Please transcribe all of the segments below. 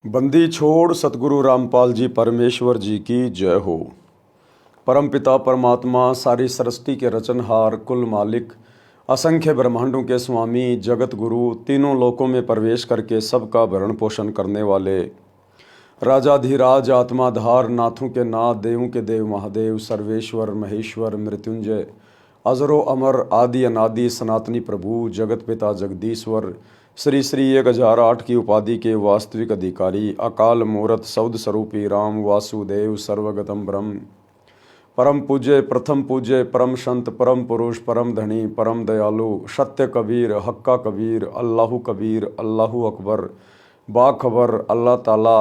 बंदी छोड़ सतगुरु रामपाल जी परमेश्वर जी की जय हो। परमपिता परमात्मा सारी सृष्टि के रचनहार कुल मालिक असंख्य ब्रह्मांडों के स्वामी जगत गुरु तीनों लोकों में प्रवेश करके सबका भरण पोषण करने वाले राजाधिराज आत्माधार नाथों के नाथ देवों के देव महादेव सर्वेश्वर महेश्वर मृत्युंजय अजरो अमर आदि अनादि सनातनी प्रभु जगत पिता जगदीश्वर श्री श्री 1008 की उपाधि के वास्तविक अधिकारी अकाल मूर्त सौद स्वरूपी राम वासुदेव सर्वगतम ब्रह्म परम पूज्य प्रथम पूज्य परम संत परम पुरुष परम धनी परम दयालु सत्य कबीर हक्का कबीर अल्लाहु अकबर बाखबर अल्लाह ताला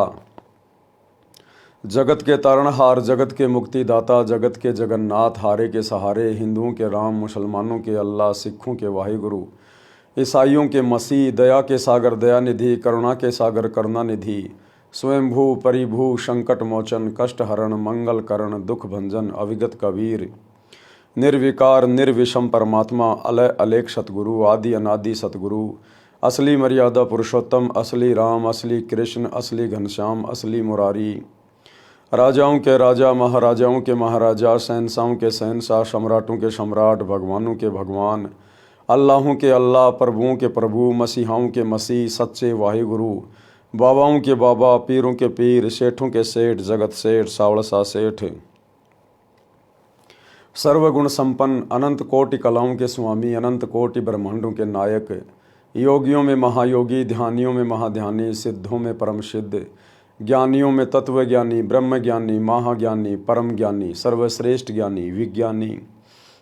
जगत के तारणहार जगत के मुक्तिदाता जगत के जगन्नाथ हारे के सहारे हिंदुओं के राम मुसलमानों के अल्लाह सिखों के वाहिगुरु ईसाइयों के मसीह दया के सागर दया निधि करुणा के सागर करुणा निधि स्वयंभू परिभू संकट मोचन कष्ट हरण मंगल करण दुख भंजन अविगत कबीर निर्विकार निर्विषम परमात्मा अलय अलेख सतगुरु आदि अनादि सतगुरु असली मर्यादा पुरुषोत्तम असली राम असली कृष्ण असली घनश्याम असली मुरारी राजाओं के राजा महाराजाओं के महाराजा शहंशाहों के शहंशाह सम्राटों के सम्राट भगवानों के भगवान अल्लाहों के अल्लाह प्रभुओं के प्रभु मसीहाओं के मसीह सच्चे वाहिगुरु बाबाओं के बाबा पीरों के पीर सेठों के सेठ जगत सेठ सावड़सा सेठ सर्वगुण संपन्न अनंत कोटि कलाओं के स्वामी अनंत कोटि ब्रह्मांडों के नायक योगियों में महायोगी ध्यानियों में महाध्यानी सिद्धों में परम सिद्ध ज्ञानियों में तत्व ज्ञानी ब्रह्म ज्ञानी महाज्ञानी परम ज्ञानी सर्वश्रेष्ठ ज्ञानी विज्ञानी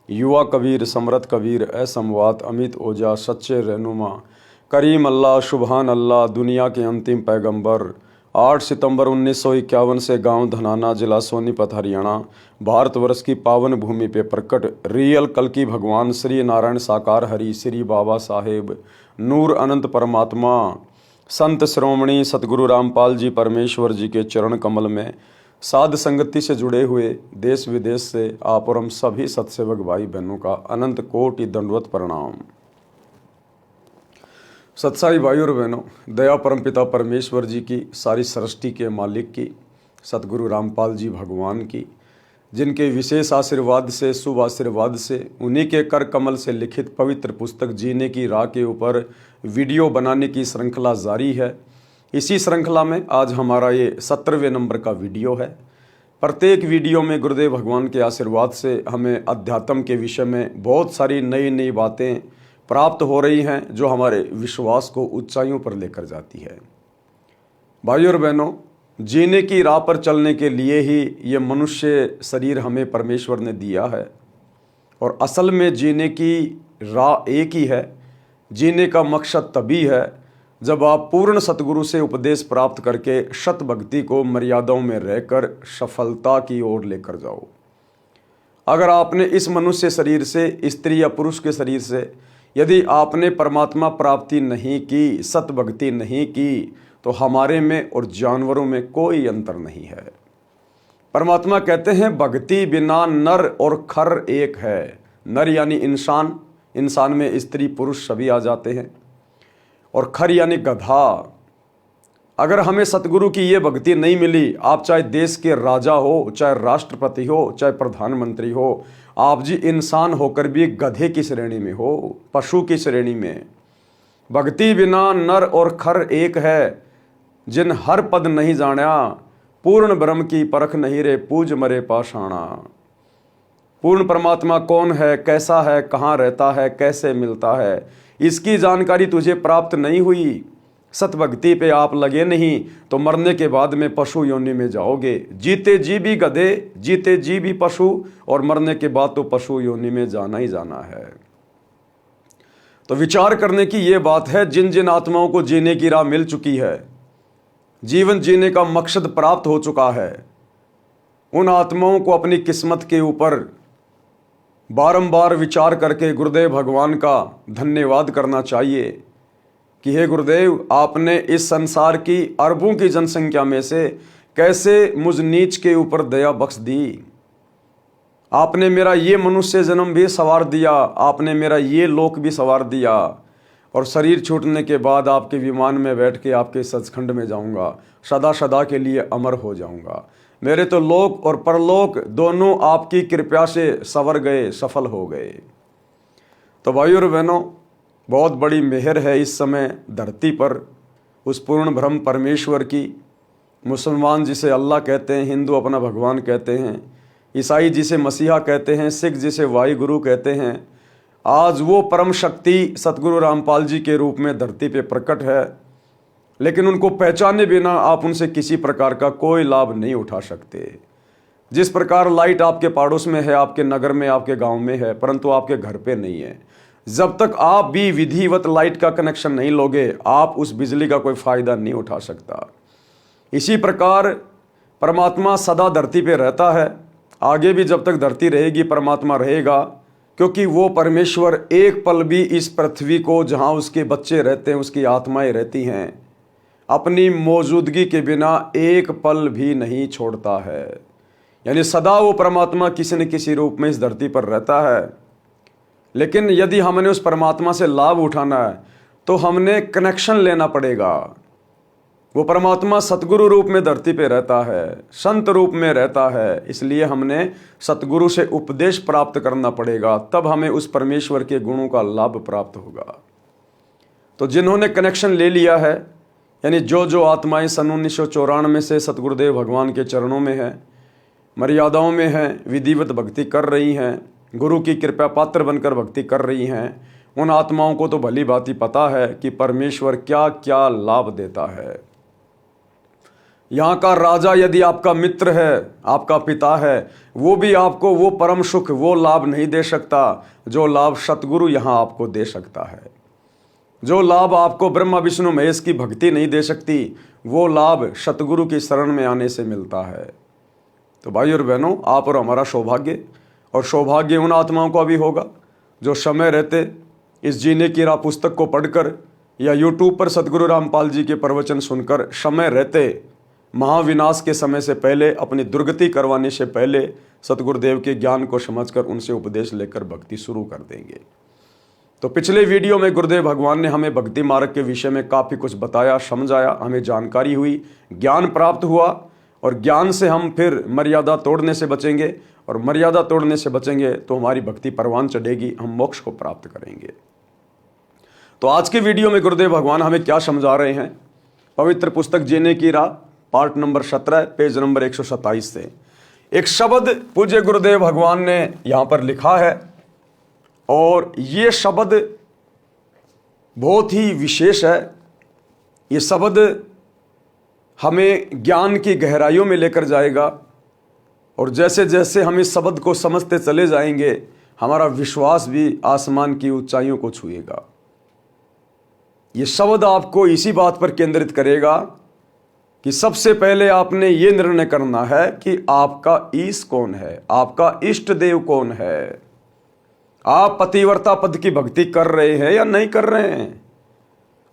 युवा कबीर समरथ कबीर असमवात अमित ओजा सच्चे रहनुमा करीम अल्लाह शुभान अल्लाह दुनिया के अंतिम पैगंबर 8 सितंबर 1951 से गांव धनाना जिला सोनीपत हरियाणा भारतवर्ष की पावन भूमि पे प्रकट रियल कल्कि भगवान श्री नारायण साकार हरि श्री बाबा साहेब नूर अनंत परमात्मा संत श्रोमणी सतगुरु रामपाल जी परमेश्वर जी के चरण कमल में साध संगति से जुड़े हुए देश विदेश से आप और हम सभी सत्सेवक भाई बहनों का अनंत कोटि दंडवत प्रणाम। सत्साई भाई और बहनों, दया परमपिता परमेश्वर जी की सारी सृष्टि के मालिक की सतगुरु रामपाल जी भगवान की जिनके विशेष आशीर्वाद से शुभ आशीर्वाद से उन्हीं के कर कमल से लिखित पवित्र पुस्तक जीने की राह के ऊपर वीडियो बनाने की श्रृंखला जारी है। इसी श्रृंखला में आज हमारा ये 17वें नंबर का वीडियो है। प्रत्येक वीडियो में गुरुदेव भगवान के आशीर्वाद से हमें अध्यात्म के विषय में बहुत सारी नई नई बातें प्राप्त हो रही हैं जो हमारे विश्वास को ऊंचाइयों पर लेकर जाती है। भाइयों और बहनों, जीने की राह पर चलने के लिए ही ये मनुष्य शरीर हमें परमेश्वर ने दिया है और असल में जीने की राह एक ही है। जीने का मकसद तभी है जब आप पूर्ण सतगुरु से उपदेश प्राप्त करके शत भक्ति को मर्यादाओं में रहकर सफलता की ओर लेकर जाओ। अगर आपने इस मनुष्य शरीर से स्त्री या पुरुष के शरीर से यदि आपने परमात्मा प्राप्ति नहीं की सत भक्ति नहीं की तो हमारे में और जानवरों में कोई अंतर नहीं है। परमात्मा कहते हैं भक्ति बिना नर और खर एक है। नर यानी इंसान, इंसान में स्त्री पुरुष सभी आ जाते हैं, और खर यानी गधा। अगर हमें सतगुरु की ये भक्ति नहीं मिली, आप चाहे देश के राजा हो, चाहे राष्ट्रपति हो, चाहे प्रधानमंत्री हो, आप जी इंसान होकर भी गधे की श्रेणी में हो, पशु की श्रेणी में। भक्ति बिना नर और खर एक है, जिन हर पद नहीं जाना, पूर्ण ब्रह्म की परख नहीं रे पूज मरे पाषाणा। पूर्ण परमात्मा कौन है, कैसा है, कहाँ रहता है, कैसे मिलता है, इसकी जानकारी तुझे प्राप्त नहीं हुई, सतभक्ति पे आप लगे नहीं तो मरने के बाद में पशु योनि में जाओगे। जीते जी भी गधे, जीते जी भी पशु, और मरने के बाद तो पशु योनि में जाना ही जाना है। तो विचार करने की ये बात है, जिन जिन आत्माओं को जीने की राह मिल चुकी है, जीवन जीने का मकसद प्राप्त हो चुका है, उन आत्माओं को अपनी किस्मत के ऊपर बारंबार विचार करके गुरुदेव भगवान का धन्यवाद करना चाहिए कि हे गुरुदेव, आपने इस संसार की अरबों की जनसंख्या में से कैसे मुझ नीच के ऊपर दया बख्श दी। आपने मेरा ये मनुष्य जन्म भी सवार दिया, आपने मेरा ये लोक भी सवार दिया, और शरीर छूटने के बाद आपके विमान में बैठ के आपके सचखंड में जाऊंगा, सदा सदा के लिए अमर हो जाऊंगा। मेरे तो लोक और परलोक दोनों आपकी कृपा से संवर गए, सफल हो गए। तो भाइयों और बहनों, बहुत बड़ी मेहर है इस समय धरती पर उस पूर्ण ब्रह्म परमेश्वर की। मुसलमान जिसे अल्लाह कहते हैं, हिंदू अपना भगवान कहते हैं, ईसाई जिसे मसीहा कहते हैं, सिख जिसे वाहिगुरु कहते हैं, आज वो परम शक्ति सतगुरु रामपाल जी के रूप में धरती पे प्रकट है। लेकिन उनको पहचाने बिना आप उनसे किसी प्रकार का कोई लाभ नहीं उठा सकते। जिस प्रकार लाइट आपके पड़ोस में है, आपके नगर में, आपके गांव में है, परंतु आपके घर पे नहीं है, जब तक आप भी विधिवत लाइट का कनेक्शन नहीं लोगे, आप उस बिजली का कोई फायदा नहीं उठा सकता। इसी प्रकार परमात्मा सदा धरती पे रहता है, आगे भी जब तक धरती रहेगी परमात्मा रहेगा, क्योंकि वो परमेश्वर एक पल भी इस पृथ्वी को, जहाँ उसके बच्चे रहते हैं, उसकी आत्माएं रहती हैं, अपनी मौजूदगी के बिना एक पल भी नहीं छोड़ता है। यानी सदा वो परमात्मा किसी न किसी रूप में इस धरती पर रहता है। लेकिन यदि हमने उस परमात्मा से लाभ उठाना है तो हमने कनेक्शन लेना पड़ेगा। वो परमात्मा सतगुरु रूप में धरती पे रहता है, संत रूप में रहता है, इसलिए हमने सतगुरु से उपदेश प्राप्त करना पड़ेगा, तब हमें उस परमेश्वर के गुणों का लाभ प्राप्त होगा। तो जिन्होंने कनेक्शन ले लिया है, यानी जो आत्माएं सन 1994 से सतगुरुदेव भगवान के चरणों में हैं, मर्यादाओं में हैं, विधिवत भक्ति कर रही हैं, गुरु की कृपा पात्र बनकर भक्ति कर रही हैं, उन आत्माओं को तो भली भांति पता है कि परमेश्वर क्या क्या लाभ देता है। यहाँ का राजा यदि आपका मित्र है, आपका पिता है, वो भी आपको वो परम सुख, वो लाभ नहीं दे सकता जो लाभ सतगुरु यहाँ आपको दे सकता है। जो लाभ आपको ब्रह्मा विष्णु महेश की भक्ति नहीं दे सकती, वो लाभ सतगुरु की शरण में आने से मिलता है। तो भाई और बहनों, आप और हमारा सौभाग्य, और सौभाग्य उन आत्माओं का भी होगा जो समय रहते इस जीने की राह पुस्तक को पढ़कर या यूट्यूब पर सतगुरु रामपाल जी के प्रवचन सुनकर समय रहते, महाविनाश के समय से पहले, अपनी दुर्गति करवाने से पहले सतगुरुदेव के ज्ञान को समझकर उनसे उपदेश लेकर भक्ति शुरू कर देंगे। तो पिछले वीडियो में गुरुदेव भगवान ने हमें भक्ति मार्ग के विषय में काफ़ी कुछ बताया, समझाया, हमें जानकारी हुई, ज्ञान प्राप्त हुआ, और ज्ञान से हम फिर मर्यादा तोड़ने से बचेंगे, और मर्यादा तोड़ने से बचेंगे तो हमारी भक्ति परवान चढ़ेगी, हम मोक्ष को प्राप्त करेंगे। तो आज के वीडियो में गुरुदेव भगवान हमें क्या समझा रहे हैं, पवित्र पुस्तक जीने की राह पार्ट नंबर 17 पेज नंबर 127 से एक शब्द पूज्य गुरुदेव भगवान ने यहाँ पर लिखा है, और ये शब्द बहुत ही विशेष है। ये शब्द हमें ज्ञान की गहराइयों में लेकर जाएगा, और जैसे जैसे हम इस शब्द को समझते चले जाएंगे, हमारा विश्वास भी आसमान की ऊंचाइयों को छुएगा। ये शब्द आपको इसी बात पर केंद्रित करेगा कि सबसे पहले आपने ये निर्णय करना है कि आपका ईश कौन है, आपका इष्ट देव कौन है। आप पतिव्रता पद की भक्ति कर रहे हैं या नहीं कर रहे हैं?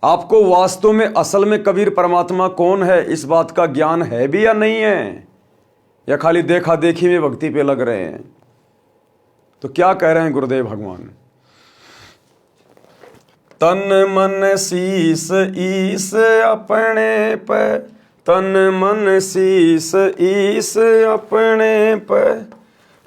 आपको वास्तव में असल में कबीर परमात्मा कौन है, इस बात का ज्ञान है भी या नहीं है, या खाली देखा देखी में भक्ति पे लग रहे हैं? तो क्या कह रहे हैं गुरुदेव भगवान, तन मन शीस ईस अपने पे, तन मन शीस ईस अपने पे,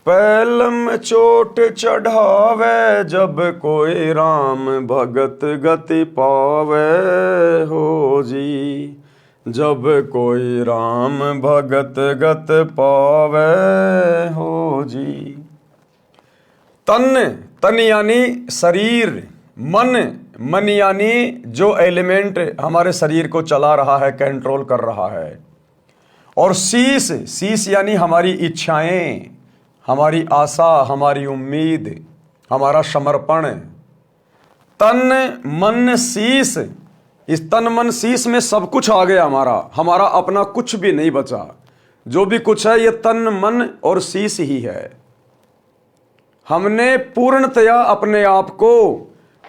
पैलम चोट चढ़ावे, जब कोई राम भगत गति पावे हो जी, जब कोई राम भगत गत पावे हो जी। तन, तन यानी शरीर, मन, मन यानी जो एलिमेंट हमारे शरीर को चला रहा है, कंट्रोल कर रहा है, और शीस, शीस यानी हमारी इच्छाएं, हमारी आशा, हमारी उम्मीद, हमारा समर्पण। तन मन शीस, इस तन मन शीस में सब कुछ आ गया, हमारा अपना कुछ भी नहीं बचा। जो भी कुछ है ये तन मन और शीस ही है। हमने पूर्णतया अपने आप को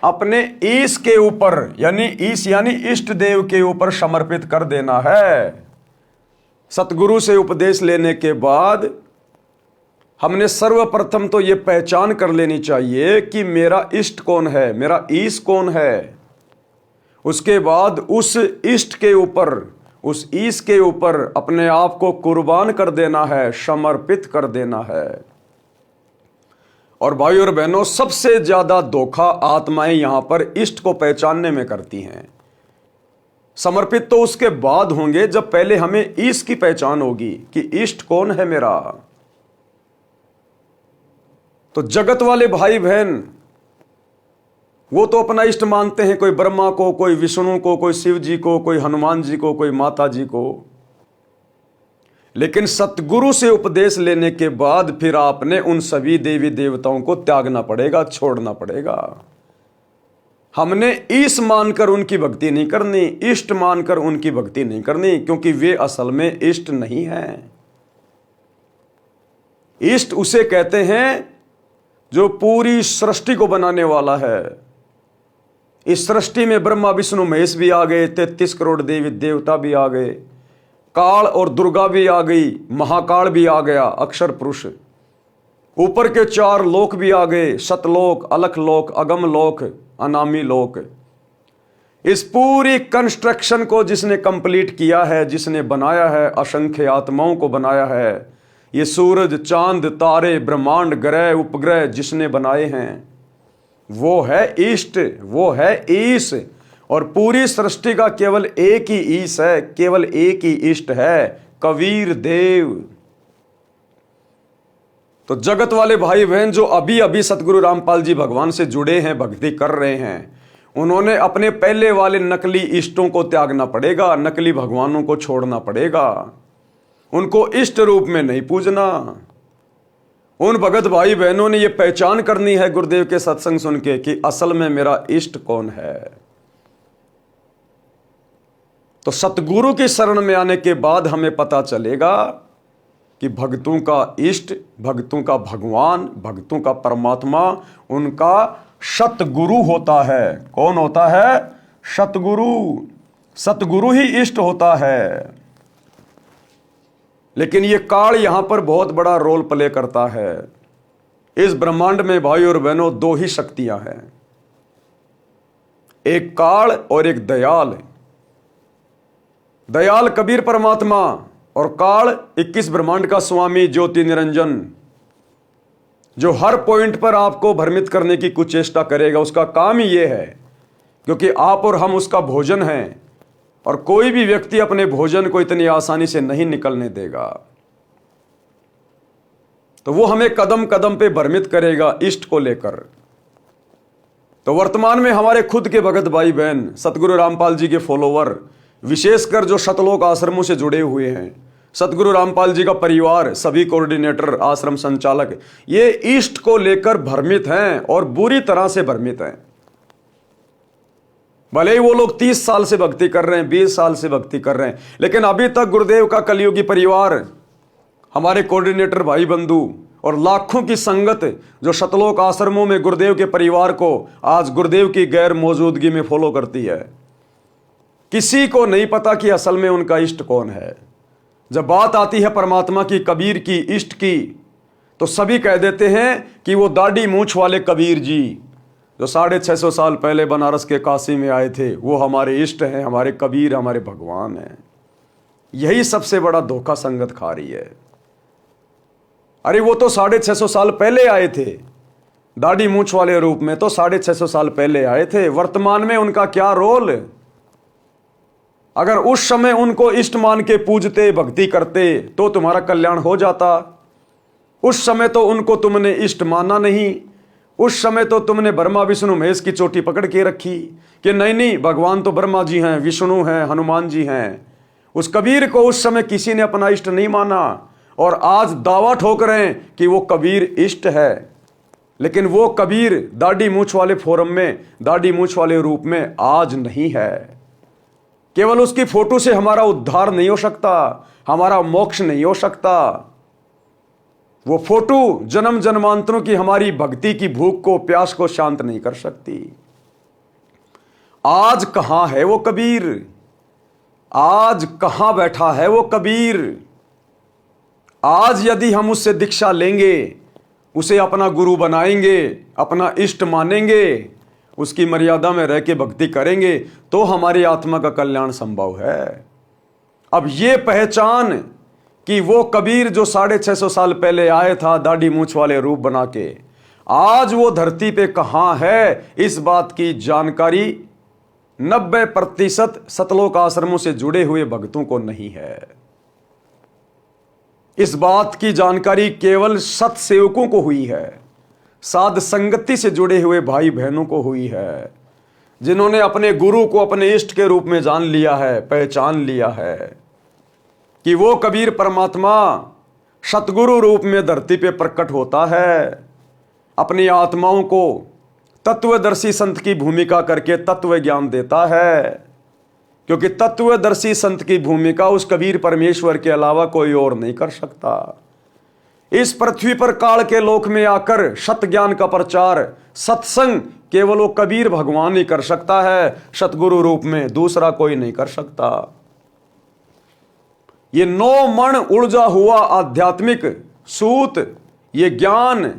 अपने ईश के ऊपर, यानी ईश यानी इष्ट देव के ऊपर समर्पित कर देना है। सतगुरु से उपदेश लेने के बाद हमने सर्वप्रथम तो ये पहचान कर लेनी चाहिए कि मेरा इष्ट कौन है, मेरा ईश कौन है। उसके बाद उस इष्ट के ऊपर, उस ईश के ऊपर अपने आप को कुर्बान कर देना है, समर्पित कर देना है। और भाई और बहनों, सबसे ज्यादा धोखा आत्माएं यहां पर इष्ट को पहचानने में करती हैं। समर्पित तो उसके बाद होंगे जब पहले हमें ईश की पहचान होगी कि इष्ट कौन है मेरा। तो जगत वाले भाई बहन वो तो अपना इष्ट मानते हैं, कोई ब्रह्मा को, कोई विष्णु को, कोई शिव जी को, कोई हनुमान जी को, कोई माता जी को। लेकिन सतगुरु से उपदेश लेने के बाद फिर आपने उन सभी देवी देवताओं को त्यागना पड़ेगा, छोड़ना पड़ेगा। हमने ईश मानकर उनकी भक्ति नहीं करनी, इष्ट मानकर उनकी भक्ति नहीं करनी, क्योंकि वे असल में इष्ट नहीं हैं। इष्ट उसे कहते हैं जो पूरी सृष्टि को बनाने वाला है। इस सृष्टि में ब्रह्मा विष्णु महेश भी आ गए, 33 करोड़ देवी देवता भी आ गए, काल और दुर्गा भी आ गई, महाकाल भी आ गया, अक्षर पुरुष। ऊपर के 4 लोक भी आ गए, सतलोक, अलख लोक, अगम लोक, अनामी लोक। इस पूरी कंस्ट्रक्शन को जिसने कंप्लीट किया है, जिसने बनाया है, असंख्य आत्माओं को बनाया है, ये सूरज, चांद, तारे, ब्रह्मांड, ग्रह, उपग्रह जिसने बनाए हैं, वो है इष्ट, वो है ईश। और पूरी सृष्टि का केवल एक ही ईश है, केवल एक ही इष्ट है, कबीर देव। तो जगत वाले भाई बहन जो अभी अभी सतगुरु रामपाल जी भगवान से जुड़े हैं, भक्ति कर रहे हैं, उन्होंने अपने पहले वाले नकली इष्टों को त्यागना पड़ेगा, नकली भगवानों को छोड़ना पड़ेगा, उनको इष्ट रूप में नहीं पूजना। उन भगत भाई बहनों ने यह पहचान करनी है गुरुदेव के सत्संग सुन के कि असल में मेरा इष्ट कौन है। तो सतगुरु की शरण में आने के बाद हमें पता चलेगा कि भक्तों का इष्ट, भक्तों का भगवान, भक्तों का परमात्मा उनका सतगुरु होता है। कौन होता है? सतगुरु। सतगुरु ही इष्ट होता है। लेकिन ये काल यहां पर बहुत बड़ा रोल प्ले करता है। इस ब्रह्मांड में भाई और बहनों 2 ही शक्तियां हैं, एक काल और एक दयाल। दयाल कबीर परमात्मा और काल 21 ब्रह्मांड का स्वामी ज्योति निरंजन, जो हर पॉइंट पर आपको भ्रमित करने की कुचेष्टा करेगा। उसका काम ही यह है, क्योंकि आप और हम उसका भोजन हैं, और कोई भी व्यक्ति अपने भोजन को इतनी आसानी से नहीं निकलने देगा। तो वो हमें कदम कदम पे भ्रमित करेगा इष्ट को लेकर। तो वर्तमान में हमारे खुद के भगत भाई बहन, सतगुरु रामपाल जी के फॉलोवर, विशेषकर जो शतलोक आश्रमों से जुड़े हुए हैं, सतगुरु रामपाल जी का परिवार, सभी कोऑर्डिनेटर, आश्रम संचालक, ये इष्ट को लेकर भ्रमित हैं और बुरी तरह से भ्रमित हैं। भले ही वो लोग 30 साल से भक्ति कर रहे हैं, 20 साल से भक्ति कर रहे हैं, लेकिन अभी तक गुरुदेव का कलियुगी परिवार, हमारे कोऑर्डिनेटर भाई बंधु और लाखों की संगत जो शतलोक आश्रमों में गुरुदेव के परिवार को आज गुरुदेव की गैर मौजूदगी में फॉलो करती है, किसी को नहीं पता कि असल में उनका इष्ट कौन है। जब बात आती है परमात्मा की, कबीर की, इष्ट की, तो सभी कह देते हैं कि वो दाढ़ी मूंछ वाले कबीर जी जो 650 साल पहले बनारस के काशी में आए थे, वो हमारे इष्ट हैं, हमारे कबीर, हमारे भगवान हैं। यही सबसे बड़ा धोखा संगत खा रही है। अरे वो तो 650 साल पहले आए थे, दाढ़ी मूंछ वाले रूप में तो 650 साल पहले आए थे। वर्तमान में उनका क्या रोल? अगर उस समय उनको इष्ट मान के पूजते, भक्ति करते, तो तुम्हारा कल्याण हो जाता। उस समय तो उनको तुमने इष्ट माना नहीं। उस समय तो तुमने ब्रह्मा विष्णु महेश की चोटी पकड़ के रखी कि नहीं नहीं, भगवान तो ब्रह्मा जी हैं, विष्णु हैं, हनुमान जी हैं। उस कबीर को उस समय किसी ने अपना इष्ट नहीं माना, और आज दावा ठोक रहे हैं कि वो कबीर इष्ट है। लेकिन वो कबीर दाढ़ी मूंछ वाले फोरम में, दाढ़ी मूंछ वाले रूप में आज नहीं है। केवल उसकी फोटो से हमारा उद्धार नहीं हो सकता, हमारा मोक्ष नहीं हो सकता। वो फोटो जन्म जन्मांतरों की हमारी भक्ति की भूख को, प्यास को शांत नहीं कर सकती। आज कहां है वो कबीर? आज कहां बैठा है वो कबीर? आज यदि हम उससे दीक्षा लेंगे, उसे अपना गुरु बनाएंगे, अपना इष्ट मानेंगे, उसकी मर्यादा में रह के भक्ति करेंगे तो हमारी आत्मा का कल्याण संभव है। अब ये पहचान कि वो कबीर जो 650 साल पहले आए था दाढ़ी मूंछ वाले रूप बना के, आज वो धरती पे कहां है, इस बात की जानकारी 90% सतलोक आश्रमों से जुड़े हुए भक्तों को नहीं है। इस बात की जानकारी केवल सत्सेवकों को हुई है, साध संगति से जुड़े हुए भाई बहनों को हुई है, जिन्होंने अपने गुरु को अपने इष्ट के रूप में जान लिया है, पहचान लिया है कि वो कबीर परमात्मा सतगुरु रूप में धरती पे प्रकट होता है, अपनी आत्माओं को तत्वदर्शी संत की भूमिका करके तत्व ज्ञान देता है, क्योंकि तत्वदर्शी संत की भूमिका उस कबीर परमेश्वर के अलावा कोई और नहीं कर सकता। इस पृथ्वी पर काल के लोक में आकर सत ज्ञान का प्रचार, सत्संग केवल वो कबीर भगवान ही कर सकता है, सतगुरु रूप में दूसरा कोई नहीं कर सकता। ये 9 मण उलझा हुआ आध्यात्मिक सूत, ये ज्ञान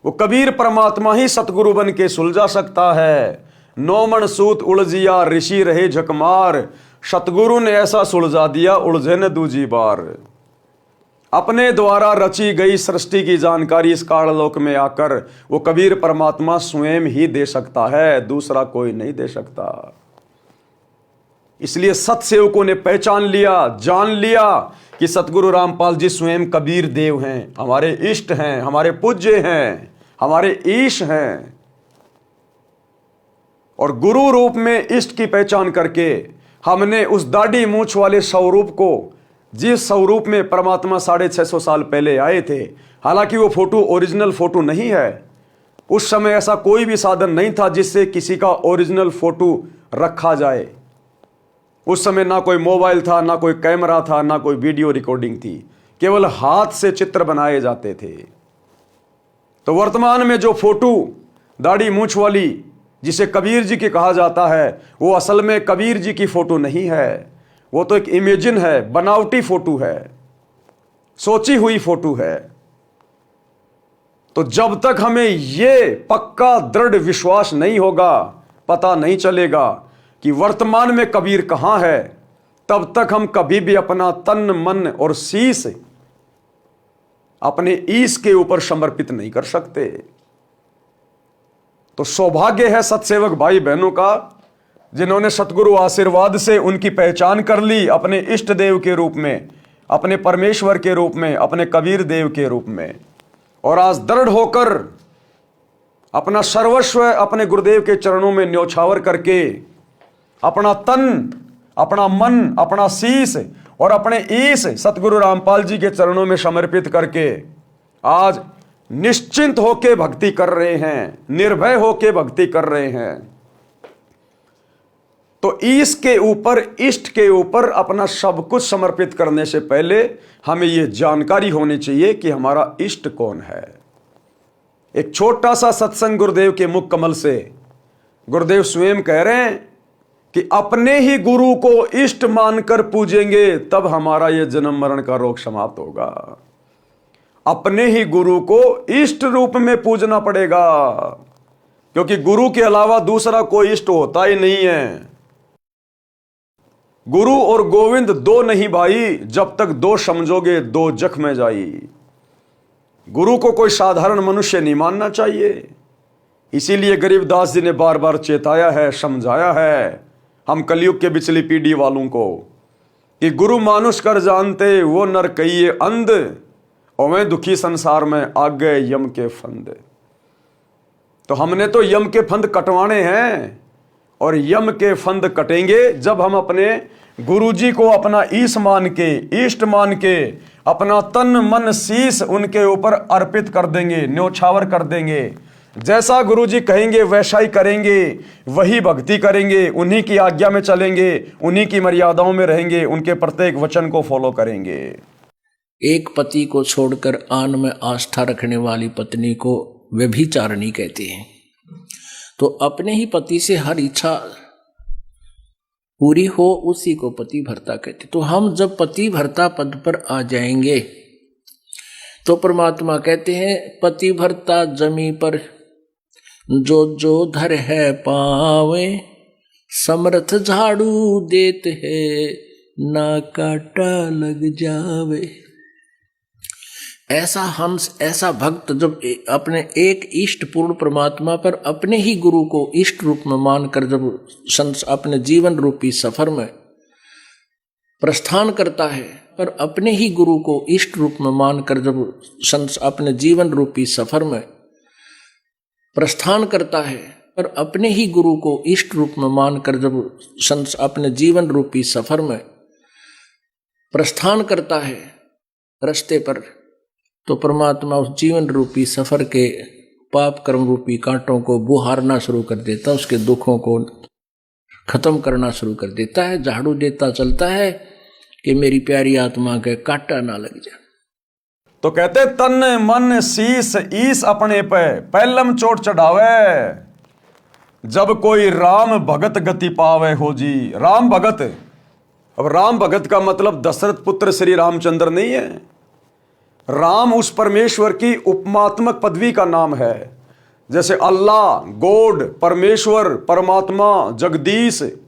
वो कबीर परमात्मा ही सतगुरु बन के सुलझा सकता है। 9 मण सूत उलझिया ऋषि रहे झकमार, सतगुरु ने ऐसा सुलझा दिया उलझे न दूजी बार। अपने द्वारा रची गई सृष्टि की जानकारी इस काललोक में आकर वो कबीर परमात्मा स्वयं ही दे सकता है, दूसरा कोई नहीं दे सकता। इसलिए सत्सेवकों ने पहचान लिया, जान लिया कि सतगुरु रामपाल जी स्वयं कबीर देव हैं, हमारे इष्ट हैं, हमारे पूज्य हैं, हमारे ईश हैं। और गुरु रूप में इष्ट की पहचान करके हमने उस दाढ़ी मूंछ वाले स्वरूप को, जिस स्वरूप में परमात्मा 650 साल पहले आए थे, हालांकि वो फोटो ओरिजिनल फोटो नहीं है, उस समय ऐसा कोई भी साधन नहीं था जिससे किसी का ओरिजिनल फोटो रखा जाए। उस समय ना कोई मोबाइल था, ना कोई कैमरा था, ना कोई वीडियो रिकॉर्डिंग थी, केवल हाथ से चित्र बनाए जाते थे। तो वर्तमान में जो फोटो दाढ़ी मूंछ वाली जिसे कबीर जी की कहा जाता है, वो असल में कबीर जी की फोटो नहीं है, वो तो एक इमेजिन है, बनावटी फोटो है, सोची हुई फोटो है। तो जब तक हमें ये पक्का दृढ़ विश्वास नहीं होगा, पता नहीं चलेगा कि वर्तमान में कबीर कहां है, तब तक हम कभी भी अपना तन मन और शीश अपने ईश के ऊपर समर्पित नहीं कर सकते। तो सौभाग्य है सत्सेवक भाई बहनों का, जिन्होंने सतगुरु आशीर्वाद से उनकी पहचान कर ली अपने इष्ट देव के रूप में, अपने परमेश्वर के रूप में, अपने कबीर देव के रूप में, और आज दृढ़ होकर अपना सर्वस्व अपने गुरुदेव के चरणों में न्योछावर करके अपना तन, अपना मन, अपना शीश और अपने ईश सतगुरु रामपाल जी के चरणों में समर्पित करके आज निश्चिंत होके भक्ति कर रहे हैं, निर्भय होके भक्ति कर रहे हैं। तो ईश के ऊपर, इष्ट के ऊपर अपना सब कुछ समर्पित करने से पहले हमें यह जानकारी होनी चाहिए कि हमारा इष्ट कौन है। एक छोटा सा सत्संग गुरुदेव के मुख कमल से गुरुदेव स्वयं कह रहे हैं कि अपने ही गुरु को इष्ट मानकर पूजेंगे तब हमारा यह जन्म मरण का रोग समाप्त होगा। अपने ही गुरु को इष्ट रूप में पूजना पड़ेगा, क्योंकि गुरु के अलावा दूसरा कोई इष्ट होता ही नहीं है। गुरु और गोविंद दो नहीं भाई, जब तक दो समझोगे दो जख में जाई। गुरु को कोई साधारण मनुष्य नहीं मानना चाहिए। इसीलिए गरीबदास जी ने बार बार चेताया है, समझाया है हम कलयुग के बिचली पीढ़ी वालों को कि गुरु मानुष कर जानते वो नर कहिए अंध, और मैं दुखी संसार में आ गए यम के फंद। तो हमने तो यम के फंद कटवाने हैं, और यम के फंद कटेंगे जब हम अपने गुरुजी को अपना ईश मान के, इष्ट मान के, अपना तन मन शीश उनके ऊपर अर्पित कर देंगे, न्योछावर कर देंगे। जैसा गुरुजी कहेंगे वैसा ही करेंगे, वही भक्ति करेंगे, उन्हीं की आज्ञा में चलेंगे, उन्हीं की मर्यादाओं में रहेंगे, उनके प्रत्येक वचन को फॉलो करेंगे। एक पति को छोड़कर आन में आस्था रखने वाली पत्नी को व्यभिचारिणी कहते हैं। तो अपने ही पति से हर इच्छा पूरी हो उसी को पति भर्ता कहते। तो हम जब पति भर्ता पद पर आ जाएंगे तो परमात्मा कहते हैं पति भर्ता जमी पर जो जो धर है पावे, समर्थ झाड़ू देत है, ना काटा लग जावे। ऐसा हंस, ऐसा भक्त जब अपने एक इष्ट पूर्ण परमात्मा पर अपने ही गुरु को इष्ट रूप में मानकर जब अपने जीवन रूपी सफर में प्रस्थान करता है, पर अपने ही गुरु को इष्ट रूप में मानकर जब अपने जीवन रूपी सफर में प्रस्थान करता है, पर अपने ही गुरु को इष्ट रूप में मानकर जब अपने जीवन रूपी सफर में प्रस्थान करता है रास्ते पर, तो परमात्मा उस जीवन रूपी सफर के पाप कर्म रूपी कांटों को बुहारना शुरू कर देता, उसके दुखों को खत्म करना शुरू कर देता है, झाड़ू देता चलता है कि मेरी प्यारी आत्मा के कांटा ना लग जाए। तो कहते तन मन शीस ईस अपने पे पहलम चोट चढ़ावे, जब कोई राम भगत गति पावे हो जी। राम भगत, अब राम भगत का मतलब दशरथ पुत्र श्री रामचंद्र नहीं है। राम उस परमेश्वर की उपमात्मक पदवी का नाम है। जैसे अल्लाह, गॉड, परमेश्वर, परमात्मा, जगदीश,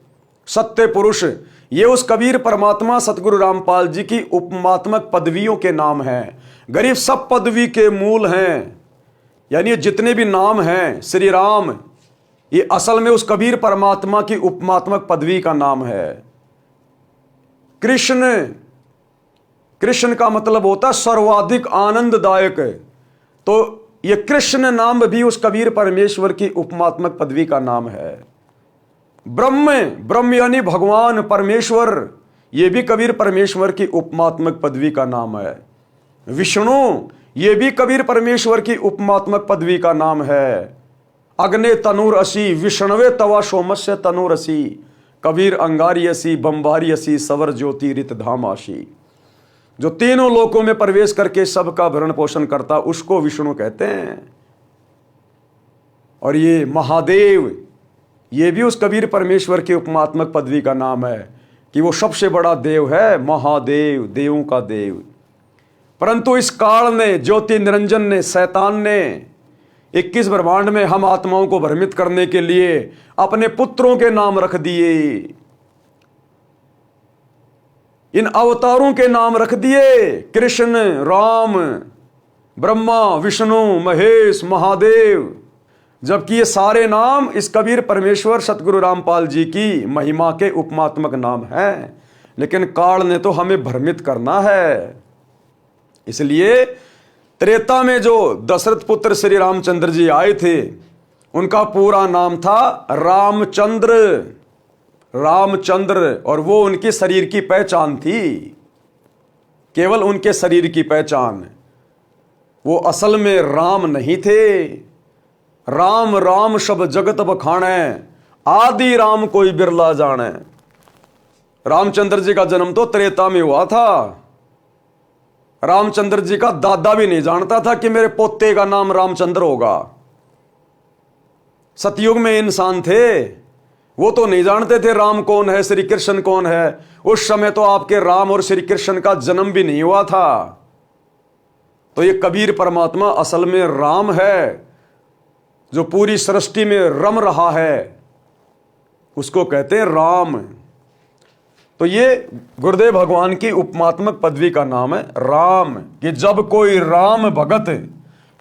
सत्य पुरुष, ये उस कबीर परमात्मा सतगुरु रामपाल जी की उपमात्मक पदवियों के नाम हैं। गरीब सब पदवी के मूल हैं, यानी जितने भी नाम हैं श्री राम, ये असल में उस कबीर परमात्मा की उपमात्मक पदवी का नाम है। कृष्ण, कृष्ण का मतलब होता है सर्वाधिक आनंददायक, तो ये कृष्ण नाम भी उस कबीर परमेश्वर की उपमात्मक पदवी का नाम है। ब्रह्म, ब्रह्म यानी भगवान परमेश्वर, ये भी कबीर परमेश्वर की उपमात्मक पदवी का नाम है। विष्णु, ये भी कबीर परमेश्वर की उपमात्मक पदवी का नाम है। अग्ने तनुर असी विष्णवे तवा सोमस्य तनुर असी, कबीर अंगारी असी बंबारी असी सवर ज्योति रित धाम आशी। जो तीनों लोकों में प्रवेश करके सबका भरण पोषण करता, उसको विष्णु कहते हैं। और ये महादेव, ये भी उस कबीर परमेश्वर की उपमात्मक पदवी का नाम है कि वो सबसे बड़ा देव है, महादेव, देवों का देव। परंतु इस काल ने, ज्योति निरंजन ने, शैतान ने 21 ब्रह्मांड में हम आत्माओं को भ्रमित करने के लिए अपने पुत्रों के नाम रख दिए, इन अवतारों के नाम रख दिए, कृष्ण, राम, ब्रह्मा, विष्णु, महेश, महादेव, जबकि ये सारे नाम इस कबीर परमेश्वर सतगुरु रामपाल जी की महिमा के उपमात्मक नाम हैं। लेकिन काल ने तो हमें भ्रमित करना है। इसलिए त्रेता में जो दशरथ पुत्र श्री रामचंद्र जी आए थे, उनका पूरा नाम था रामचंद्र, रामचंद्र, और वो उनके शरीर की पहचान थी, केवल उनके शरीर की पहचान। वो असल में राम नहीं थे। राम राम सब जगत बखाने, आदि राम कोई बिरला जाने। रामचंद्र जी का जन्म तो त्रेता में हुआ था। रामचंद्र जी का दादा भी नहीं जानता था कि मेरे पोते का नाम रामचंद्र होगा। सतयुग में इंसान थे, वो तो नहीं जानते थे राम कौन है, श्री कृष्ण कौन है। उस समय तो आपके राम और श्री कृष्ण का जन्म भी नहीं हुआ था। तो ये कबीर परमात्मा असल में राम है, जो पूरी सृष्टि में रम रहा है, उसको कहते हैं राम। तो ये गुरुदेव भगवान की उपमात्मक पदवी का नाम है राम, कि जब कोई राम भगत,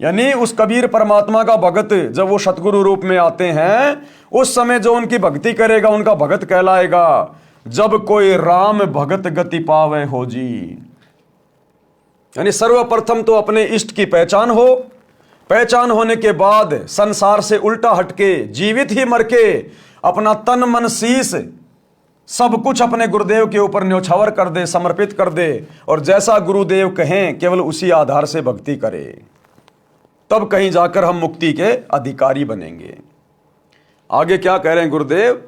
यानी उस कबीर परमात्मा का भगत, जब वो सतगुरु रूप में आते हैं, उस समय जो उनकी भक्ति करेगा उनका भगत कहलाएगा। जब कोई राम भगत गति पावे हो जी, यानी सर्वप्रथम तो अपने इष्ट की पहचान हो, पहचान होने के बाद संसार से उल्टा हटके, जीवित ही मर के अपना तन मन शीस सब कुछ अपने गुरुदेव के ऊपर न्यौछावर कर दे, समर्पित कर दे, और जैसा गुरुदेव कहें केवल उसी आधार से भक्ति करे, तब कहीं जाकर हम मुक्ति के अधिकारी बनेंगे। आगे क्या कह रहे हैं गुरुदेव?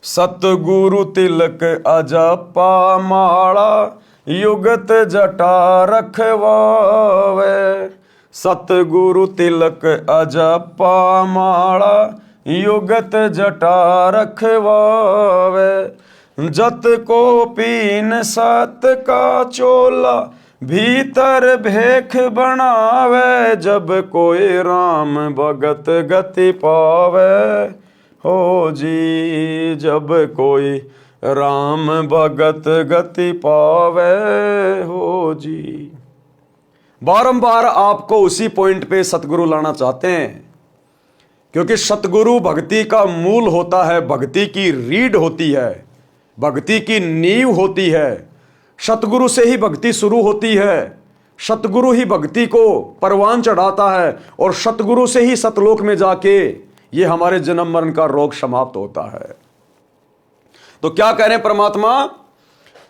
सतगुरु तिलक अजपा माला, युगत जटा रखवावे। सतगुरु तिलक अजपा माला, युगत जटा रखवावे। जत को पीन सत का चोला, भीतर भेख बनावे, जब कोई राम भगत गति पावे। हो जी, जब कोई राम भगत गति पावे। हो जी। बारंबार आपको उसी पॉइंट पे सतगुरु लाना चाहते हैं, क्योंकि सतगुरु भक्ति का मूल होता है, भक्ति की रीढ़ होती है, भक्ति की नींव होती है। सतगुरु से ही भक्ति शुरू होती है, सतगुरु ही भक्ति को परवान चढ़ाता है, और सतगुरु से ही सतलोक में जाके ये हमारे जन्म मरण का रोग समाप्त होता है। तो क्या कह रहे हैं परमात्मा?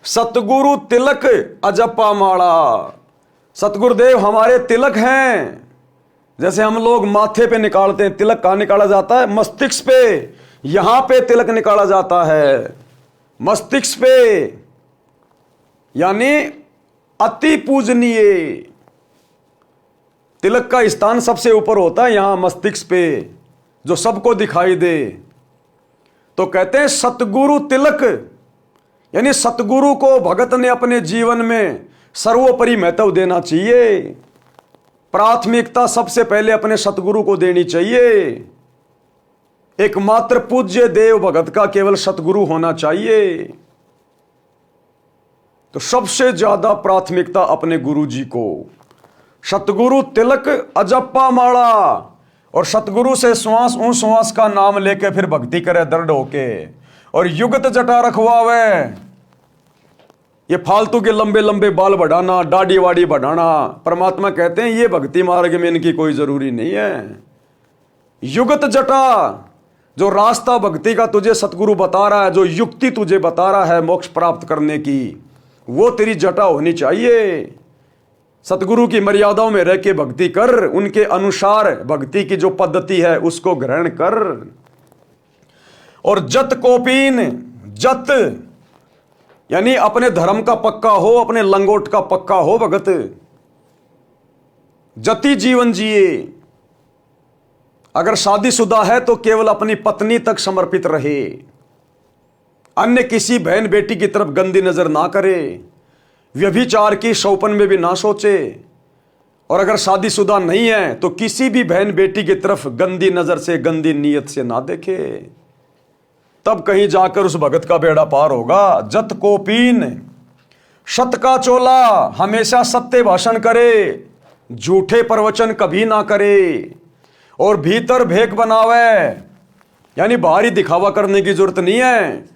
सतगुरु तिलक अजप्पा माला। सतगुरुदेव हमारे तिलक हैं। जैसे हम लोग माथे पे निकालते हैं, तिलक कहां निकाला जाता है? मस्तिष्क पे। यहां पे तिलक निकाला जाता है, मस्तिष्क पे, यानी अति पूजनीय। तिलक का स्थान सबसे ऊपर होता है, यहां मस्तिष्क पे, जो सबको दिखाई दे। तो कहते हैं सतगुरु तिलक, यानी सतगुरु को भगत ने अपने जीवन में सर्वोपरि महत्व देना चाहिए। प्राथमिकता सबसे पहले अपने सतगुरु को देनी चाहिए। एकमात्र पूज्य देव भगत का केवल सतगुरु होना चाहिए। तो सबसे ज्यादा प्राथमिकता अपने गुरु जी को। सतगुरु तिलक अजप्पा माला, और सतगुरु से श्वास श्वास का नाम लेके फिर भक्ति करे दृढ़ होके, और युगत जटा रखवावे। ये फालतू के लंबे लंबे बाल बढ़ाना, दाढ़ी वाड़ी बढ़ाना, परमात्मा कहते हैं ये भक्ति मार्ग में इनकी कोई जरूरी नहीं है। युगत जटा, जो रास्ता भक्ति का तुझे सतगुरु बता रहा है, जो युक्ति तुझे बता रहा है मोक्ष प्राप्त करने की, वो तेरी जटा होनी चाहिए। सतगुरु की मर्यादाओं में रह के भक्ति कर, उनके अनुसार भक्ति की जो पद्धति है उसको ग्रहण कर। और जत कोपीन, जत यानी अपने धर्म का पक्का हो, अपने लंगोट का पक्का हो भगत। जति जीवन जिए। अगर शादीशुदा है तो केवल अपनी पत्नी तक समर्पित रहे, अन्य किसी बहन बेटी की तरफ गंदी नजर ना करे, व्यभिचार की शौपन में भी ना सोचे। और अगर शादीशुदा नहीं है तो किसी भी बहन बेटी की तरफ गंदी नजर से, गंदी नीयत से ना देखे, तब कहीं जाकर उस भगत का बेड़ा पार होगा। जत कोपीन, सत का चोला, हमेशा सत्य भाषण करे, झूठे प्रवचन कभी ना करे। और भीतर भेक बनावे, यानी बाहरी दिखावा करने की जरूरत नहीं है।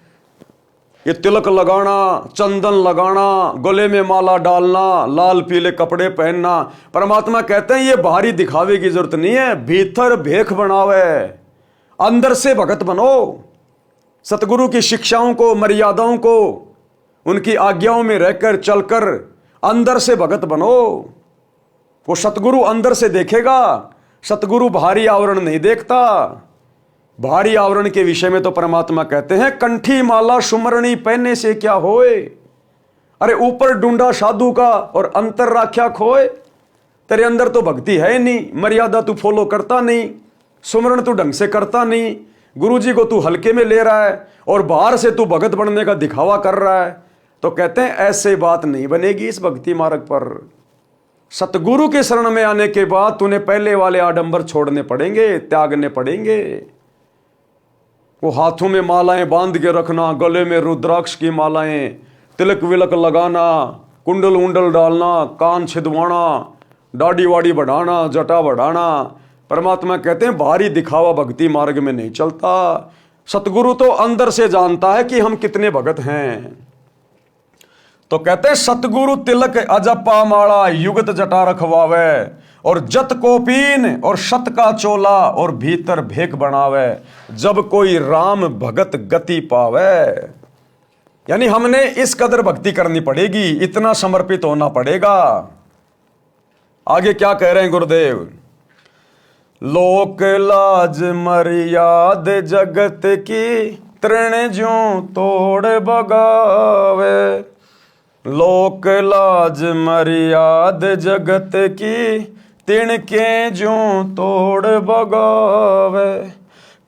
ये तिलक लगाना, चंदन लगाना, गले में माला डालना, लाल पीले कपड़े पहनना, परमात्मा कहते हैं ये बाहरी दिखावे की जरूरत नहीं है। भीतर भेख बनावे, अंदर से भगत बनो। सतगुरु की शिक्षाओं को, मर्यादाओं को, उनकी आज्ञाओं में रहकर चलकर अंदर से भगत बनो। वो सतगुरु अंदर से देखेगा, सतगुरु बाहरी आवरण नहीं देखता। बाहरी आवरण के विषय में तो परमात्मा कहते हैं कंठी माला सुमरणी पहनने से क्या होए। अरे ऊपर ढूंढा साधु का और अंतर राख्या खोए। तेरे अंदर तो भक्ति है नहीं, मर्यादा तू फॉलो करता नहीं, सुमरण तू ढंग से करता नहीं, गुरु जी को तू हल्के में ले रहा है, और बाहर से तू भगत बनने का दिखावा कर रहा है। तो कहते हैं ऐसे बात नहीं बनेगी इस भक्ति मार्ग पर। सतगुरु के शरण में आने के बाद तूने पहले वाले आडंबर छोड़ने पड़ेंगे, त्यागने पड़ेंगे। वो हाथों में मालाएं बांध के रखना, गले में रुद्राक्ष की मालाएं, तिलक विलक लगाना, कुंडल उंडल डालना, कान छिदवाना, दाढ़ी वाड़ी बढ़ाना, जटा बढ़ाना, परमात्मा कहते हैं बाहरी दिखावा भक्ति मार्ग में नहीं चलता। सतगुरु तो अंदर से जानता है कि हम कितने भगत हैं। तो कहते हैं सतगुरु तिलक अजप्पा माला, युगत जटा रखवावे, और जत कोपीन, और सत का चोला, और भीतर भेक बनावे, जब कोई राम भगत गति पावे। यानी हमने इस कदर भक्ति करनी पड़ेगी, इतना समर्पित होना पड़ेगा। आगे क्या कह रहे हैं गुरुदेव? लोक लाज मर्याद जगत की, तृण ज्यों तोड़ बगावे। लोक लाज मर्याद जगत की, तिण के ज्यों तोड़ बगावे।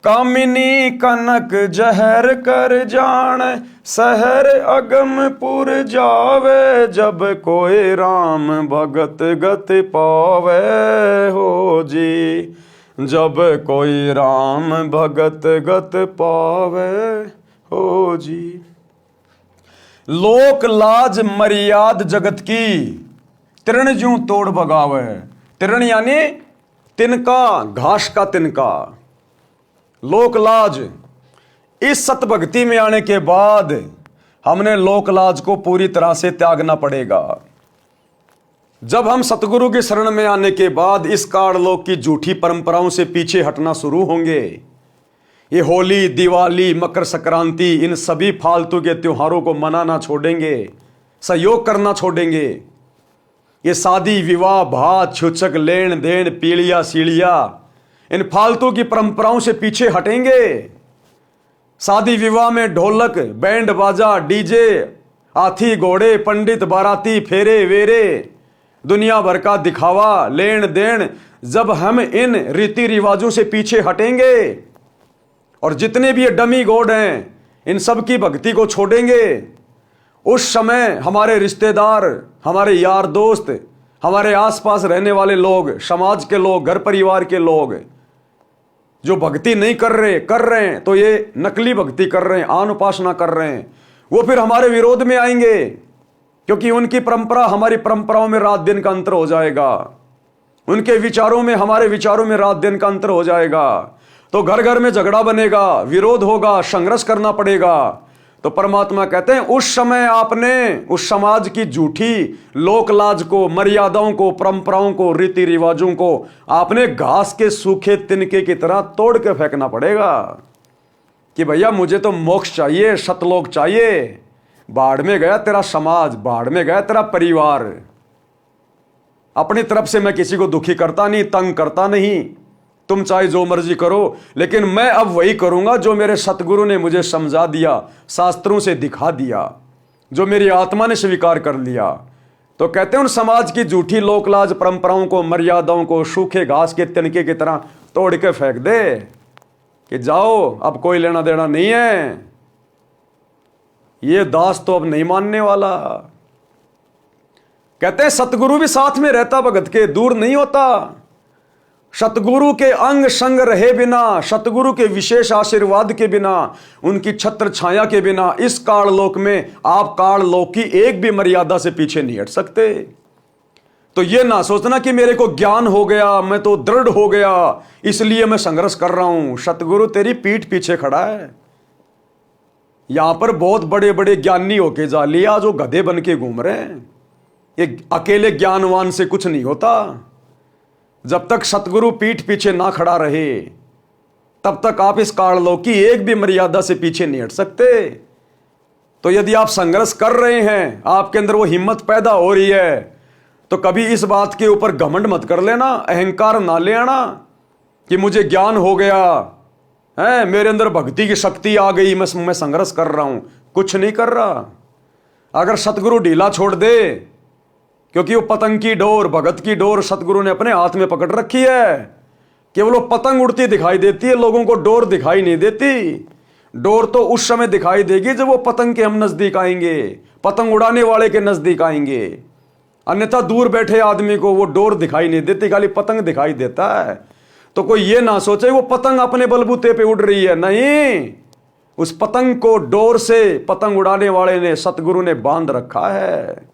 कामिनी कनक जहर कर जान, शहर अगमपुर जावे, जब कोई राम भगत गत पावे हो जी, जब कोई राम भगत गत पावे हो जी। लोक लाज मर्याद जगत की, तृण ज्यों तोड़ बगावे। तृण यानी तिनका, घास का तिनका। लोक लाज, इस सतभक्ति में आने के बाद हमने लोक लाज को पूरी तरह से त्यागना पड़ेगा। जब हम सतगुरु की शरण में आने के बाद इस काललोक की झूठी परंपराओं से पीछे हटना शुरू होंगे, ये होली, दिवाली, मकर संक्रांति, इन सभी फालतू के त्योहारों को मनाना छोड़ेंगे, सहयोग करना छोड़ेंगे। ये शादी, विवाह, भात, छूछक, लेन देन, पीलिया सीढ़िया, इन फालतू की परंपराओं से पीछे हटेंगे। शादी विवाह में ढोलक, बैंड बाजा, डीजे, हाथी घोड़े, पंडित बाराती, फेरे वेरे, दुनिया भर का दिखावा, लेन देन, जब हम इन रीति रिवाजों से पीछे हटेंगे और जितने भी ये डमी गॉड हैं इन सब की भक्ति को छोड़ेंगे, उस समय हमारे रिश्तेदार, हमारे यार दोस्त, हमारे आसपास रहने वाले लोग, समाज के लोग, घर परिवार के लोग जो भक्ति नहीं कर रहे हैं तो ये नकली भक्ति कर रहे हैं, आन उपासना कर रहे हैं, वो फिर हमारे विरोध में आएंगे, क्योंकि उनकी परंपरा हमारी परंपराओं में रात दिन का अंतर हो जाएगा, उनके विचारों में हमारे विचारों में रात दिन का अंतर हो जाएगा। तो घर घर में झगड़ा बनेगा, विरोध होगा, संघर्ष करना पड़ेगा। तो परमात्मा कहते हैं उस समय आपने उस समाज की झूठी लोक लाज को, मर्यादाओं को, परंपराओं को, रीति रिवाजों को आपने घास के सूखे तिनके की तरह तोड़ के फेंकना पड़ेगा कि भैया मुझे तो मोक्ष चाहिए, सतलोक चाहिए। बाढ़ में गया तेरा समाज, बाढ़ में गया तेरा परिवार। अपनी तरफ से मैं किसी को दुखी करता नहीं, तंग करता नहीं, तुम चाहे जो मर्जी करो, लेकिन मैं अब वही करूंगा जो मेरे सतगुरु ने मुझे समझा दिया, शास्त्रों से दिखा दिया, जो मेरी आत्मा ने स्वीकार कर लिया। तो कहते हैं उन समाज की झूठी लोकलाज, परंपराओं को, मर्यादाओं को सूखे घास के तिनके की तरह तोड़ के फेंक दे कि जाओ, अब कोई लेना देना नहीं है, ये दास तो अब नहीं मानने वाला। कहते हैं सतगुरु भी साथ में रहता भगत के, दूर नहीं होता। सतगुरु के अंग संग रहे बिना, सतगुरु के विशेष आशीर्वाद के बिना, उनकी छत्र छाया के बिना इस काल लोक में आप काल लोक की एक भी मर्यादा से पीछे नहीं हट सकते। तो ये ना सोचना कि मेरे को ज्ञान हो गया, मैं तो दृढ़ हो गया, इसलिए मैं संघर्ष कर रहा हूं। सतगुरु तेरी पीठ पीछे खड़ा है। यहां पर बहुत बड़े बड़े ज्ञानी होके जा लिया जो गधे बन के घूम रहे हैं। ये अकेले ज्ञानवान से कुछ नहीं होता। जब तक सतगुरु पीठ पीछे ना खड़ा रहे तब तक आप इस काललोक की एक भी मर्यादा से पीछे नहीं हट सकते। तो यदि आप संघर्ष कर रहे हैं, आपके अंदर वो हिम्मत पैदा हो रही है, तो कभी इस बात के ऊपर घमंड मत कर लेना, अहंकार ना ले आना कि मुझे ज्ञान हो गया है, मेरे अंदर भक्ति की शक्ति आ गई, मैं संघर्ष कर रहा हूं। कुछ नहीं कर रहा। अगर सतगुरु ढीला छोड़ दे, क्योंकि वो पतंग की डोर, भगत की डोर सतगुरु ने अपने हाथ में पकड़ रखी है, केवल वो पतंग उड़ती दिखाई देती है, लोगों को डोर दिखाई नहीं देती। डोर तो उस समय दिखाई देगी जब वो पतंग के हम नजदीक आएंगे, पतंग उड़ाने वाले के नजदीक आएंगे। अन्यथा दूर बैठे आदमी को वो डोर दिखाई नहीं देती, खाली पतंग दिखाई देता है। तो कोई ये ना सोचे वो पतंग अपने बलबूते पे उड़ रही है, नहीं, उस पतंग को डोर से पतंग उड़ाने वाले ने, सतगुरु ने बांध रखा है।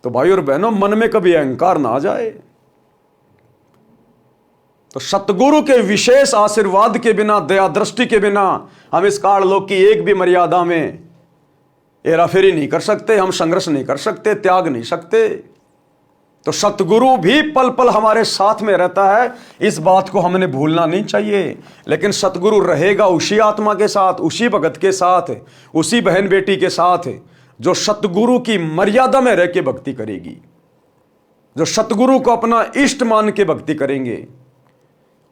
तो भाई और बहनों, मन में कभी अहंकार ना आ जाए। तो सतगुरु के विशेष आशीर्वाद के बिना, दया दृष्टि के बिना हम इस काललोक की एक भी मर्यादा में हेराफेरी नहीं कर सकते, हम संघर्ष नहीं कर सकते, त्याग नहीं सकते। तो सतगुरु भी पल पल हमारे साथ में रहता है, इस बात को हमने भूलना नहीं चाहिए। लेकिन सतगुरु रहेगा उसी आत्मा के साथ, उसी भगत के साथ, उसी बहन बेटी के साथ जो सतगुरु की मर्यादा में रह के भक्ति करेगी, जो सतगुरु को अपना इष्ट मान के भक्ति करेंगे।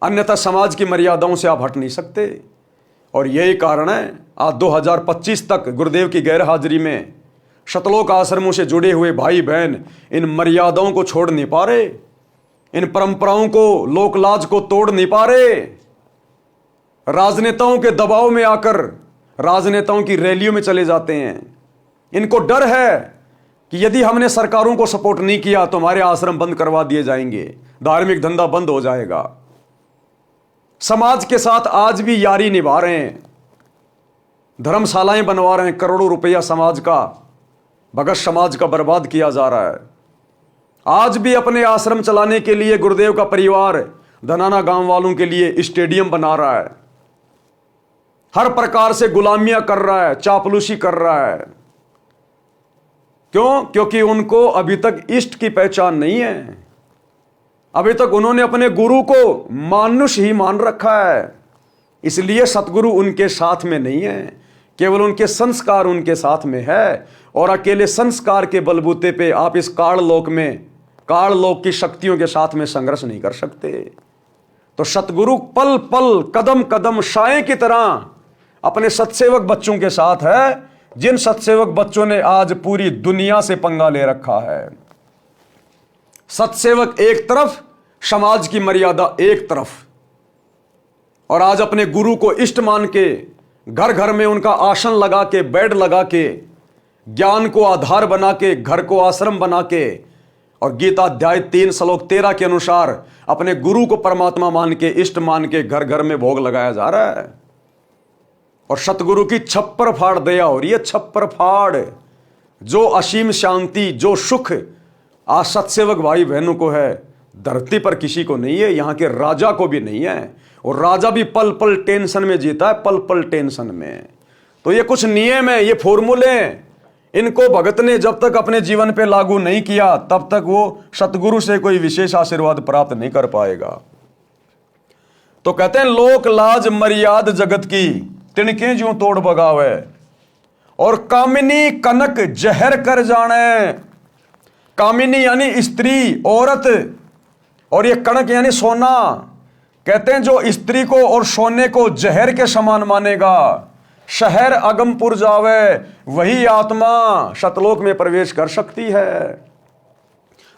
अन्यथा समाज की मर्यादाओं से आप हट नहीं सकते। और यही कारण है आज 2025 तक गुरुदेव की गैर हाजिरी में शतलोक आश्रमों से जुड़े हुए भाई बहन इन मर्यादाओं को छोड़ नहीं पा रहे, इन परंपराओं को, लोकलाज को तोड़ नहीं पा रहे। राजनेताओं के दबाव में आकर राजनेताओं की रैलियों में चले जाते हैं। इनको डर है कि यदि हमने सरकारों को सपोर्ट नहीं किया तो हमारे आश्रम बंद करवा दिए जाएंगे, धार्मिक धंधा बंद हो जाएगा। समाज के साथ आज भी यारी निभा रहे हैं, धर्मशालाएं बनवा रहे हैं, करोड़ों रुपया समाज का, भगत समाज का बर्बाद किया जा रहा है। आज भी अपने आश्रम चलाने के लिए गुरुदेव का परिवार धनाना गांव वालों के लिए स्टेडियम बना रहा है, हर प्रकार से गुलामियां कर रहा है, चापलूसी कर रहा है। क्यों? क्योंकि उनको अभी तक इष्ट की पहचान नहीं है। अभी तक उन्होंने अपने गुरु को मानुष ही मान रखा है, इसलिए सतगुरु उनके साथ में नहीं है, केवल उनके संस्कार उनके साथ में है। और अकेले संस्कार के बलबूते पे आप इस काल लोक की शक्तियों के साथ में संघर्ष नहीं कर सकते। तो सतगुरु पल पल कदम कदम साए की तरह अपने सत्सेवक बच्चों के साथ है, जिन सत्सेवक बच्चों ने आज पूरी दुनिया से पंगा ले रखा है। सत्सेवक एक तरफ, समाज की मर्यादा एक तरफ, और आज अपने गुरु को इष्ट मान के घर घर में उनका आसन लगा के, बेड लगा के, ज्ञान को आधार बना के, घर को आश्रम बना के, और गीता अध्याय 3 श्लोक 13 के अनुसार अपने गुरु को परमात्मा मान के, इष्ट मान के घर घर में भोग लगाया जा रहा है। और सतगुरु की छप्पर फाड़ दया हो रही है, छप्पर फाड़। जो असीम शांति, जो सुख आज सत्सेवक भाई बहनों को है, धरती पर किसी को नहीं है, यहाँ के राजा को भी नहीं है। और राजा भी पल पल टेंशन में जीता है, पल पल टेंशन में। तो ये कुछ नियम है, ये फॉर्मूले, इनको भगत ने जब तक अपने जीवन पे लागू नहीं किया तब तक वो सतगुरु से कोई विशेष आशीर्वाद प्राप्त नहीं कर पाएगा। तो कहते हैं लोक लाज मर्याद जगत की तिनके ज्यों तोड़ बगावे, और कामिनी कनक जहर कर जाने। कामिनी यानी स्त्री, औरत, और ये कनक यानी सोना। कहते हैं जो स्त्री को और सोने को जहर के समान मानेगा, शहर अगमपुर जावे, वही आत्मा सतलोक में प्रवेश कर सकती है।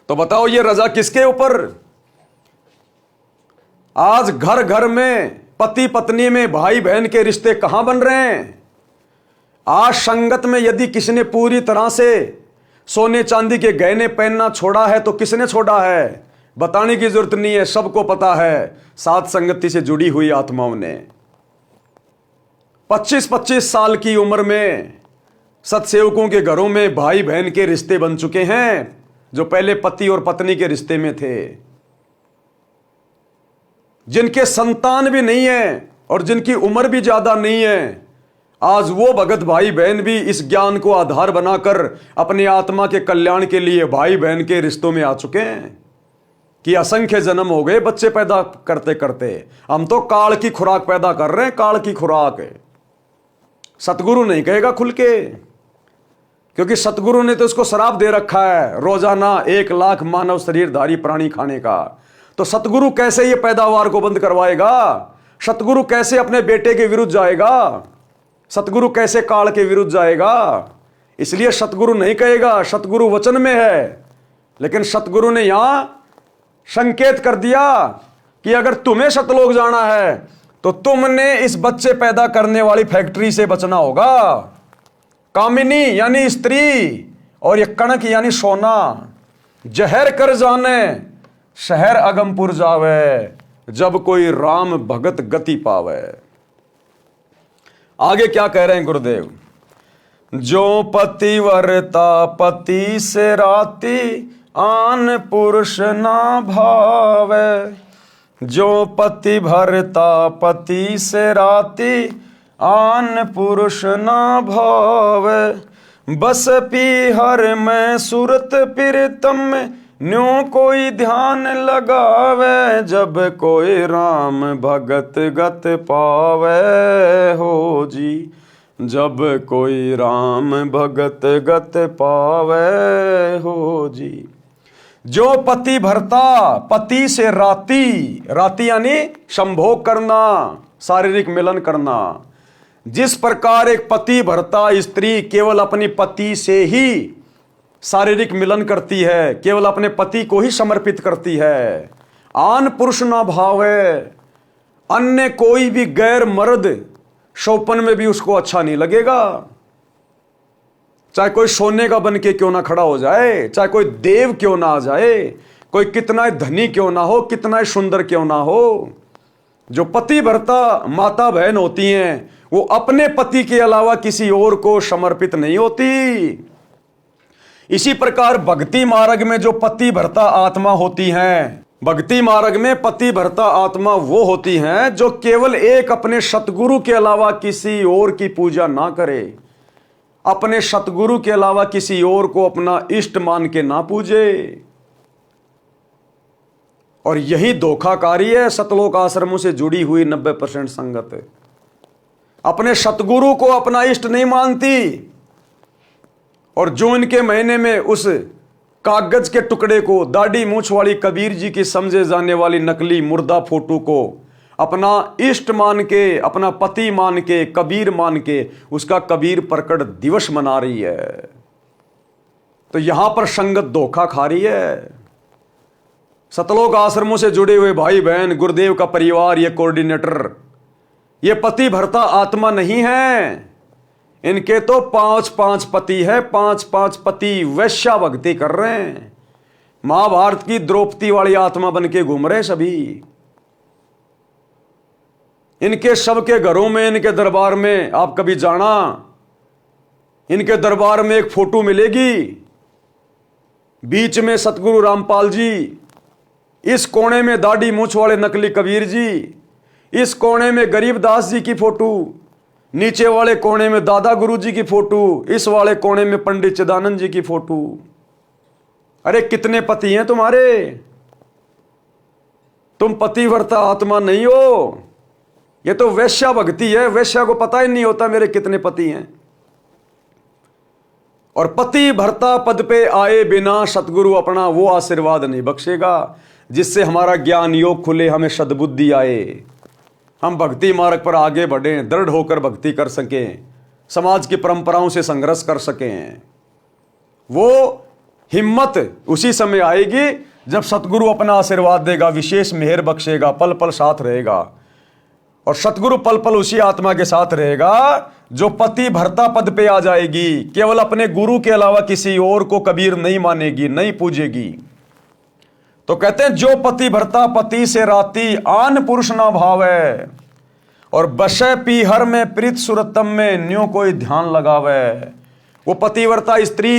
तो बताओ ये रजा किसके ऊपर? आज घर घर में, पति पत्नी में, भाई बहन के रिश्ते कहां बन रहे हैं? आज संगत में यदि किसी ने पूरी तरह से सोने चांदी के गहने पहनना छोड़ा है तो किसने छोड़ा है? बताने की जरूरत नहीं है, सबको पता है। साथ संगति से जुड़ी हुई आत्माओं ने 25-25 साल की उम्र में सत्सेवकों के घरों में भाई बहन के रिश्ते बन चुके हैं, जो पहले पति और पत्नी के रिश्ते में थे। जिनके संतान भी नहीं है और जिनकी उम्र भी ज्यादा नहीं है, आज वो भगत भाई बहन भी इस ज्ञान को आधार बनाकर अपनी आत्मा के कल्याण के लिए भाई बहन के रिश्तों में आ चुके हैं कि असंख्य जन्म हो गए बच्चे पैदा करते करते। हम तो काल की खुराक पैदा कर रहे हैं, काल की खुराक। सतगुरु नहीं कहेगा खुल के, क्योंकि सतगुरु ने तो इसको श्राप दे रखा है रोजाना 1 लाख मानव शरीरधारी प्राणी खाने का। तो सतगुरु कैसे ये पैदावार को बंद करवाएगा? सतगुरु कैसे अपने बेटे के विरुद्ध जाएगा? सतगुरु कैसे काल के विरुद्ध जाएगा? इसलिए सतगुरु नहीं कहेगा, सतगुरु वचन में है। लेकिन सतगुरु ने यहां संकेत कर दिया कि अगर तुम्हें सतलोक जाना है तो तुमने इस बच्चे पैदा करने वाली फैक्ट्री से बचना होगा। कामिनी यानी स्त्री, और ये कणक यानी सोना। जहर कर जाने, शहर अगमपुर जावे, जब कोई राम भगत गति पावे। आगे क्या कह रहे हैं गुरुदेव? जो पतिव्रता पति से राती, आन पुरुष ना भावे। जो पति भरता पति से राती, आन पुरुष ना भावे। बस पीहर में सुरत प्रीतम में, न्यों कोई ध्यान लगावे। जब कोई राम भगत गत पावे हो जी, जब कोई राम भगत गत पावे हो जी। जो पति भरता, पति से राती, राती यानी संभोग करना, शारीरिक मिलन करना। जिस प्रकार एक पति भरता स्त्री केवल अपनी पति से ही शारीरिक मिलन करती है, केवल अपने पति को ही समर्पित करती है। आन पुरुष ना भावे, अन्य कोई भी गैर मर्द शौपन में भी उसको अच्छा नहीं लगेगा। चाहे कोई सोने का बन के क्यों ना खड़ा हो जाए, चाहे कोई देव क्यों ना आ जाए, कोई कितना धनी क्यों ना हो, कितना सुंदर क्यों ना हो, जो पति भर्ता माता बहन होती हैं वो अपने पति के अलावा किसी और को समर्पित नहीं होती। इसी प्रकार भक्ति मार्ग में जो पति भर्ता आत्मा होती हैं, भक्ति मार्ग में पति भर्ता आत्मा वो होती हैं जो केवल एक अपने सतगुरु के अलावा किसी और की पूजा ना करे, अपने सतगुरु के अलावा किसी और को अपना इष्ट मान के ना पूजे। और यही धोखाकारी है सतलोक आश्रमों से जुड़ी हुई 90% संगत। अपने सतगुरु को अपना इष्ट नहीं मानती, और जो इनके महीने में उस कागज के टुकड़े को, दाढ़ी मूछ वाली कबीर जी की समझे जाने वाली नकली मुर्दा फोटो को अपना इष्ट मान के, अपना पति मान के, कबीर मान के उसका कबीर प्रकट दिवस मना रही है। तो यहां पर संगत धोखा खा रही है। सतलोक आश्रमों से जुड़े हुए भाई बहन, गुरुदेव का परिवार, ये कोऑर्डिनेटर, ये पति भर्ता आत्मा नहीं है। इनके तो 5-5 पति है, 5-5 पति वैश्या भक्ति कर रहे हैं। महाभारत की द्रौपदी वाली आत्मा बन के घूम रहे सभी। इनके सबके घरों में, इनके दरबार में आप कभी जाना, इनके दरबार में एक फोटो मिलेगी, बीच में सतगुरु रामपाल जी, इस कोने में दाढ़ी मूछ वाले नकली कबीर जी, इस कोने में गरीबदास जी की फोटो, नीचे वाले कोने में दादा गुरु जी की फोटो, इस वाले कोने में पंडित चिदानंद जी की फोटो। अरे कितने पति हैं तुम्हारे? तुम पतिव्रता आत्मा नहीं हो, ये तो वैश्या भक्ति है। वैश्या को पता ही नहीं होता मेरे कितने पति हैं। और पति भर्ता पद पे आए बिना सतगुरु अपना वो आशीर्वाद नहीं बख्शेगा जिससे हमारा ज्ञान योग खुले, हमें सद्बुद्धि आए, हम भक्ति मार्ग पर आगे बढ़ें, दृढ़ होकर भक्ति कर सकें, समाज की परंपराओं से संघर्ष कर सकें। वो हिम्मत उसी समय आएगी जब सतगुरु अपना आशीर्वाद देगा, विशेष मेहर बख्शेगा, पल पल साथ रहेगा। और सतगुरु पल पल उसी आत्मा के साथ रहेगा जो पति भर्ता पद पे आ जाएगी, केवल अपने गुरु के अलावा किसी और को कबीर नहीं मानेगी, नहीं पूजेगी। तो कहते हैं जो पति भर्ता पति से राती आन पुरुष ना भावे, और बशे पीहर में प्रीत सुरतम में न्यों कोई ध्यान लगावे। वो पतिव्रता स्त्री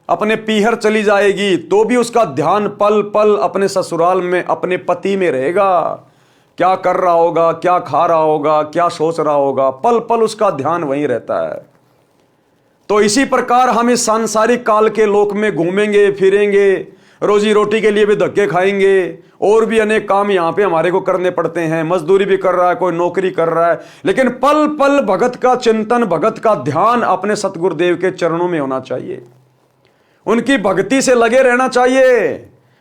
अपने पीहर चली जाएगी तो भी उसका ध्यान पल पल अपने ससुराल में, अपने पति में रहेगा। क्या कर रहा होगा, क्या खा रहा होगा, क्या सोच रहा होगा, पल पल उसका ध्यान वहीं रहता है। तो इसी प्रकार हम इस सांसारिक काल के लोक में घूमेंगे फिरेंगे, रोजी रोटी के लिए भी धक्के खाएंगे, और भी अनेक काम यहाँ पे हमारे को करने पड़ते हैं। मजदूरी भी कर रहा है, कोई नौकरी कर रहा है, लेकिन पल पल भगत का चिंतन, भगत का ध्यान अपने सतगुरुदेव के चरणों में होना चाहिए। उनकी भक्ति से लगे रहना चाहिए,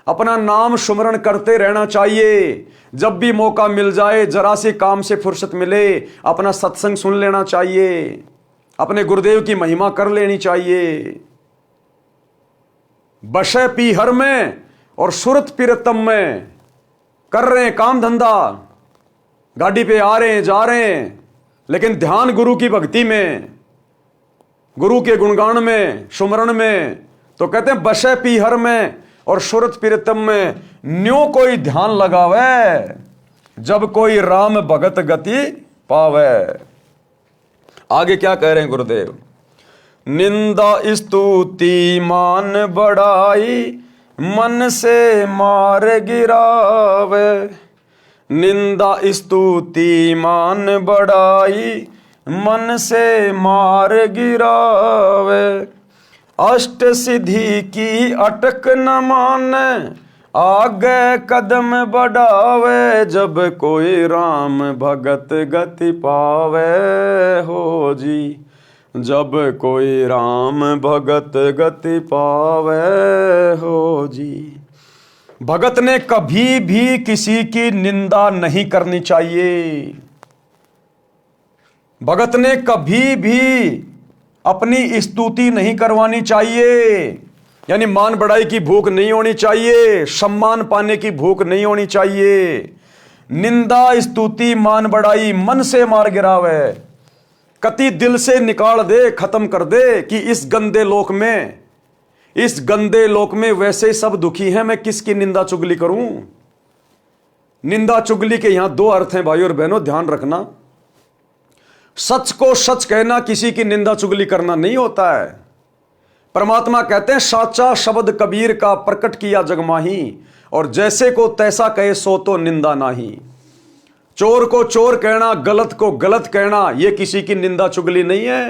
अपना नाम सुमरण करते रहना चाहिए। जब भी मौका मिल जाए, जरा सी काम से फुर्सत मिले, अपना सत्संग सुन लेना चाहिए, अपने गुरुदेव की महिमा कर लेनी चाहिए। बशे पीहर में और सुरत पीरतम में कर रहे हैं काम धंधा, गाड़ी पे आ रहे हैं जा रहे हैं, लेकिन ध्यान गुरु की भक्ति में, गुरु के गुणगान में, सुमरण में। तो कहते हैं बशे पीहर में और सुरत पीरतम में न्यों कोई ध्यान लगावे, जब कोई राम भगत गति पावे। आगे क्या कह रहे हैं गुरुदेव? निंदा स्तुति मान बढ़ाई मन से मार गिरावे। निंदा स्तुति मान बढ़ाई मन से मार गिरावे। अष्ट सिद्धि की अटक न माने आगे कदम बढ़ावे। जब कोई राम भगत गति पावे हो जी, जब कोई राम भगत गति पावे हो जी। भगत ने कभी भी किसी की निंदा नहीं करनी चाहिए। भगत ने कभी भी अपनी स्तुति नहीं करवानी चाहिए, यानी मान बढ़ाई की भूख नहीं होनी चाहिए, सम्मान पाने की भूख नहीं होनी चाहिए। निंदा स्तुति मान बढ़ाई मन से मार गिरावे। कति दिल से निकाल दे, खत्म कर दे कि इस गंदे लोक में वैसे सब दुखी हैं, मैं किसकी निंदा चुगली करूं। निंदा चुगली के यहां दो अर्थ हैं भाई और बहनों, ध्यान रखना। सच को सच कहना किसी की निंदा चुगली करना नहीं होता है। परमात्मा कहते हैं साचा शब्द कबीर का प्रकट किया जगमाही, और जैसे को तैसा कहे सो तो निंदा नाही। चोर को चोर कहना, गलत को गलत कहना, यह किसी की निंदा चुगली नहीं है।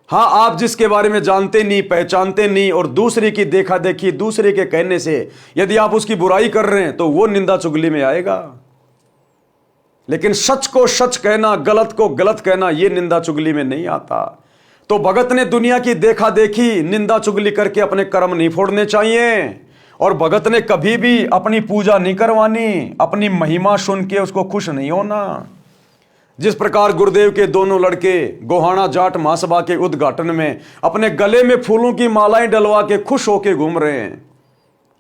हां, आप जिसके बारे में जानते नहीं, पहचानते नहीं, और दूसरे की देखा देखी, दूसरे के कहने से यदि आप उसकी बुराई कर रहे हैं तो वो निंदा चुगली में आएगा। लेकिन सच को सच कहना, गलत को गलत कहना, यह निंदा चुगली में नहीं आता। तो भगत ने दुनिया की देखा देखी, निंदा चुगली करके अपने कर्म नहीं फोड़ने चाहिए, और भगत ने कभी भी अपनी पूजा नहीं करवानी, अपनी महिमा सुन के उसको खुश नहीं होना। जिस प्रकार गुरुदेव के दोनों लड़के गोहाना जाट महासभा के उद्घाटन में अपने गले में फूलों की मालाएं डलवा के खुश होके घूम रहे हैं,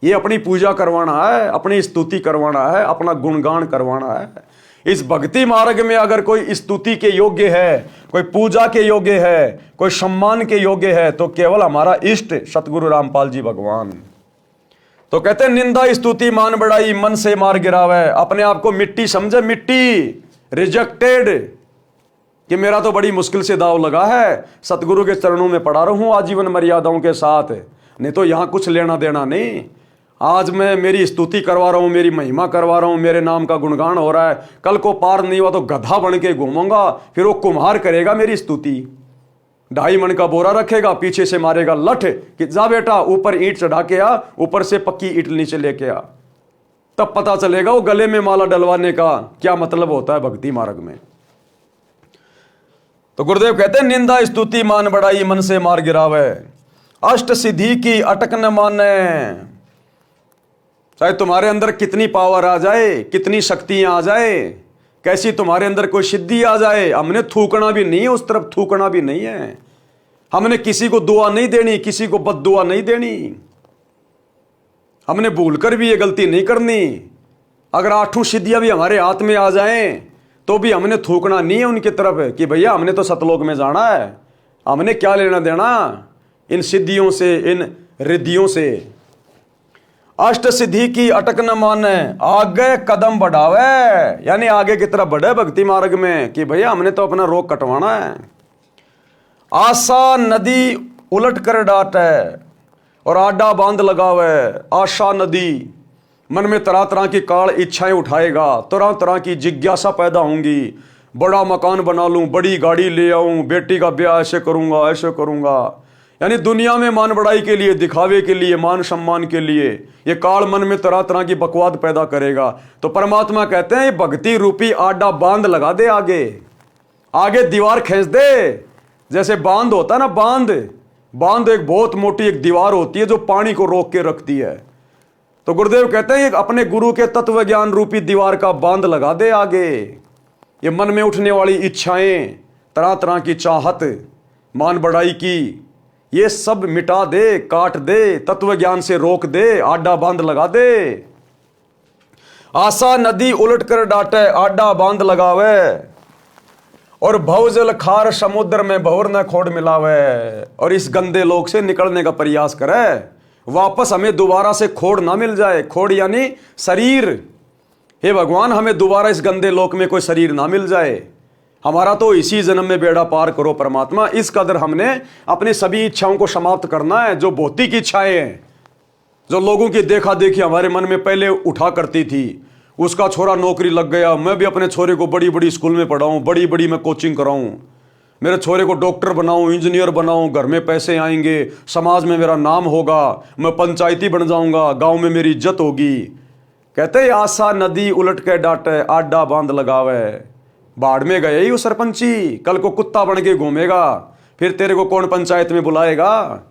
ये अपनी पूजा करवाना है, अपनी स्तुति करवाना है, अपना गुणगान करवाना है। इस भक्ति मार्ग में अगर कोई स्तुति के योग्य है, कोई पूजा के योग्य है, कोई सम्मान के योग्य है, तो केवल हमारा इष्ट सतगुरु रामपाल जी भगवान। तो कहते हैं निंदा स्तुति मान बढ़ाई मन से मार गिरावे। अपने आप को मिट्टी समझे, मिट्टी, रिजेक्टेड, कि मेरा तो बड़ी मुश्किल से दाव लगा है, सतगुरु के चरणों में पड़ा रहूं आजीवन मर्यादाओं के साथ, नहीं तो यहां कुछ लेना देना नहीं। आज मैं मेरी स्तुति करवा रहा हूं, मेरी महिमा करवा रहा हूं, मेरे नाम का गुणगान हो रहा है, कल को पार नहीं हुआ तो गधा बन के घूमूंगा, फिर वो कुम्हार करेगा मेरी स्तुति। 2.5 मन का बोरा रखेगा, पीछे से मारेगा लठ कि जा बेटा ऊपर ईंट चढ़ा के आ, ऊपर से पक्की ईंट नीचे लेके आ। तब पता चलेगा वो गले में माला डलवाने का क्या मतलब होता है भक्ति मार्ग में। तो गुरुदेव कहते हैं निंदा स्तुति मान बढ़ाई मन से मार गिरावे। अष्ट सिद्धि की अटक न माने। चाहे तुम्हारे अंदर कितनी पावर आ जाए, कितनी शक्तियां आ जाए, कैसी तुम्हारे अंदर कोई सिद्धि आ जाए, हमने थूकना भी नहीं है, उस तरफ थूकना भी नहीं है। हमने किसी को दुआ नहीं देनी, किसी को बद्दुआ नहीं देनी। हमने भूलकर भी ये गलती नहीं करनी। अगर 8 सिद्धियां भी हमारे हाथ में आ जाएं तो भी हमने थूकना नहीं है उनकी तरफ कि भैया हमने तो सतलोक में जाना है, हमने क्या लेना देना इन सिद्धियों से, इन रिद्धियों से। अष्ट सिद्धि की अटक न माने, आगे कदम बढ़ावे, यानी आगे की तरफ बढ़े भक्ति मार्ग में कि भैया हमने तो अपना रोग कटवाना है। आशा नदी उलट कर डाटे और आडा बांध लगावे। आशा नदी, मन में तरह तरह की काल इच्छाएं उठाएगा, तरह तरह की जिज्ञासा पैदा होंगी। बड़ा मकान बना लूं, बड़ी गाड़ी ले आऊं, बेटी का ब्याह ऐसे करूंगा, ऐसे करूंगा, यानी दुनिया में मान बढ़ाई के लिए, दिखावे के लिए, मान सम्मान के लिए ये काल मन में तरह तरह की बकवाद पैदा करेगा। तो परमात्मा कहते हैं ये भक्ति रूपी आडा बांध लगा दे, आगे दीवार खींच दे। जैसे बांध होता है ना, बांध एक बहुत मोटी एक दीवार होती है जो पानी को रोक के रखती है। तो गुरुदेव कहते हैं अपने गुरु के तत्व ज्ञान रूपी दीवार का बांध लगा दे आगे। ये मन में उठने वाली इच्छाएं, तरह तरह की चाहत, मान बढ़ाई की, ये सब मिटा दे, काट दे, तत्व ज्ञान से रोक दे, आडा बांध लगा दे। आशा नदी उलट कर डाटे, आडा बांध लगावे, और भवजल खार समुद्र में भौर न खोड़ मिलावे। और इस गंदे लोक से निकलने का प्रयास करे, वापस हमें दोबारा से खोड़ ना मिल जाए। खोड़ यानी शरीर। हे भगवान हमें दोबारा इस गंदे लोक में कोई शरीर ना मिल जाए। हमारा तो इसी जन्म में बेड़ा पार करो परमात्मा। इस कदर हमने अपनी सभी इच्छाओं को समाप्त करना है, जो भौतिक इच्छाएं हैं, जो लोगों की देखा देखी हमारे मन में पहले उठा करती थी। उसका छोरा नौकरी लग गया, मैं भी अपने छोरे को बड़ी बड़ी स्कूल में पढ़ाऊं, बड़ी बड़ी मैं कोचिंग कराऊं, मेरे छोरे को डॉक्टर बनाऊं, इंजीनियर बनाऊं, घर में पैसे आएंगे, समाज में मेरा नाम होगा, मैं पंचायती बन जाऊंगा, गांव में मेरी इज्जत होगी। कहते आशा नदी उलट के डाटे, आडा बांध लगावे। बाढ़ में गए ही वो सरपंची, कल को कुत्ता बन के घूमेगा, फिर तेरे को कौन पंचायत में बुलाएगा।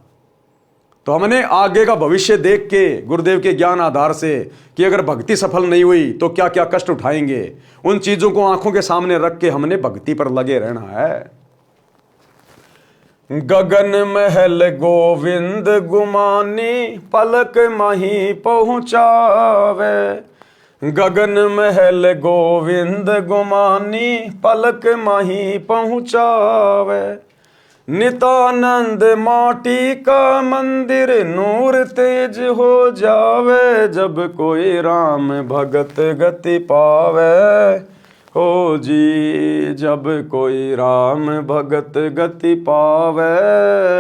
तो हमने आगे का भविष्य देख के गुरुदेव के ज्ञान आधार से कि अगर भक्ति सफल नहीं हुई तो क्या क्या कष्ट उठाएंगे, उन चीजों को आंखों के सामने रख के हमने भक्ति पर लगे रहना है। गगन महल गोविंद गुमानी, पलक माही पहुंचावे। गगन महल गोविंद गुमानी, पलक माही पहुँचावे। नितानंद माटी का मंदिर, नूर तेज हो जावे। जब कोई राम भगत गति पावे, हो जी जब कोई राम भगत गति पावे,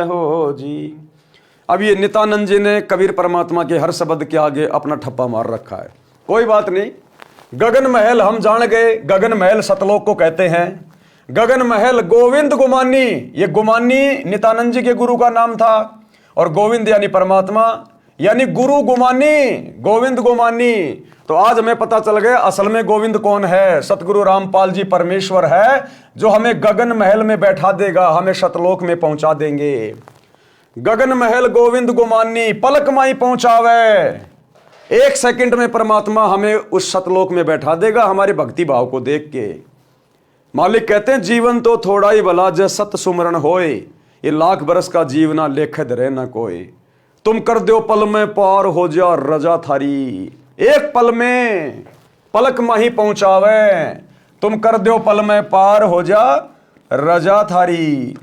हो जी। अब ये नित्यानंद जी ने कबीर परमात्मा के हर शब्द के आगे अपना ठप्पा मार रखा है। कोई बात नहीं, गगन महल हम जान गए, गगन महल सतलोक को कहते हैं। गगन महल गोविंद गुमानी, ये गुमानी नित्यानंद जी के गुरु का नाम था, और गोविंद यानी परमात्मा, यानी गुरु गुमानी, गोविंद गुमानी। तो आज हमें पता चल गया असल में गोविंद कौन है। सतगुरु रामपाल जी परमेश्वर है, जो हमें गगन महल में बैठा देगा, हमें सतलोक में पहुंचा देंगे। गगन महल गोविंद गुमानी, पलक माई पहुंचावे। 1 सेकंड में परमात्मा हमें उस सतलोक में बैठा देगा, हमारे भक्ति भाव को देख के। मालिक कहते हैं जीवन तो थोड़ा ही भला, जय सत सुमरण होए। ये 1,00,000 बरस का जीवना लेखे धरे न कोई। तुम कर दो पल में पार हो जा रजा थारी। 1 पल में पलक माही पहुंचावे। तुम कर दो पल में पार हो जा रजा थारी।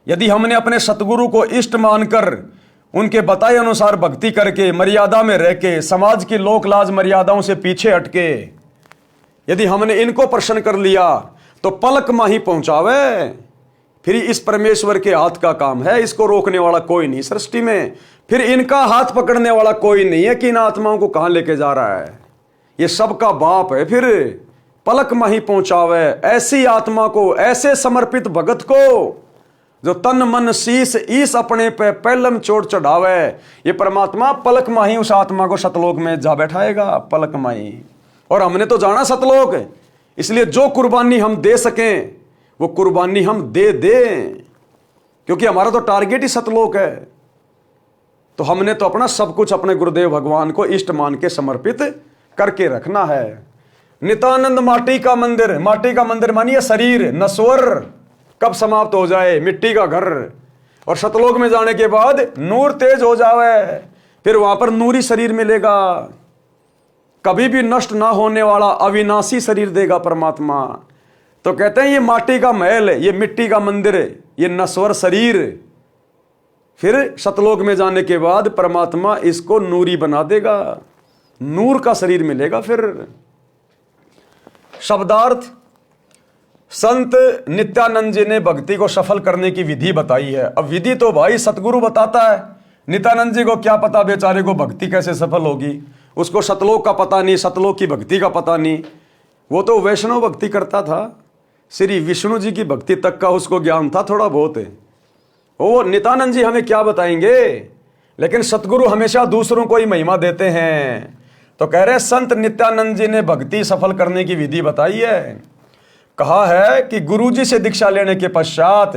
यदि हमने अपने सतगुरु को इष्ट मानकर उनके बताए अनुसार भक्ति करके, मर्यादा में रह के, समाज की लोक लाज मर्यादाओं से पीछे हटके यदि हमने इनको प्रसन्न कर लिया, तो पलक माही पहुंचावे। फिर इस परमेश्वर के हाथ का काम है, इसको रोकने वाला कोई नहीं सृष्टि में। फिर इनका हाथ पकड़ने वाला कोई नहीं है कि इन आत्माओं को कहां लेके जा रहा है। ये सबका बाप है। फिर पलक माही पहुंचावे ऐसी आत्मा को, ऐसे समर्पित भगत को, जो तन मन शीस ईस अपने पे पहलम चोट चढ़ावे। ये परमात्मा पलक माही उस आत्मा को सतलोक में जा बैठाएगा, पलक माही। और हमने तो जाना सतलोक, इसलिए जो कुर्बानी हम दे सकें वो कुर्बानी हम दे दें, क्योंकि हमारा तो टारगेट ही सतलोक है। तो हमने तो अपना सब कुछ अपने गुरुदेव भगवान को इष्ट मान के समर्पित करके रखना है। नित्यानंद माटी का मंदिर, माटी का मंदिर मानिए शरीर, नश्वर कब समाप्त हो जाए, मिट्टी का घर। और सतलोक में जाने के बाद नूर तेज हो जावे, फिर वहां पर नूरी शरीर मिलेगा, कभी भी नष्ट ना होने वाला अविनाशी शरीर देगा परमात्मा। तो कहते हैं ये माटी का महल, ये मिट्टी का मंदिर, ये नश्वर शरीर, फिर सतलोक में जाने के बाद परमात्मा इसको नूरी बना देगा, नूर का शरीर मिलेगा। फिर शब्दार्थ, संत नित्यानंद जी ने भक्ति को सफल करने की विधि बताई है। अब विधि तो भाई सतगुरु बताता है, नित्यानंद जी को क्या पता बेचारे को भक्ति कैसे सफल होगी। उसको सतलोक का पता नहीं, सतलोक की भक्ति का पता नहीं। वो तो वैष्णव भक्ति करता था, श्री विष्णु जी की भक्ति तक का उसको ज्ञान था थोड़ा बहुत है। वो नित्यानंद जी हमें क्या बताएंगे, लेकिन सतगुरु हमेशा दूसरों को ही महिमा देते हैं। तो कह रहे संत नित्यानंद जी ने भक्ति सफल करने की विधि बताई है। कहा है कि गुरु जी से दीक्षा लेने के पश्चात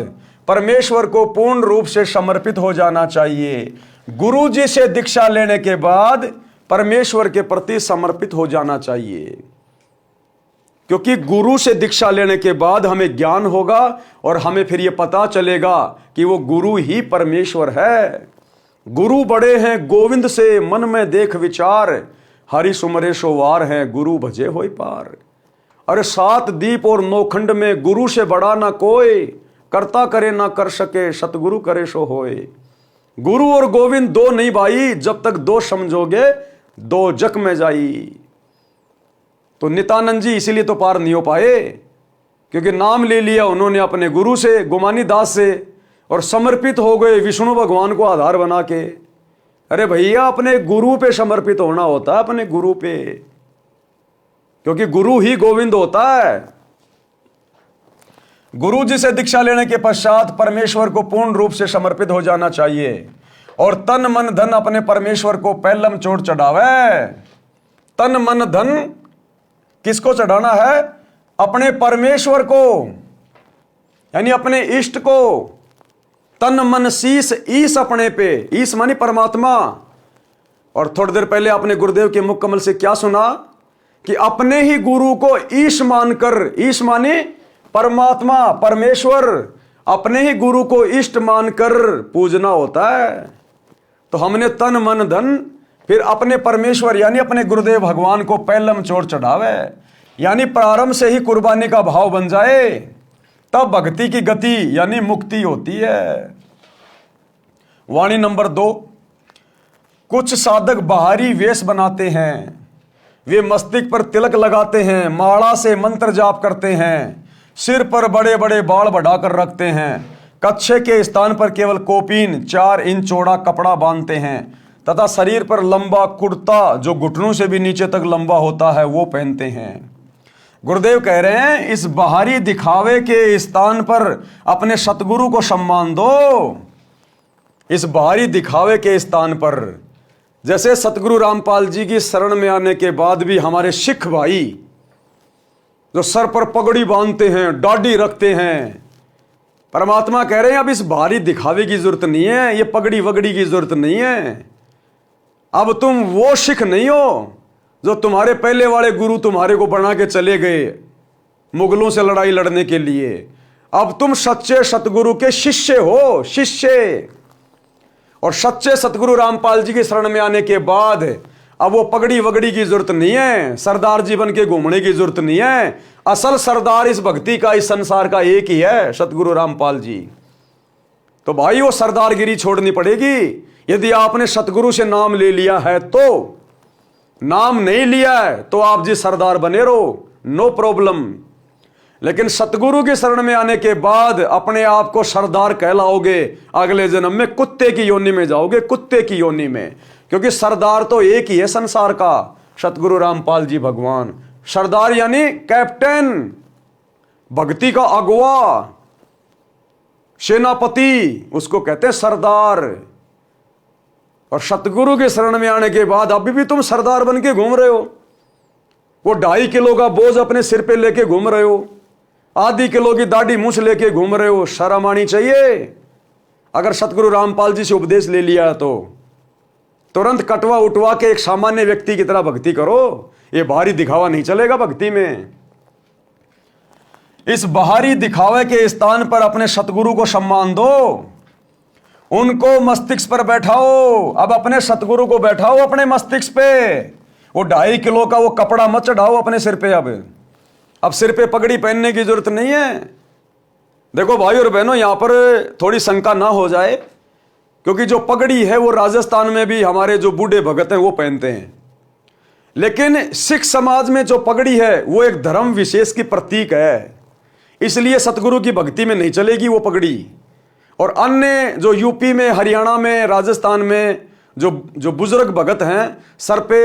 परमेश्वर को पूर्ण रूप से समर्पित हो जाना चाहिए। गुरु जी से दीक्षा लेने के बाद परमेश्वर के प्रति समर्पित हो जाना चाहिए, क्योंकि गुरु से दीक्षा लेने के बाद हमें ज्ञान होगा और हमें फिर यह पता चलेगा कि वो गुरु ही परमेश्वर है। गुरु बड़े हैं गोविंद से मन में देख विचार, हरि सुमरे सो वार हैं गुरु भजे होई पार। अरे 7 दीप और 9 खंड में गुरु से बड़ा ना कोई, करता करे ना कर सके सतगुरु करे सो होए। गुरु और गोविंद 2 नहीं भाई, जब तक 2 समझोगे 2 जग में जाई। तो नित्यानंद जी इसीलिए तो पार नहीं हो पाए, क्योंकि नाम ले लिया उन्होंने अपने गुरु से, गुमानी दास से, और समर्पित हो गए विष्णु भगवान को आधार बना के। अरे भैया अपने गुरु पे समर्पित होना होता है, अपने गुरु पे, क्योंकि गुरु ही गोविंद होता है। गुरु जी से दीक्षा लेने के पश्चात परमेश्वर को पूर्ण रूप से समर्पित हो जाना चाहिए और तन मन धन अपने परमेश्वर को पहलम चोट चढ़ावे। तन मन धन किसको चढ़ाना है? अपने परमेश्वर को, यानी अपने इष्ट को। तन मन शीस ईस अपने पे, ईस मानी परमात्मा। और थोड़ी देर पहले आपने गुरुदेव के मुख कमल से क्या सुना कि अपने ही गुरु को ईश मानकर, ईश माने परमात्मा परमेश्वर, अपने ही गुरु को इष्ट मानकर पूजना होता है। तो हमने तन मन धन फिर अपने परमेश्वर यानी अपने गुरुदेव भगवान को पहलम चोर चढ़ावे, यानी प्रारंभ से ही कुर्बानी का भाव बन जाए, तब भक्ति की गति यानी मुक्ति होती है। वाणी नंबर 2, कुछ साधक बाहरी वेश बनाते हैं, वे मस्तिष्क पर तिलक लगाते हैं, माला से मंत्र जाप करते हैं, सिर पर बड़े बड़े बाल बढ़ाकर रखते हैं, कच्छे के स्थान पर केवल कोपीन 4 इंच चौड़ा कपड़ा बांधते हैं तथा शरीर पर लंबा कुर्ता जो घुटनों से भी नीचे तक लंबा होता है वो पहनते हैं। गुरुदेव कह रहे हैं इस बाहरी दिखावे के स्थान पर अपने सतगुरु को सम्मान दो। इस बाहरी दिखावे के स्थान पर, जैसे सतगुरु रामपाल जी की शरण में आने के बाद भी हमारे सिख भाई जो सर पर पगड़ी बांधते हैं, दाढ़ी रखते हैं, परमात्मा कह रहे हैं अब इस बाहरी दिखावे की जरूरत नहीं है, ये पगड़ी वगड़ी की जरूरत नहीं है। अब तुम वो सिख नहीं हो जो तुम्हारे पहले वाले गुरु तुम्हारे को बना के चले गए मुगलों से लड़ाई लड़ने के लिए। अब तुम सच्चे सतगुरु के शिष्य हो, शिष्य। और सच्चे सतगुरु रामपाल जी की शरण में आने के बाद अब वो पगड़ी वगड़ी की जरूरत नहीं है, सरदार जीवन के घूमने की जरूरत नहीं है। असल सरदार इस भक्ति का, इस संसार का एक ही है, सतगुरु रामपाल जी। तो भाई वो सरदारगिरी छोड़नी पड़ेगी। यदि आपने सतगुरु से नाम ले लिया है तो, नाम नहीं लिया है तो आप जी सरदार बने रहो, नो प्रॉब्लम। लेकिन सतगुरु की शरण में आने के बाद अपने आप को सरदार कहलाओगे, अगले जन्म में कुत्ते की योनि में जाओगे, कुत्ते की योनि में। क्योंकि सरदार तो एक ही है संसार का, सतगुरु रामपाल जी भगवान। सरदार यानी कैप्टन, भक्ति का अगुवा, सेनापति, उसको कहते हैं सरदार। और सतगुरु के शरण में आने के बाद अभी भी तुम सरदार बन के घूम रहे हो। वो 2.5 किलो का बोझ अपने सिर पे लेके घूम रहे हो, आधी किलो की दाढ़ी मूछ लेके घूम रहे हो। शर्म आनी चाहिए। अगर सतगुरु रामपाल जी से उपदेश ले लिया तो तुरंत कटवा उठवा के एक सामान्य व्यक्ति की तरह भक्ति करो। ये बाहरी दिखावा नहीं चलेगा भक्ति में। इस बाहरी दिखावे के स्थान पर अपने सतगुरु को सम्मान दो, उनको मस्तिष्क पर बैठाओ। अब अपने सतगुरु को बैठाओ अपने मस्तिष्क पे। वो 2.5 किलो का वो कपड़ा मत चढ़ाओ अपने सिर पे। अब सिर पे पगड़ी पहनने की जरूरत नहीं है। देखो भाई और बहनों, यहां पर थोड़ी शंका ना हो जाए, क्योंकि जो पगड़ी है वो राजस्थान में भी हमारे जो बूढ़े भगत हैं वो पहनते हैं। लेकिन सिख समाज में जो पगड़ी है वो एक धर्म विशेष की प्रतीक है, इसलिए सतगुरु की भक्ति में नहीं चलेगी वो पगड़ी। और अन्य जो यूपी में, हरियाणा में, राजस्थान में जो बुजुर्ग भगत हैं, सर पे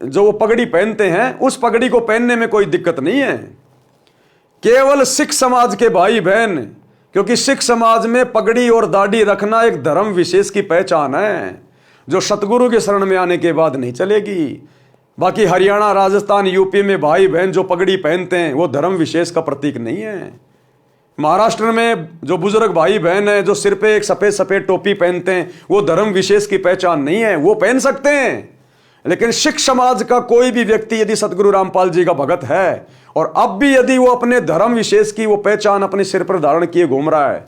जो वो पगड़ी पहनते हैं, उस पगड़ी को पहनने में कोई दिक्कत नहीं है। केवल सिख समाज के भाई बहन, क्योंकि सिख समाज में पगड़ी और दाढ़ी रखना एक धर्म विशेष की पहचान है, जो सतगुरु के शरण में आने के बाद नहीं चलेगी। बाकी हरियाणा, राजस्थान, यूपी में भाई बहन जो पगड़ी पहनते हैं वो धर्म विशेष का प्रतीक नहीं है। महाराष्ट्र में जो बुजुर्ग भाई बहन है जो सिर पे एक सफेद सफेद टोपी पहनते हैं, वो धर्म विशेष की पहचान नहीं है, वो पहन सकते हैं। लेकिन सिख समाज का कोई भी व्यक्ति यदि सतगुरु रामपाल जी का भगत है और अब भी यदि वो अपने धर्म विशेष की वो पहचान अपने सिर पर धारण किए घूम रहा है,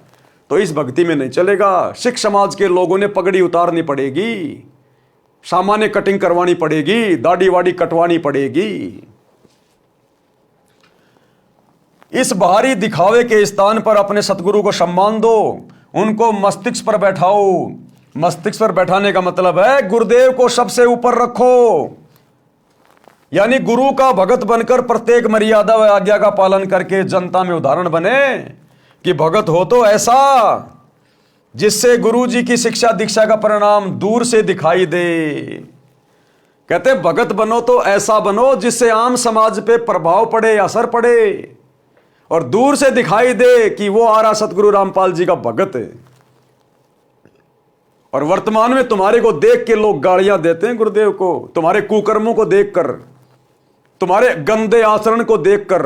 तो इस भक्ति में नहीं चलेगा। सिख समाज के लोगों ने पगड़ी उतारनी पड़ेगी, सामान्य कटिंग करवानी पड़ेगी, दाढ़ी वाड़ी कटवानी पड़ेगी। इस बाहरी दिखावे के स्थान पर अपने सतगुरु को सम्मान दो, उनको मस्तिष्क पर बैठाओ। मस्तिष्क पर बैठाने का मतलब है गुरुदेव को सबसे ऊपर रखो, यानी गुरु का भगत बनकर प्रत्येक मर्यादा व आज्ञा का पालन करके जनता में उदाहरण बने कि भगत हो तो ऐसा जिससे गुरु जी की शिक्षा दीक्षा का परिणाम दूर से दिखाई दे। कहते भगत बनो तो ऐसा बनो जिससे आम समाज पे प्रभाव पड़े, असर पड़े और दूर से दिखाई दे कि वो आ रहा सतगुरु रामपाल जी का भगत है। और वर्तमान में तुम्हारे को देख के लोग गालियां देते हैं गुरुदेव को, तुम्हारे कुकर्मों को देखकर, तुम्हारे गंदे आचरण को देखकर,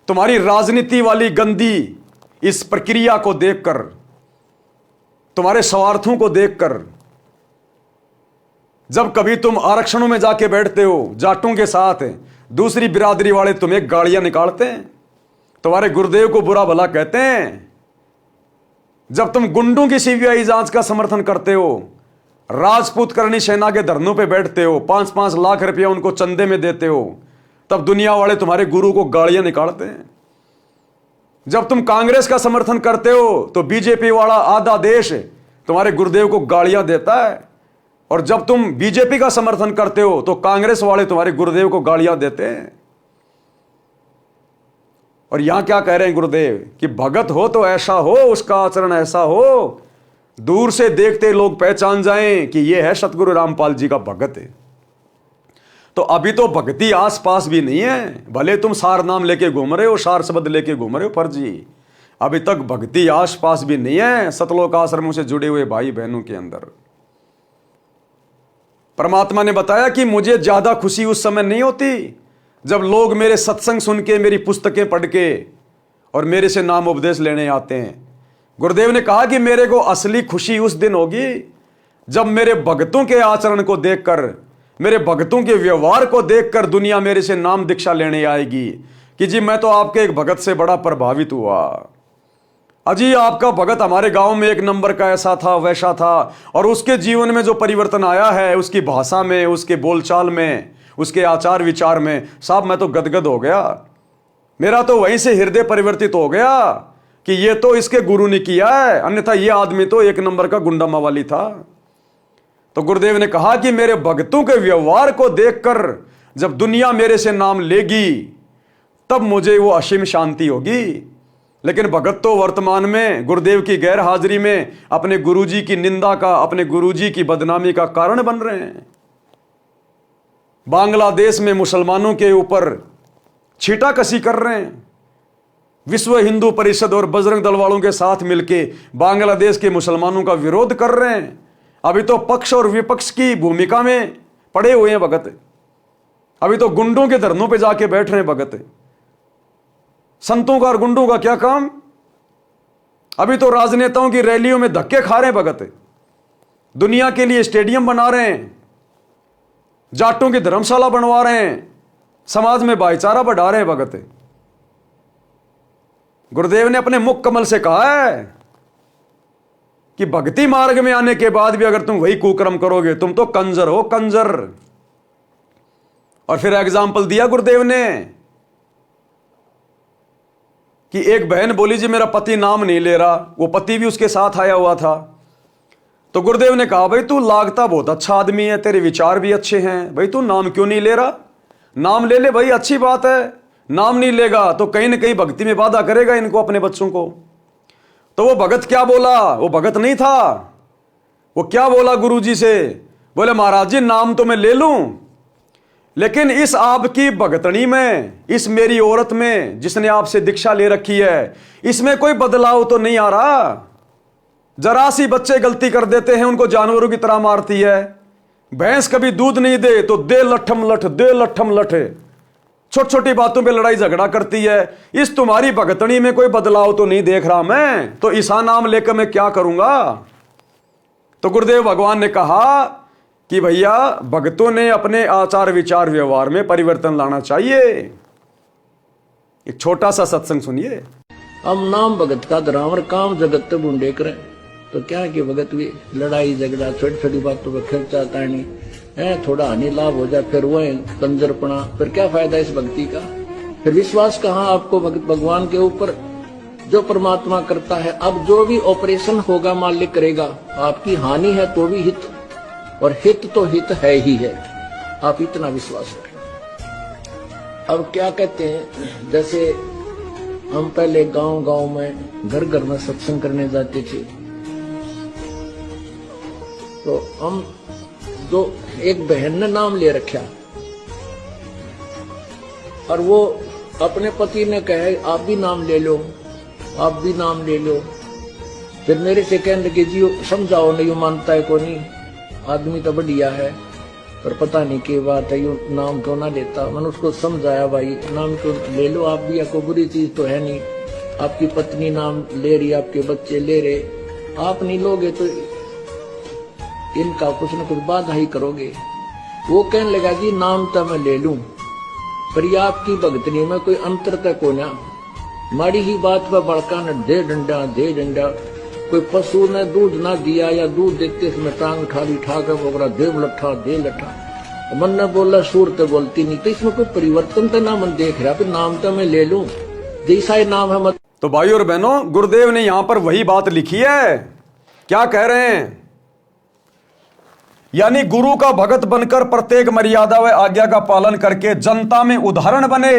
तुम्हारी राजनीति वाली गंदी इस प्रक्रिया को देखकर, तुम्हारे स्वार्थों को देखकर। जब कभी तुम आरक्षणों में जाके बैठते हो जाटों के साथ, दूसरी बिरादरी वाले तुम्हें गालियां निकालते हैं, तुम्हारे गुरुदेव को बुरा भला कहते हैं। जब तुम गुंडों की सीबीआई जांच का समर्थन करते हो राजपूत करनी सेना के धरनों पे बैठते हो, 5-5 लाख रुपया उनको चंदे में देते हो, तब दुनिया वाले तुम्हारे गुरु को गालियां निकालते हैं। जब तुम कांग्रेस का समर्थन करते हो तो बीजेपी वाला आधा देश तुम्हारे गुरुदेव को गालियां देता है, और जब तुम बीजेपी का समर्थन करते हो तो कांग्रेस वाले तुम्हारे गुरुदेव को गालियां देते हैं। और यहां क्या कह रहे हैं गुरुदेव कि भगत हो तो ऐसा हो, उसका आचरण ऐसा हो, दूर से देखते लोग पहचान जाएं कि यह है सतगुरु रामपाल जी का भगत है। तो अभी तो भक्ति आसपास भी नहीं है, भले तुम सार नाम लेके घूम रहे हो, सार शब्द लेके घूम रहे हो फर्जी, अभी तक भक्ति आसपास भी नहीं है सतलोक आश्रमों से जुड़े हुए भाई बहनों के अंदर। परमात्मा ने बताया कि मुझे ज्यादा खुशी उस समय नहीं होती जब लोग मेरे सत्संग सुन के, मेरी पुस्तकें पढ़ के और मेरे से नाम उपदेश लेने आते हैं। गुरुदेव ने कहा कि मेरे को असली खुशी उस दिन होगी जब मेरे भक्तों के आचरण को देखकर, मेरे भक्तों के व्यवहार को देखकर दुनिया मेरे से नाम दीक्षा लेने आएगी कि जी मैं तो आपके एक भगत से बड़ा प्रभावित हुआ, अजी आपका भगत हमारे गांव में एक नंबर का ऐसा था वैसा था, और उसके जीवन में जो परिवर्तन आया है, उसकी भाषा में, उसके बोलचाल में, उसके आचार विचार में, साहब मैं तो गदगद हो गया। मेरा तो वहीं से हृदय परिवर्तित हो गया कि ये तो इसके गुरु ने किया है, अन्यथा ये आदमी तो एक नंबर का गुंडा मवाली था। तो गुरुदेव ने कहा कि मेरे भक्तों के व्यवहार को देखकर जब दुनिया मेरे से नाम लेगी तब मुझे वो असीम शांति होगी। लेकिन भगत तो वर्तमान में गुरुदेव की गैर हाजिरी में अपने गुरुजी की निंदा का, अपने गुरुजी की बदनामी का कारण बन रहे हैं। बांग्लादेश में मुसलमानों के ऊपर छीटाकशी कर रहे हैं। विश्व हिंदू परिषद और बजरंग दल वालों के साथ मिलके बांग्लादेश के मुसलमानों का विरोध कर रहे हैं। अभी तो पक्ष और विपक्ष की भूमिका में पड़े हुए हैं भगत। अभी तो गुंडों के धरनों पे जाके बैठ रहे हैं भगत। संतों का और गुंडों का क्या काम? अभी तो राजनेताओं की रैलियों में धक्के खा रहे हैं भगत, दुनिया के लिए स्टेडियम बना रहे हैं, जाटों की धर्मशाला बनवा रहे हैं, समाज में भाईचारा बढ़ा रहे हैं भगत। गुरुदेव ने अपने मुख कमल से कहा है कि भक्ति मार्ग में आने के बाद भी अगर तुम वही कुकर्म करोगे तुम तो कंजर हो, कंजर। और फिर एग्जाम्पल दिया गुरुदेव ने कि एक बहन बोली जी मेरा पति नाम नहीं ले रहा, वो पति भी उसके साथ आया हुआ था। तो गुरुदेव ने कहा भाई तू लागता बहुत अच्छा आदमी है, तेरे विचार भी अच्छे हैं, भाई तू नाम क्यों नहीं ले रहा? नाम ले ले भाई, अच्छी बात है। नाम नहीं लेगा तो कहीं ना कहीं भक्ति में बाधा करेगा इनको, अपने बच्चों को। तो वो भगत क्या बोला? वो भगत नहीं था। वो क्या बोला गुरुजी से? बोले महाराज जी नाम तो मैं ले लूं, लेकिन इस आपकी भगतनी में, इस मेरी औरत में जिसने आपसे दीक्षा ले रखी है, इसमें कोई बदलाव तो नहीं आ रहा। जरा सी बच्चे गलती कर देते हैं उनको जानवरों की तरह मारती है। भैंस कभी दूध नहीं दे तो दे लठम लठ, दे लठम लठ, छोटी छोटी बातों पे लड़ाई झगड़ा करती है। इस तुम्हारी भगतनी में कोई बदलाव तो नहीं देख रहा मैं, तो ईसा नाम लेकर मैं क्या करूंगा? तो गुरुदेव भगवान ने कहा कि भैया भक्तों ने अपने आचार विचार व्यवहार में परिवर्तन लाना चाहिए। एक छोटा सा सत्संग सुनिए। हम नाम भगत का धरावर काम जगत तो बूंदे करें, तो क्या कि भगत भी लड़ाई झगड़ा छोटी छोटी बातों पर खर्चा तानी है, थोड़ा हानि लाभ हो जाए फिर वो कंजरपना, फिर क्या फायदा इस भक्ति का? फिर विश्वास कहाँ आपको भगवान के ऊपर? जो परमात्मा करता है, अब जो भी ऑपरेशन होगा मालिक करेगा। आपकी हानि है तो भी हित, और हित तो हित है ही है, आप इतना विश्वास रखें। अब क्या कहते हैं, जैसे हम पहले गांव गांव में घर घर में सत्संग करने जाते थे, तो हम जो एक बहन ने नाम ले रखा और वो अपने पति ने कहे आप भी नाम ले लो, आप भी नाम ले लो। फिर मेरे से कहने लगे जी समझाओ, नहीं मानता है को नहीं, आदमी तो बढ़िया है पर पता नहीं क्या बात है, यू नाम क्यों ना लेता। मैंने उसको समझाया भाई नाम क्यों ले लो आप भी, या कोई बुरी चीज तो है नहीं। आपकी पत्नी नाम ले रही, आपके बच्चे ले रहे, आप नहीं लोगे तो इनका कुछ न कुछ बाधा ही करोगे। वो कहने लगा जी नाम तो मैं ले लूं, पर ये आपकी भगतनी में कोई अंतर तक हो ना, माड़ी ही बात पर बड़का न दे डंडा दे डंडा, कोई पशु ने दूध ना दिया या दूध देते समय टांग उठा के बोगरा देव लट्ठा दे लट्ठा, तो मन ने बोला सूरत बोलती नहीं, तो इसमें कोई परिवर्तन तो ना मन देख रहा, फिर नाम तो मैं ले लूं जैसा ही नाम है मत। तो भाई और बहनों, गुरुदेव ने यहां पर वही बात लिखी है। क्या कह रहे हैं? यानी गुरु का भगत बनकर प्रत्येक मर्यादा व आज्ञा का पालन करके जनता में उदाहरण बने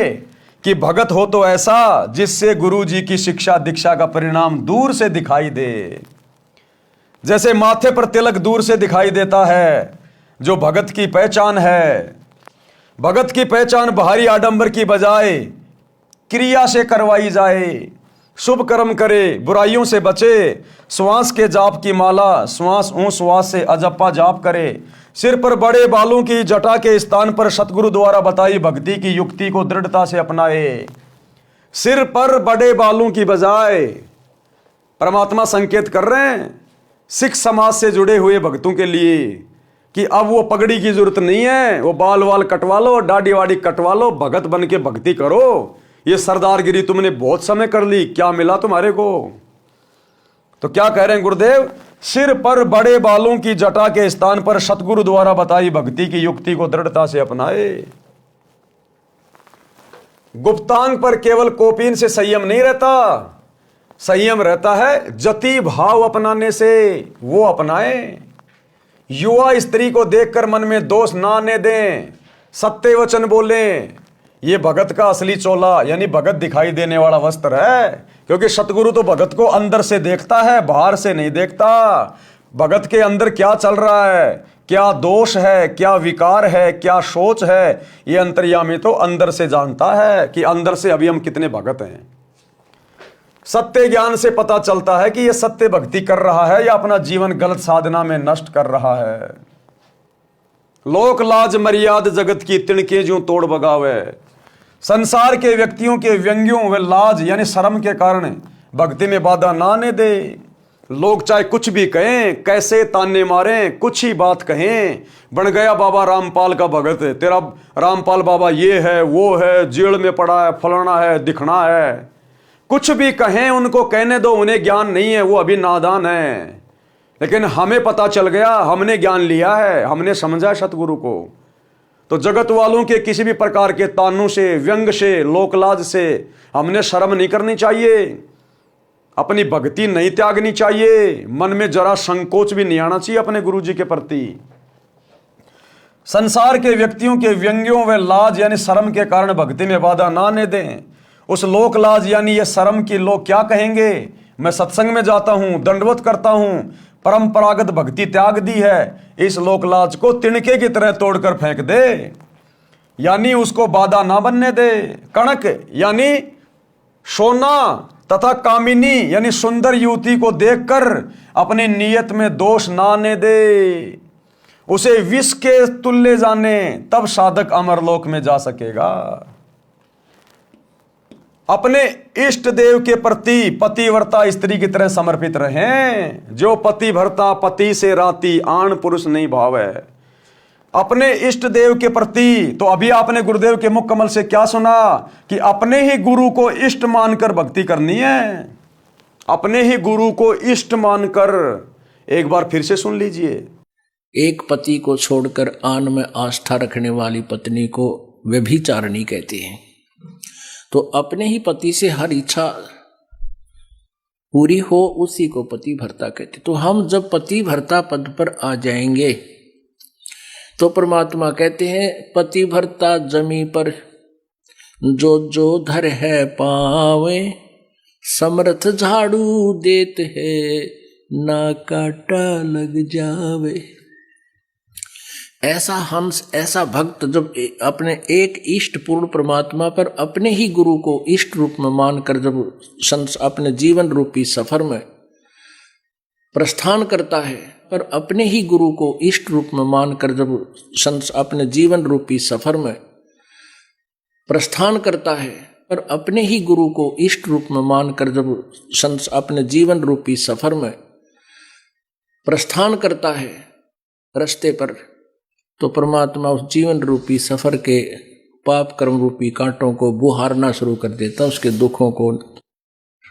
कि भगत हो तो ऐसा जिससे गुरु जी की शिक्षा दीक्षा का परिणाम दूर से दिखाई दे। जैसे माथे पर तिलक दूर से दिखाई देता है, जो भगत की पहचान है। भगत की पहचान बाहरी आडंबर की बजाय क्रिया से करवाई जाए। शुभ कर्म करे, बुराइयों से बचे, श्वास के जाप की माला श्वास श्वास से अजप्पा जाप करे, सिर पर बड़े बालों की जटा के स्थान पर सतगुरु द्वारा बताई भक्ति की युक्ति को दृढ़ता से अपनाए। सिर पर बड़े बालों की बजाय परमात्मा संकेत कर रहे हैं सिख समाज से जुड़े हुए भक्तों के लिए कि अब वो पगड़ी की जरूरत नहीं है, वो बाल वाल कटवा लो, दाढ़ी वाड़ी कटवा लो, भगत बन के भक्ति करो। ये सरदारगिरी तुमने बहुत समय कर ली, क्या मिला तुम्हारे को? तो क्या कह रहे हैं गुरुदेव? सिर पर बड़े बालों की जटा के स्थान पर सतगुरु द्वारा बताई भक्ति की युक्ति को दृढ़ता से अपनाए। गुप्तांग पर केवल कोपीन से संयम नहीं रहता, संयम रहता है जति भाव अपनाने से, वो अपनाए। युवा स्त्री को देखकर मन में दोष ना आने दें, सत्य वचन बोलें। ये भगत का असली चोला यानी भगत दिखाई देने वाला वस्त्र है, क्योंकि सतगुरु तो भगत को अंदर से देखता है, बाहर से नहीं देखता। भगत के अंदर क्या चल रहा है, क्या दोष है, क्या विकार है, क्या सोच है, ये अंतर्यामी तो अंदर से जानता है कि अंदर से अभी हम कितने भगत हैं। सत्य ज्ञान से पता चलता है कि ये सत्य भक्ति कर रहा है या अपना जीवन गलत साधना में नष्ट कर रहा है। लोक लाज मर्याद जगत की तिणके जो तोड़ बगावे। संसार के व्यक्तियों के व्यंग्यों व लाज यानी शर्म के कारण भक्ति में बाधा ना आने दे। लोग चाहे कुछ भी कहें, कैसे ताने मारें, कुछ ही बात कहें, बन गया बाबा रामपाल का भगत, तेरा रामपाल बाबा ये है वो है, जेल में पड़ा है, फलाना है, दिखना है, कुछ भी कहें उनको कहने दो, उन्हें ज्ञान नहीं है, वो अभी नादान है। लेकिन हमें पता चल गया, हमने ज्ञान लिया है, हमने समझा सतगुरु को। तो जगत वालों के किसी भी प्रकार के तानों से, व्यंग से, लोकलाज से हमने शर्म नहीं करनी चाहिए, अपनी भक्ति नहीं त्यागनी चाहिए, मन में जरा संकोच भी नहीं आना चाहिए अपने गुरु जी के प्रति। संसार के व्यक्तियों के व्यंग्यों व लाज यानी शर्म के कारण भक्ति में बाधा ना आने दें। उस लोक लाज यानी ये शर्म की लोग क्या कहेंगे, मैं सत्संग में जाता हूं, दंडवत करता हूं, परंपरागत भक्ति त्याग दी है, इस लोक लाज को तिनके की तरह तोड़कर फेंक दे, यानी उसको बाधा ना बनने दे। कणक यानी सोना तथा कामिनी यानी सुंदर युवती को देखकर अपनी नियत में दोष ना आने दे, उसे विष के तुल्य जाने, तब साधक अमरलोक में जा सकेगा। अपने इष्ट देव के प्रति पतिव्रता स्त्री की तरह समर्पित रहें। जो पतिव्रता पति से राती, आन पुरुष नहीं भाव है। अपने इष्ट देव के प्रति, तो अभी आपने गुरुदेव के मुख कमल से क्या सुना कि अपने ही गुरु को इष्ट मानकर भक्ति करनी है, अपने ही गुरु को इष्ट मानकर। एक बार फिर से सुन लीजिए। एक पति को छोड़कर आन में आस्था रखने वाली पत्नी को व्यभिचारिणी कहते हैं। तो अपने ही पति से हर इच्छा पूरी हो, उसी को पतिव्रता कहते। तो हम जब पतिव्रता पद पर आ जाएंगे तो परमात्मा कहते हैं पतिव्रता जमी पर जो जो धर है पावे, समर्थ झाड़ू देत है ना काटा लग जावे। ऐसा हंस, ऐसा भक्त जब अपने एक इष्ट पूर्ण परमात्मा पर अपने ही गुरु को इष्ट रूप में मानकर जब अपने जीवन रूपी सफर में प्रस्थान करता है, पर अपने ही गुरु को इष्ट रूप में मानकर जब अपने जीवन रूपी सफर में प्रस्थान करता है, पर अपने ही गुरु को इष्ट रूप में मानकर जब अपने जीवन रूपी सफर में प्रस्थान करता है रास्ते पर, तो परमात्मा उस जीवन रूपी सफर के पाप कर्म रूपी कांटों को बुहारना शुरू कर देता, उसके दुखों को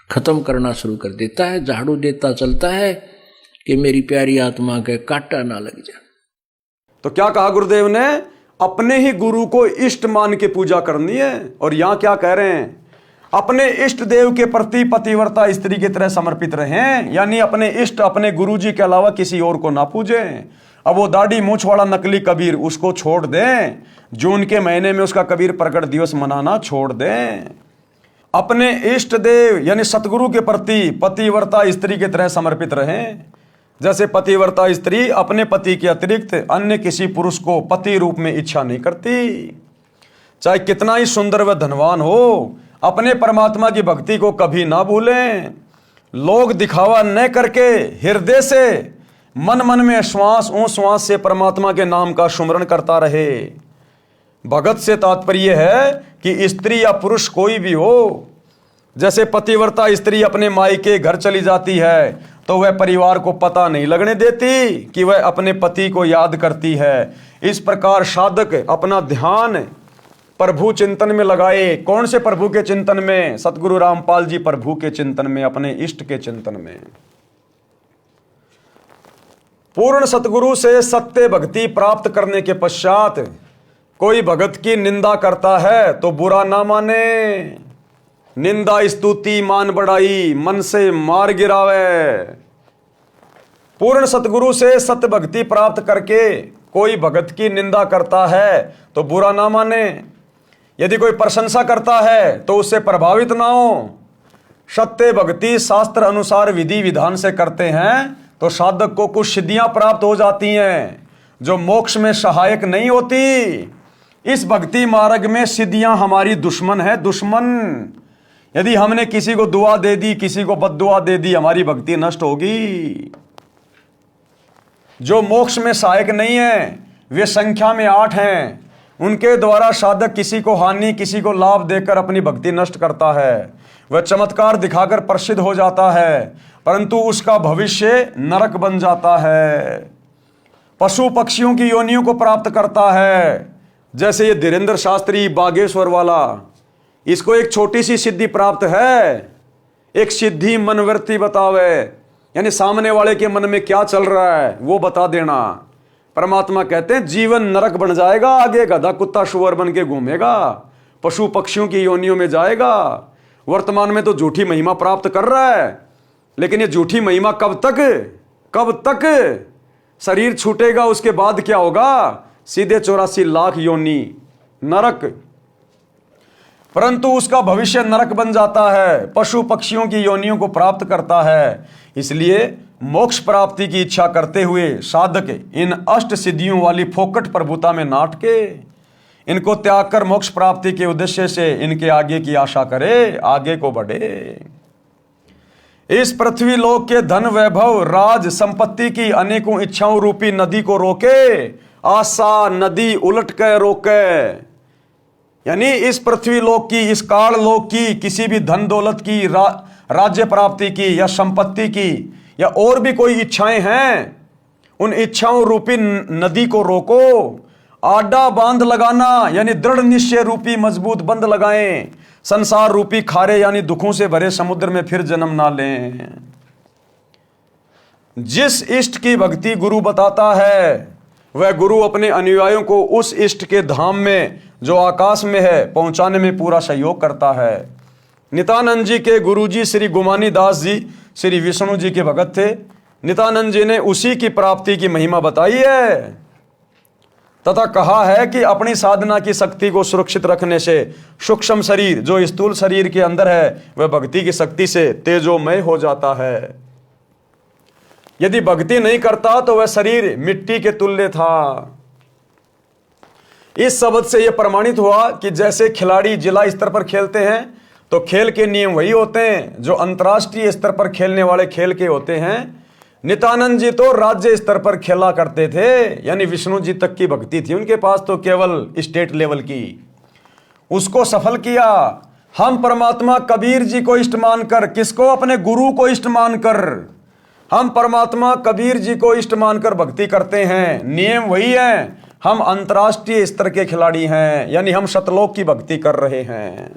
खत्म करना शुरू कर देता है, झाड़ू देता चलता है कि मेरी प्यारी आत्मा के कांटा ना लग जाए। तो क्या कहा गुरुदेव ने, अपने ही गुरु को इष्ट मान के पूजा करनी है। और यहां क्या कह रहे हैं, अपने इष्ट देव के प्रति पतिव्रता स्त्री की तरह समर्पित रहें, यानी अपने इष्ट अपने गुरु जी के अलावा किसी और को ना पूजें। अब वो दाढ़ी मूछ वाला नकली कबीर उसको छोड़ दें, जून के महीने में उसका कबीर प्रकट दिवस मनाना छोड़ दें। अपने इष्ट देव यानी सतगुरु के प्रति पतिव्रता स्त्री की तरह समर्पित रहें, जैसे पतिव्रता स्त्री अपने पति के अतिरिक्त अन्य किसी पुरुष को पति रूप में इच्छा नहीं करती। चाहे कितना ही सुंदर व धनवान हो, अपने परमात्मा की भक्ति को कभी ना भूलें। लोग दिखावा न करके हृदय से मन मन में श्वास श्वास से परमात्मा के नाम का सुमरण करता रहे। भगत से तात्पर्य है कि स्त्री या पुरुष कोई भी हो, जैसे पतिव्रता स्त्री अपने मायके घर चली जाती है तो वह परिवार को पता नहीं लगने देती कि वह अपने पति को याद करती है। इस प्रकार साधक अपना ध्यान प्रभु चिंतन में लगाए। कौन से प्रभु के चिंतन में? सतगुरु रामपाल जी प्रभु के चिंतन में, अपने इष्ट के चिंतन में। पूर्ण सतगुरु से सत्य भक्ति प्राप्त करने के पश्चात कोई भगत की निंदा करता है तो बुरा ना माने। निंदा स्तुति मान बढ़ाई मन से मार गिरावे। पूर्ण सतगुरु से सत्य भक्ति प्राप्त करके कोई भगत की निंदा करता है तो बुरा ना माने। यदि कोई प्रशंसा करता है तो उससे प्रभावित ना हो। सत्य भक्ति शास्त्र अनुसार विधि विधान से करते हैं तो साधक को कुछ सिद्धियां प्राप्त हो जाती हैं जो मोक्ष में सहायक नहीं होती। इस भक्ति मार्ग में सिद्धियां हमारी दुश्मन है, दुश्मन। यदि हमने किसी को दुआ दे दी, किसी को बद्दुआ दे दी, हमारी भक्ति नष्ट होगी। जो मोक्ष में सहायक नहीं है वे संख्या में 8 हैं। उनके द्वारा साधक किसी को हानि किसी को लाभ देकर अपनी भक्ति नष्ट करता है। वह चमत्कार दिखाकर प्रसिद्ध हो जाता है परंतु उसका भविष्य नरक बन जाता है। पशु पक्षियों की योनियों को प्राप्त करता है। जैसे ये धीरेन्द्र शास्त्री बागेश्वर वाला, इसको एक छोटी सी सिद्धि प्राप्त है। एक सिद्धि मनवर्ती बतावे, यानी सामने वाले के मन में क्या चल रहा है वो बता देना। परमात्मा कहते हैं जीवन नरक बन जाएगा, आगे गधा कुत्ता शुअर बन के घूमेगा, पशु पक्षियों की योनियों में जाएगा। वर्तमान में तो झूठी महिमा प्राप्त कर रहा है, लेकिन ये झूठी महिमा कब तक शरीर छूटेगा उसके बाद क्या होगा? सीधे 84 लाख योनि नरक। परंतु उसका भविष्य नरक बन जाता है, पशु पक्षियों की योनियों को प्राप्त करता है। इसलिए मोक्ष प्राप्ति की इच्छा करते हुए साधक इन अष्ट सिद्धियों वाली फोकट प्रभुता में नाट के इनको त्याग कर मोक्ष प्राप्ति के उद्देश्य से इनके आगे की आशा करे, आगे को बढ़े। इस पृथ्वी लोक के धन वैभव राज संपत्ति की अनेकों इच्छाओं रूपी नदी को रोके, आशा नदी उलट कर रोके। यानी इस पृथ्वी लोक की, इस काल लोक की किसी भी धन दौलत की, राज्य प्राप्ति की या संपत्ति की या और भी कोई इच्छाएं हैं, उन इच्छाओं रूपी नदी को रोको। आडा बांध लगाना यानी दृढ़ निश्चय रूपी मजबूत बंद लगाएं। संसार रूपी खारे यानी दुखों से भरे समुद्र में फिर जन्म ना लें। जिस इष्ट की भक्ति गुरु बताता है वह गुरु अपने अनुयायियों को उस इष्ट के धाम में जो आकाश में है पहुंचाने में पूरा सहयोग करता है। नित्यानंद जी के गुरुजी श्री गुमानी दास जी श्री विष्णु जी के भगत थे। नित्यानंद जी ने उसी की प्राप्ति की महिमा बताई है तथा कहा है कि अपनी साधना की शक्ति को सुरक्षित रखने से सूक्ष्म शरीर जो स्थूल शरीर के अंदर है वह भक्ति की शक्ति से तेजोमय हो जाता है। यदि भक्ति नहीं करता तो वह शरीर मिट्टी के तुल्य था। इस शब्द से यह प्रमाणित हुआ कि जैसे खिलाड़ी जिला स्तर पर खेलते हैं तो खेल के नियम वही होते हैं जो अंतर्राष्ट्रीय स्तर पर खेलने वाले खेल के होते हैं। नित्यानंद जी तो राज्य स्तर पर खेला करते थे, यानी विष्णु जी तक की भक्ति थी उनके पास तो केवल स्टेट लेवल की। उसको सफल किया। हम परमात्मा कबीर जी को इष्ट मानकर, किसको? अपने गुरु को इष्ट मानकर, हम परमात्मा कबीर जी को इष्ट मानकर भक्ति करते हैं। नियम वही है, हम अंतर्राष्ट्रीय स्तर के खिलाड़ी हैं, यानी हम सतलोक की भक्ति कर रहे हैं।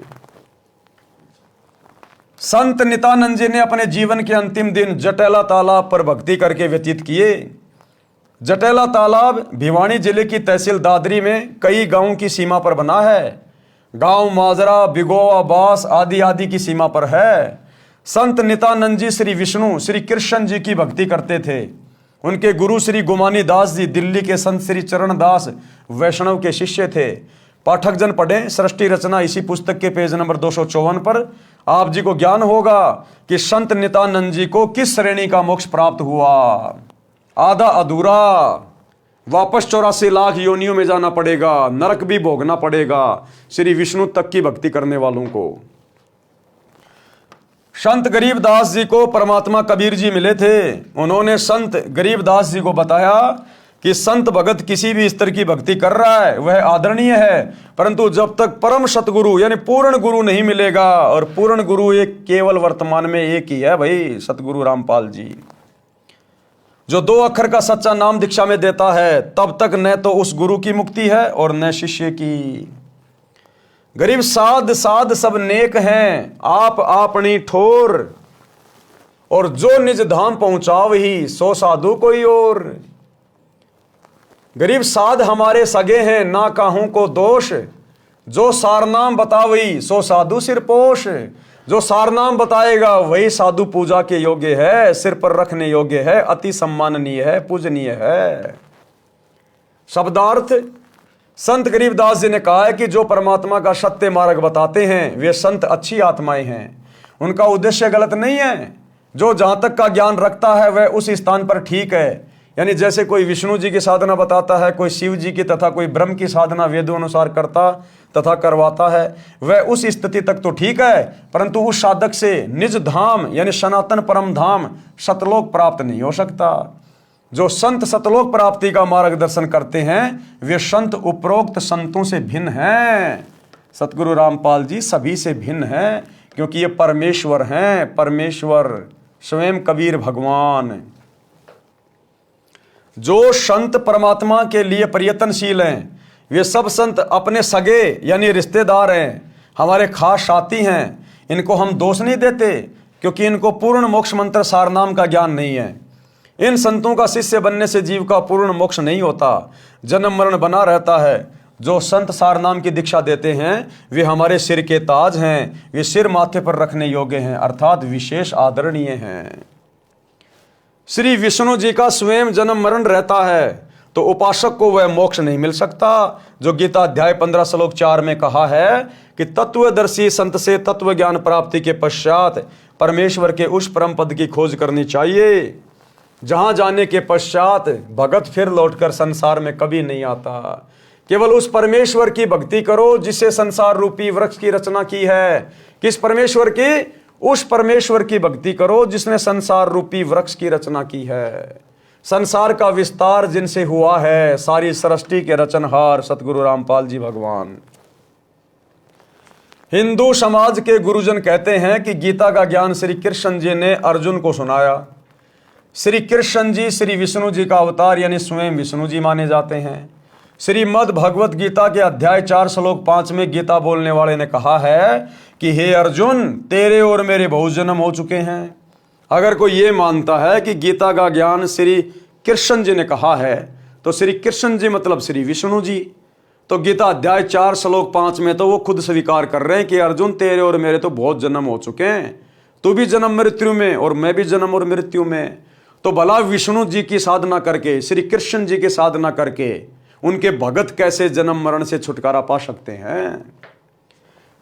संत नित्यानंद जी ने अपने जीवन के अंतिम दिन जटेला तालाब पर भक्ति करके व्यतीत किए। जटेला तालाब भिवानी जिले की तहसील दादरी में कई गांवों की सीमा पर बना है। गांव माजरा, बिगोवा, बास आदि आदि की सीमा पर है। संत नित्यानंद जी श्री विष्णु श्री कृष्ण जी की भक्ति करते थे। उनके गुरु श्री गुमानी दास जी दिल्ली के संत श्री चरण दास वैष्णव के शिष्य थे। पाठक जन पढ़ें सृष्टि रचना इसी पुस्तक के पेज नंबर 254 पर। आप जी को ज्ञान होगा कि संत नित्यानंद जी को किस श्रेणी का मोक्ष प्राप्त हुआ। आधा अधूरा, वापस 84 लाख योनियों में जाना पड़ेगा, नरक भी भोगना पड़ेगा श्री विष्णु तक की भक्ति करने वालों को। संत गरीबदास जी को परमात्मा कबीर जी मिले थे। उन्होंने संत गरीबदास जी को बताया कि संत भगत किसी भी स्तर की भक्ति कर रहा है वह आदरणीय है, परंतु जब तक परम सतगुरु यानी पूर्ण गुरु नहीं मिलेगा, और पूर्ण गुरु एक केवल वर्तमान में एक ही है भाई, सतगुरु रामपाल जी, जो 2 अक्षर का सच्चा नाम दीक्षा में देता है, तब तक न तो उस गुरु की मुक्ति है और न शिष्य की। गरीब साध साध सब नेक हैं, आप अपनी ठोर, और जो निज धाम पहुंचाव ही सो साधु कोई और। गरीब साध हमारे सगे हैं, ना काहू को दोष, जो सारनाम बतावई सो साधु सिरपोश। जो सारनाम बताएगा वही साधु पूजा के योग्य है, सिर पर रखने योग्य है, अति सम्माननीय है, पूजनीय है। शब्दार्थ, संत गरीबदास जी ने कहा है कि जो परमात्मा का सत्य मार्ग बताते हैं वे संत अच्छी आत्माएं हैं, उनका उद्देश्य गलत नहीं है। जो जहां तक का ज्ञान रखता है वह उस स्थान पर ठीक है। यानी जैसे कोई विष्णु जी की साधना बताता है, कोई शिव जी की तथा कोई ब्रह्म की साधना वेदों अनुसार करता तथा करवाता है, वह उस स्थिति तक तो ठीक है, परंतु उस साधक से निज धाम यानी सनातन परम धाम सतलोक प्राप्त नहीं हो सकता। जो संत सतलोक प्राप्ति का मार्गदर्शन करते हैं वे संत उपरोक्त संतों से भिन्न हैं। सतगुरु रामपाल जी सभी से भिन्न हैं, क्योंकि ये परमेश्वर हैं, परमेश्वर स्वयं कबीर भगवान। जो संत परमात्मा के लिए प्रयत्नशील हैं वे सब संत अपने सगे यानी रिश्तेदार हैं, हमारे खास साथी हैं। इनको हम दोष नहीं देते, क्योंकि इनको पूर्ण मोक्ष मंत्र सारनाम का ज्ञान नहीं है। इन संतों का शिष्य बनने से जीव का पूर्ण मोक्ष नहीं होता, जन्म मरण बना रहता है। जो संत सारनाम की दीक्षा देते हैं वे हमारे सिर के ताज हैं, वे सिर माथे पर रखने योग्य हैं, अर्थात विशेष आदरणीय हैं। श्री विष्णु जी का स्वयं जन्म मरण रहता है, तो उपासक को वह मोक्ष नहीं मिल सकता। जो गीता अध्याय 15 श्लोक 4 में कहा है कि तत्वदर्शी संत से तत्व ज्ञान प्राप्ति के पश्चात परमेश्वर के उस परम पद की खोज करनी चाहिए, जहां जाने के पश्चात भगत फिर लौटकर संसार में कभी नहीं आता। केवल उस परमेश्वर की भक्ति करो जिससे संसार रूपी वृक्ष की रचना की है। किस परमेश्वर की? उस परमेश्वर की भक्ति करो जिसने संसार रूपी वृक्ष की रचना की है। संसार का विस्तार जिनसे हुआ है, सारी सृष्टि के रचनहार सतगुरु रामपाल जी भगवान। हिंदू समाज के गुरुजन कहते हैं कि गीता का ज्ञान श्री कृष्ण जी ने अर्जुन को सुनाया। श्री कृष्ण जी श्री विष्णु जी का अवतार यानी स्वयं विष्णु जी माने जाते हैं। श्रीमद् भगवत गीता के अध्याय 4 श्लोक 5 में गीता बोलने वाले ने कहा है कि हे अर्जुन, तेरे और मेरे बहुत जन्म हो चुके हैं। अगर कोई ये मानता है कि गीता का ज्ञान श्री कृष्ण जी ने कहा है, तो श्री कृष्ण जी मतलब श्री विष्णु जी। तो गीता अध्याय 4 श्लोक 5 में तो वो खुद स्वीकार कर रहे हैं कि अर्जुन तेरे और मेरे तो बहुत जन्म हो चुके हैं, तू भी जन्म मृत्यु में और मैं भी जन्म और मृत्यु में। तो भला विष्णु जी की साधना करके, श्री कृष्ण जी की साधना करके उनके भगत कैसे जन्म मरण से छुटकारा पा सकते हैं?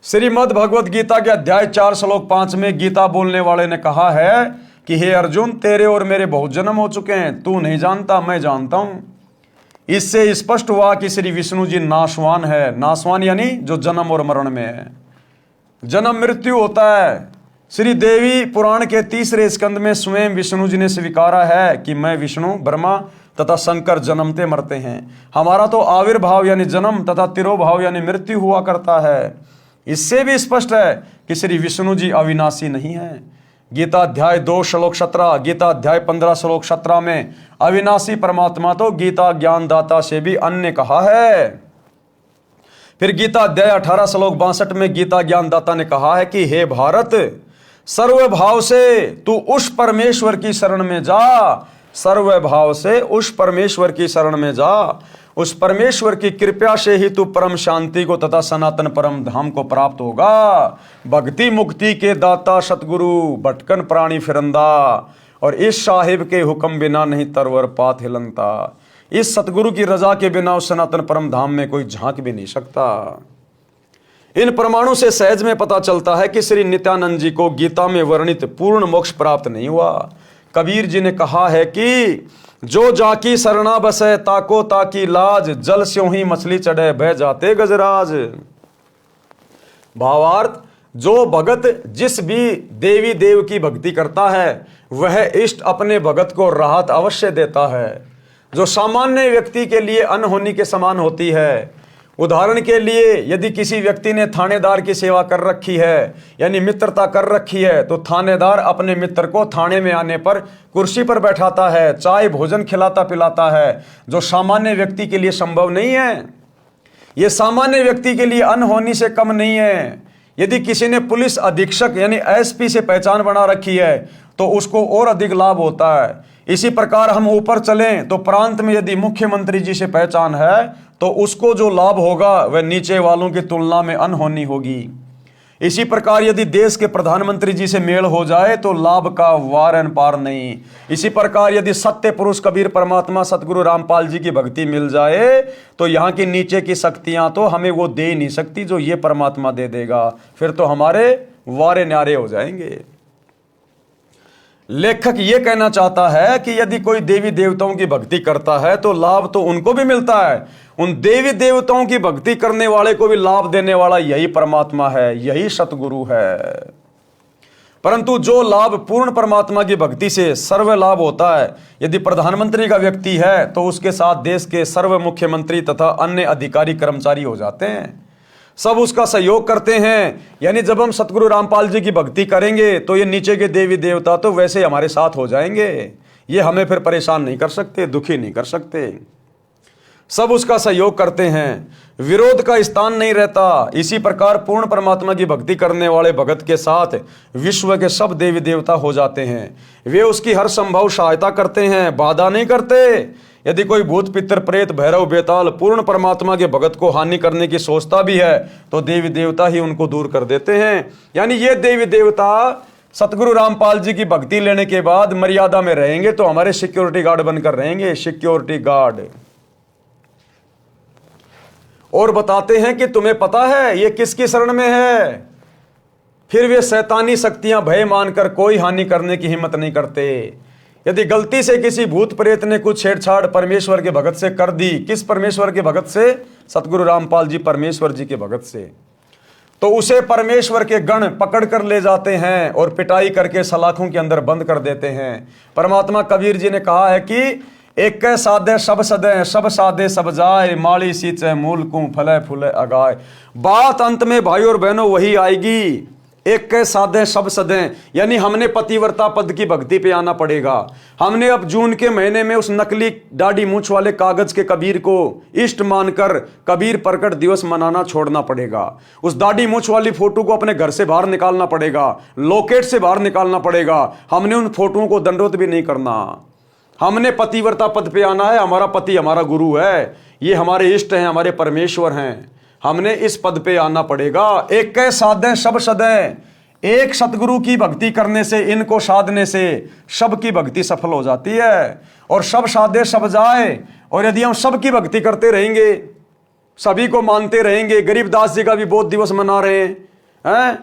श्रीमद् भगवत गीता के अध्याय 4 श्लोक 5 में गीता बोलने वाले ने कहा है कि हे अर्जुन, तेरे और मेरे बहुत जन्म हो चुके हैं, तू नहीं जानता, मैं जानता हूं। इससे स्पष्ट हुआ कि श्री विष्णु जी नाशवान है। नाशवान यानी जो जन्म और मरण में है। जन्म मृत्यु होता है। श्री देवी पुराण के 3रे स्कंद में स्वयं विष्णु जी ने स्वीकारा है कि मैं विष्णु, ब्रह्मा तथा शंकर जन्मते मरते हैं। हमारा तो आविर्भाव यानी जन्म तथा तिरोभाव यानी मृत्यु हुआ करता है। इससे भी स्पष्ट है कि श्री विष्णु जी अविनाशी नहीं है। गीता अध्याय 2 श्लोक 17, गीता अध्याय 15 श्लोक 17 में अविनाशी परमात्मा तो गीता ज्ञानदाता से भी अन्य कहा है। फिर गीता अध्याय 18 श्लोक 62 में गीता ज्ञानदाता ने कहा है कि हे भारत, सर्व भाव से तू उस परमेश्वर की शरण में जा, सर्व भाव से उस परमेश्वर की शरण में जा। उस परमेश्वर की कृपा से ही तू परम शांति को तथा सनातन परम धाम को प्राप्त होगा। भक्ति मुक्ति के दाता सतगुरु भटकन प्राणी फिरंदा, और इस साहिब के हुक्म बिना नहीं तरवर पात हिलनता। इस सतगुरु की रजा के बिना उस सनातन परम धाम में कोई झांक भी नहीं सकता। इन प्रमाणों से सहज में पता चलता है कि श्री नित्यानंद जी को गीता में वर्णित पूर्ण मोक्ष प्राप्त नहीं हुआ। कबीर जी ने कहा है कि जो जाकी शरणा बसे ताको ताकी लाज, जल स्यों ही मछली चढ़े बह जाते गजराज। भावार्थ, जो भगत जिस भी देवी देव की भक्ति करता है वह इष्ट अपने भगत को राहत अवश्य देता है, जो सामान्य व्यक्ति के लिए अनहोनी के समान होती है। उदाहरण के लिए यदि किसी व्यक्ति ने थानेदार की सेवा कर रखी है, यानी मित्रता कर रखी है, तो थानेदार अपने मित्र को थाने में आने पर कुर्सी पर बैठाता है, चाय भोजन खिलाता पिलाता है, जो सामान्य व्यक्ति के लिए संभव नहीं है। यह सामान्य व्यक्ति के लिए अनहोनी से कम नहीं है। यदि किसी ने पुलिस अधीक्षक यानी एसपी से पहचान बना रखी है तो उसको और अधिक लाभ होता है। इसी प्रकार हम ऊपर चलें तो प्रांत में यदि मुख्यमंत्री जी से पहचान है तो उसको जो लाभ होगा वह नीचे वालों की तुलना में अनहोनी होगी। इसी प्रकार यदि देश के प्रधानमंत्री जी से मेल हो जाए तो लाभ का वारन पार नहीं। इसी प्रकार यदि सत्य पुरुष कबीर परमात्मा सतगुरु रामपाल जी की भक्ति मिल जाए तो यहाँ की नीचे की शक्तियां तो हमें वो दे नहीं सकती जो ये परमात्मा दे देगा, फिर तो हमारे वारे न्यारे हो जाएंगे। लेखक ये कहना चाहता है कि यदि कोई देवी देवताओं की भक्ति करता है तो लाभ तो उनको भी मिलता है, उन देवी देवताओं की भक्ति करने वाले को भी लाभ देने वाला यही परमात्मा है, यही सतगुरु है। परंतु जो लाभ पूर्ण परमात्मा की भक्ति से सर्व लाभ होता है, यदि प्रधानमंत्री का व्यक्ति है तो उसके साथ देश के सर्व मुख्यमंत्री तथा अन्य अधिकारी कर्मचारी हो जाते हैं, सब उसका सहयोग करते हैं। यानी जब हम सतगुरु रामपाल जी की भक्ति करेंगे तो ये नीचे के देवी देवता तो वैसे हमारे साथ हो जाएंगे, ये हमें फिर परेशान नहीं कर सकते, दुखी नहीं कर सकते, सब उसका सहयोग करते हैं, विरोध का स्थान नहीं रहता। इसी प्रकार पूर्ण परमात्मा की भक्ति करने वाले भगत के साथ विश्व के सब देवी देवता हो जाते हैं, वे उसकी हर संभव सहायता करते हैं, बाधा नहीं करते। यदि कोई भूत पितर प्रेत भैरव बेताल पूर्ण परमात्मा के भगत को हानि करने की सोचता भी है तो देवी देवता ही उनको दूर कर देते हैं। यानी ये देवी देवता सतगुरु रामपाल जी की भक्ति लेने के बाद मर्यादा में रहेंगे तो हमारे सिक्योरिटी गार्ड बनकर रहेंगे, सिक्योरिटी गार्ड। और बताते हैं कि तुम्हें पता है ये किसकी शरण में है, फिर वे शैतानी शक्तियां भय मानकर कोई हानि करने की हिम्मत नहीं करते। यदि गलती से किसी भूत प्रेत ने कुछ छेड़छाड़ परमेश्वर के भगत से कर दी, किस परमेश्वर के भगत से? सतगुरु रामपाल जी परमेश्वर जी के भगत से, तो उसे परमेश्वर के गण पकड़ कर ले जाते हैं और पिटाई करके सलाखों के अंदर बंद कर देते हैं। परमात्मा कबीर जी ने कहा है कि एक साधे सब सदे, सब साधे सब जाए, माली सींचे मूल को फले फूले अगाए। बात अंत में भाइयों और बहनों वही आएगी, एक के साधे सब सदे, यानी हमने पतिव्रता पद की भक्ति पे आना पड़ेगा। हमने अब जून के महीने में उस नकली दाढ़ी मूंछ वाले कागज के कबीर को इष्ट मानकर कबीर प्रकट दिवस मनाना छोड़ना पड़ेगा। उस दाढ़ी मूंछ वाली फोटो को अपने घर से बाहर निकालना पड़ेगा, लॉकेट से बाहर निकालना पड़ेगा। हमने उन फोटोओं को दंडोत भी नहीं करना। हमने पतिव्रता पद पे आना है, हमारा पति हमारा गुरु है, ये हमारे इष्ट हैं, हमारे परमेश्वर हैं, हमने इस पद पे आना पड़ेगा। एक के साधे सब सदे, एक सतगुरु की भक्ति करने से, इनको साधने से सब की भक्ति सफल हो जाती है। और सब साधे सब जाए, और यदि हम सब की भक्ति करते रहेंगे, सभी को मानते रहेंगे, गरीबदास जी का भी बोध दिवस मना रहे हैं,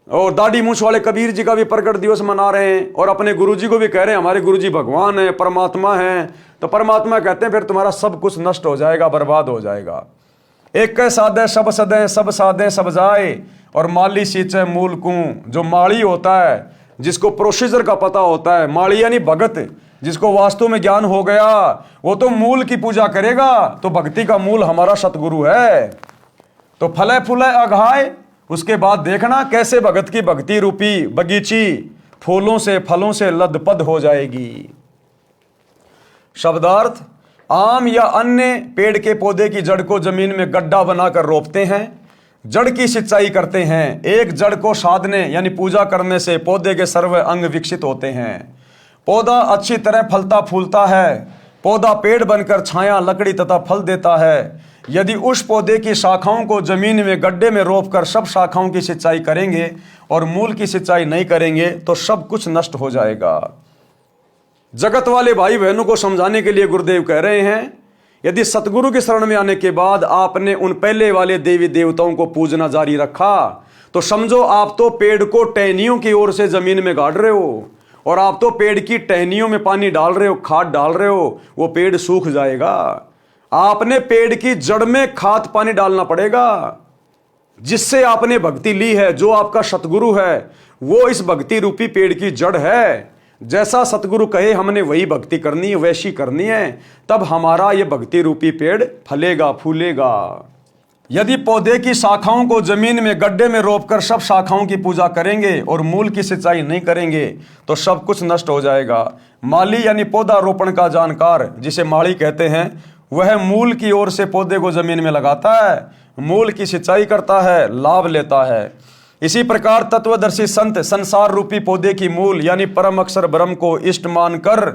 और दाढ़ी मूंछ वाले कबीर जी का भी प्रकट दिवस मना रहे हैं, और अपने गुरु जी को भी कह रहे हैं हमारे गुरु जी भगवान है, परमात्मा है, तो परमात्मा कहते हैं फिर तुम्हारा सब कुछ नष्ट हो जाएगा, बर्बाद हो जाएगा। एक के साधे सब सदे, सब साधे सब जाए, और माली सींचे मूल को, जो माली होता है, जिसको प्रोसीजर का पता होता है, माली यानी भगत, जिसको वास्तु में ज्ञान हो गया, वो तो मूल की पूजा करेगा। तो भक्ति का मूल हमारा सतगुरु है। तो फले फूले अघाए, उसके बाद देखना कैसे भगत की भक्ति रूपी बगीची फूलों से फलों से लदपद हो जाएगी। शब्दार्थ, आम या अन्य पेड़ के पौधे की जड़ को जमीन में गड्ढा बनाकर रोपते हैं, जड़ की सिंचाई करते हैं। एक जड़ को साधने यानी पूजा करने से पौधे के सर्व अंग विकसित होते हैं। पौधा अच्छी तरह फलता फूलता है। पौधा पेड़ बनकर छाया, लकड़ी तथा फल देता है। यदि उस पौधे की शाखाओं को जमीन में गड्ढे में रोपकर सब शाखाओं की सिंचाई करेंगे और मूल की सिंचाई नहीं करेंगे तो सब कुछ नष्ट हो जाएगा। जगत वाले भाई बहनों को समझाने के लिए गुरुदेव कह रहे हैं, यदि सतगुरु की शरण में आने के बाद आपने उन पहले वाले देवी देवताओं को पूजना जारी रखा तो समझो आप तो पेड़ को टहनियों की ओर से जमीन में गाड़ रहे हो, और आप तो पेड़ की टहनियों में पानी डाल रहे हो, खाद डाल रहे हो, वो पेड़ सूख जाएगा। आपने पेड़ की जड़ में खाद पानी डालना पड़ेगा। जिससे आपने भक्ति ली है, जो आपका सतगुरु है, वो इस भक्ति रूपी पेड़ की जड़ है। जैसा सतगुरु कहे हमने वही भक्ति करनी है, वैसी करनी है, तब हमारा ये भक्ति रूपी पेड़ फलेगा फूलेगा। यदि पौधे की शाखाओं को जमीन में गड्ढे में रोपकर सब शाखाओं की पूजा करेंगे और मूल की सिंचाई नहीं करेंगे तो सब कुछ नष्ट हो जाएगा। माली यानी पौधा रोपण का जानकार, जिसे माली कहते हैं, वह मूल की ओर से पौधे को जमीन में लगाता है, मूल की सिंचाई करता है, लाभ लेता है। इसी प्रकार तत्वदर्शी संत संसार रूपी पौधे की मूल यानी परम अक्षर ब्रह्म को इष्ट मानकर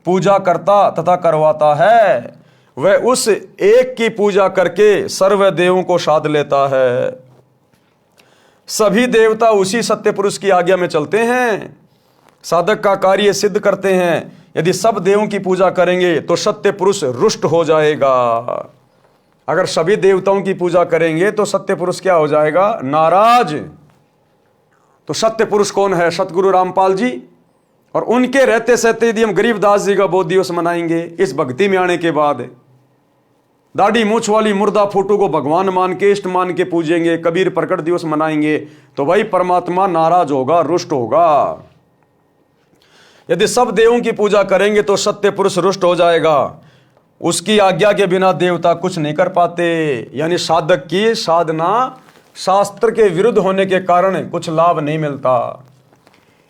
पूजा करता तथा करवाता है। वह उस एक की पूजा करके सर्व देवों को साध लेता है। सभी देवता उसी सत्य पुरुष की आज्ञा में चलते हैं, साधक का कार्य सिद्ध करते हैं। यदि सब देवों की पूजा करेंगे तो सत्य पुरुष रुष्ट हो जाएगा। अगर सभी देवताओं की पूजा करेंगे तो सत्य पुरुष क्या हो जाएगा? नाराज। तो सत्य पुरुष कौन है? सतगुरु रामपाल जी। और उनके रहते सहते यदि हम गरीबदास जी का बोध दिवस मनाएंगे इस भक्ति में आने के बाद, दाढ़ी मूछ वाली मुर्दा फोटो को भगवान मान के इष्ट मान के पूजेंगे, कबीर प्रकट दिवस मनाएंगे, तो भाई परमात्मा नाराज होगा, रुष्ट होगा। यदि सब देवों की पूजा करेंगे तो सत्य पुरुष रुष्ट हो जाएगा। उसकी आज्ञा के बिना देवता कुछ नहीं कर पाते। यानी साधक की साधना शास्त्र के विरुद्ध होने के कारण कुछ लाभ नहीं मिलता।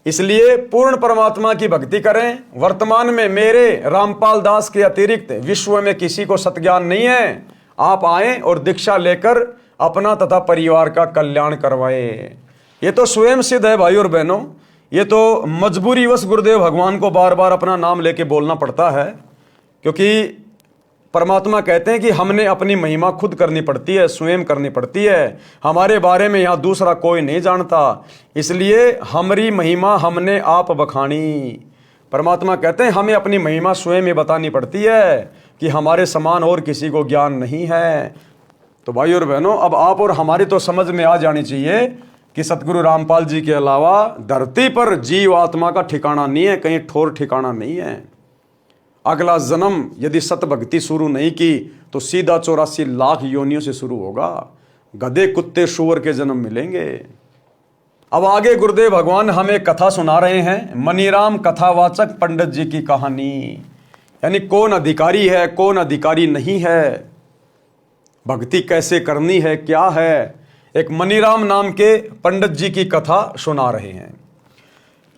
इसलिए पूर्ण परमात्मा की भक्ति करें। वर्तमान में मेरे रामपाल दास के अतिरिक्त विश्व में किसी को सतज्ञान नहीं है। आप आएं और दीक्षा लेकर अपना तथा परिवार का कल्याण करवाएं। ये तो स्वयं सिद्ध है भाई और बहनों। ये तो मजबूरीवश गुरुदेव भगवान को बार बार अपना नाम लेके बोलना पड़ता है, क्योंकि परमात्मा कहते हैं कि हमने अपनी महिमा खुद करनी पड़ती है, स्वयं करनी पड़ती है। हमारे बारे में यहाँ दूसरा कोई नहीं जानता, इसलिए हमारी महिमा हमने आप बखानी। परमात्मा कहते हैं हमें अपनी महिमा स्वयं में बतानी पड़ती है कि हमारे समान और किसी को ज्ञान नहीं है। तो भाई और बहनों, अब आप और हमारी तो समझ में आ जानी चाहिए कि सतगुरु रामपाल जी के अलावा धरती पर जीव आत्मा का ठिकाना नहीं है, कहीं ठोर ठिकाना नहीं है। अगला जन्म यदि सत भक्ति शुरू नहीं की तो सीधा 84 लाख योनियों से शुरू होगा। गधे कुत्ते शुअर के जन्म मिलेंगे। अब आगे गुरुदेव भगवान हमें कथा सुना रहे हैं, मनीराम कथावाचक पंडित जी की कहानी। यानी कौन अधिकारी है, कौन अधिकारी नहीं है, भक्ति कैसे करनी है, क्या है। एक मनीराम नाम के पंडित जी की कथा सुना रहे हैं।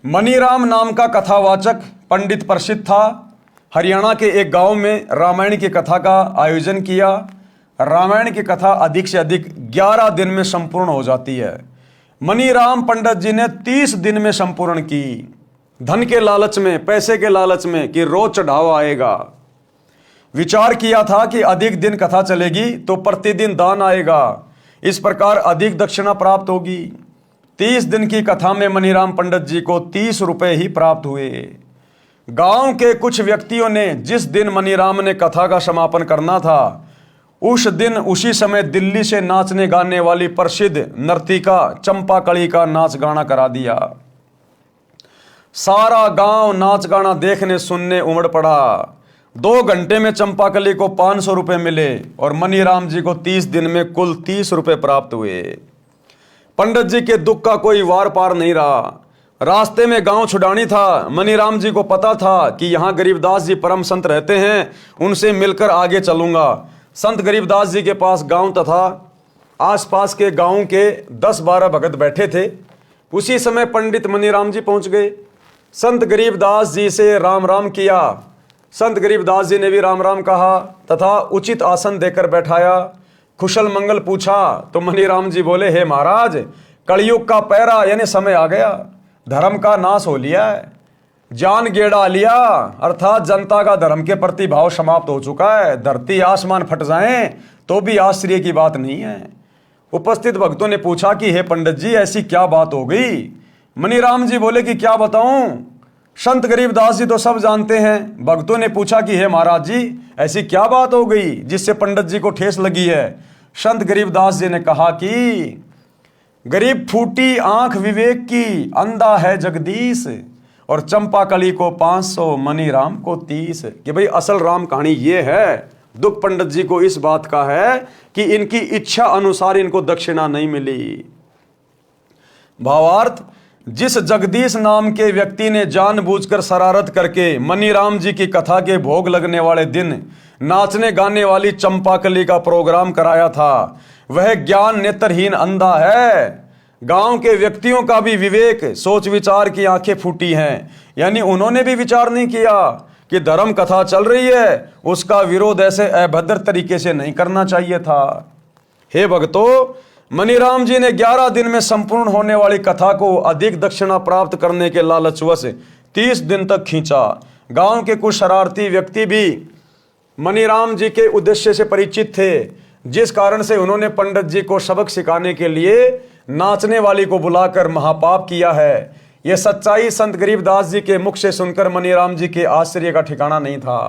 मनीराम नाम का कथावाचक पंडित प्रसिद्ध था। हरियाणा के एक गांव में रामायण की कथा का आयोजन किया। रामायण की कथा अधिक से अधिक 11 दिन में संपूर्ण हो जाती है। मनीराम पंडित जी ने 30 दिन में संपूर्ण की। धन के लालच में, पैसे के लालच में कि रोज चढ़ावा आएगा। विचार किया था कि अधिक दिन कथा चलेगी तो प्रतिदिन दान आएगा, इस प्रकार अधिक दक्षिणा प्राप्त होगी। 30 दिन की कथा में मनीराम पंडित जी को 30 रुपए ही प्राप्त हुए। गांव के कुछ व्यक्तियों ने जिस दिन मनीराम ने कथा का समापन करना था उस दिन उसी समय दिल्ली से नाचने गाने वाली प्रसिद्ध नर्तिका चंपाकली का नाच गाना करा दिया। सारा गांव नाच गाना देखने सुनने उमड़ पड़ा। 2 घंटे में चंपाकली को 500 रुपए मिले और मनीराम जी को 30 दिन में कुल 30 रुपए प्राप्त हुए। पंडित जी के दुख का कोई वार पार नहीं रहा। रास्ते में गांव छुड़ानी था। मनीराम जी को पता था कि यहाँ गरीबदास जी परम संत रहते हैं, उनसे मिलकर आगे चलूंगा। संत गरीबदास जी के पास गांव तथा आसपास के गांव के 10-12 भगत बैठे थे। उसी समय पंडित मनीराम जी पहुंच गए। संत गरीबदास जी से राम राम किया। संत गरीबदास जी ने भी राम राम कहा तथा उचित आसन देकर बैठाया। कुशल मंगल पूछा तो मनीराम जी बोले, हे महाराज, कलयुग का पैरा यानी समय आ गया, धर्म का नाश हो लिया है, जान गेड़ा लिया, अर्थात जनता का धर्म के प्रति भाव समाप्त हो चुका है, धरती आसमान फट जाएं तो भी आश्चर्य की बात नहीं है। उपस्थित भक्तों ने पूछा कि हे पंडित जी, ऐसी क्या बात हो गई? मनीराम जी बोले कि क्या बताऊं, संत गरीबदास जी तो सब जानते हैं। भक्तों ने पूछा कि हे महाराज जी, ऐसी क्या बात हो गई जिससे पंडित जी को ठेस लगी है? संत गरीबदास जी ने कहा कि गरीब फूटी आंख विवेक की, अंधा है जगदीश, और चंपा कली को 500, मनीराम को 30। कि भाई असल राम कहानी ये है। दुख पंडित जी को इस बात का है कि इनकी इच्छा अनुसार इनको दक्षिणा नहीं मिली। भावार्थ, जिस जगदीश नाम के व्यक्ति ने जानबूझकर शरारत करके मनीराम जी की कथा के भोग लगने वाले दिन नाचने गाने वाली चंपाकली का प्रोग्राम कराया था, वह ज्ञान नेत्रहीन अंधा है। गांव के व्यक्तियों का भी विवेक, सोच विचार की आंखें फूटी हैं, यानी उन्होंने भी विचार नहीं किया कि धर्म कथा चल रही है, उसका विरोध ऐसे अभद्र तरीके से नहीं करना चाहिए था। हे भक्तों, मनीराम जी ने 11 दिन में संपूर्ण होने वाली कथा को अधिक दक्षिणा प्राप्त करने के लालचवश 30 दिन तक खींचा। गांव के कुछ शरारती व्यक्ति भी मनीराम जी के उद्देश्य से परिचित थे, जिस कारण से उन्होंने पंडित जी को सबक सिखाने के लिए नाचने वाली को बुलाकर महापाप किया है। यह सच्चाई संत गरीबदास जी के मुख से सुनकर मनीराम जी के आश्चर्य का ठिकाना नहीं था।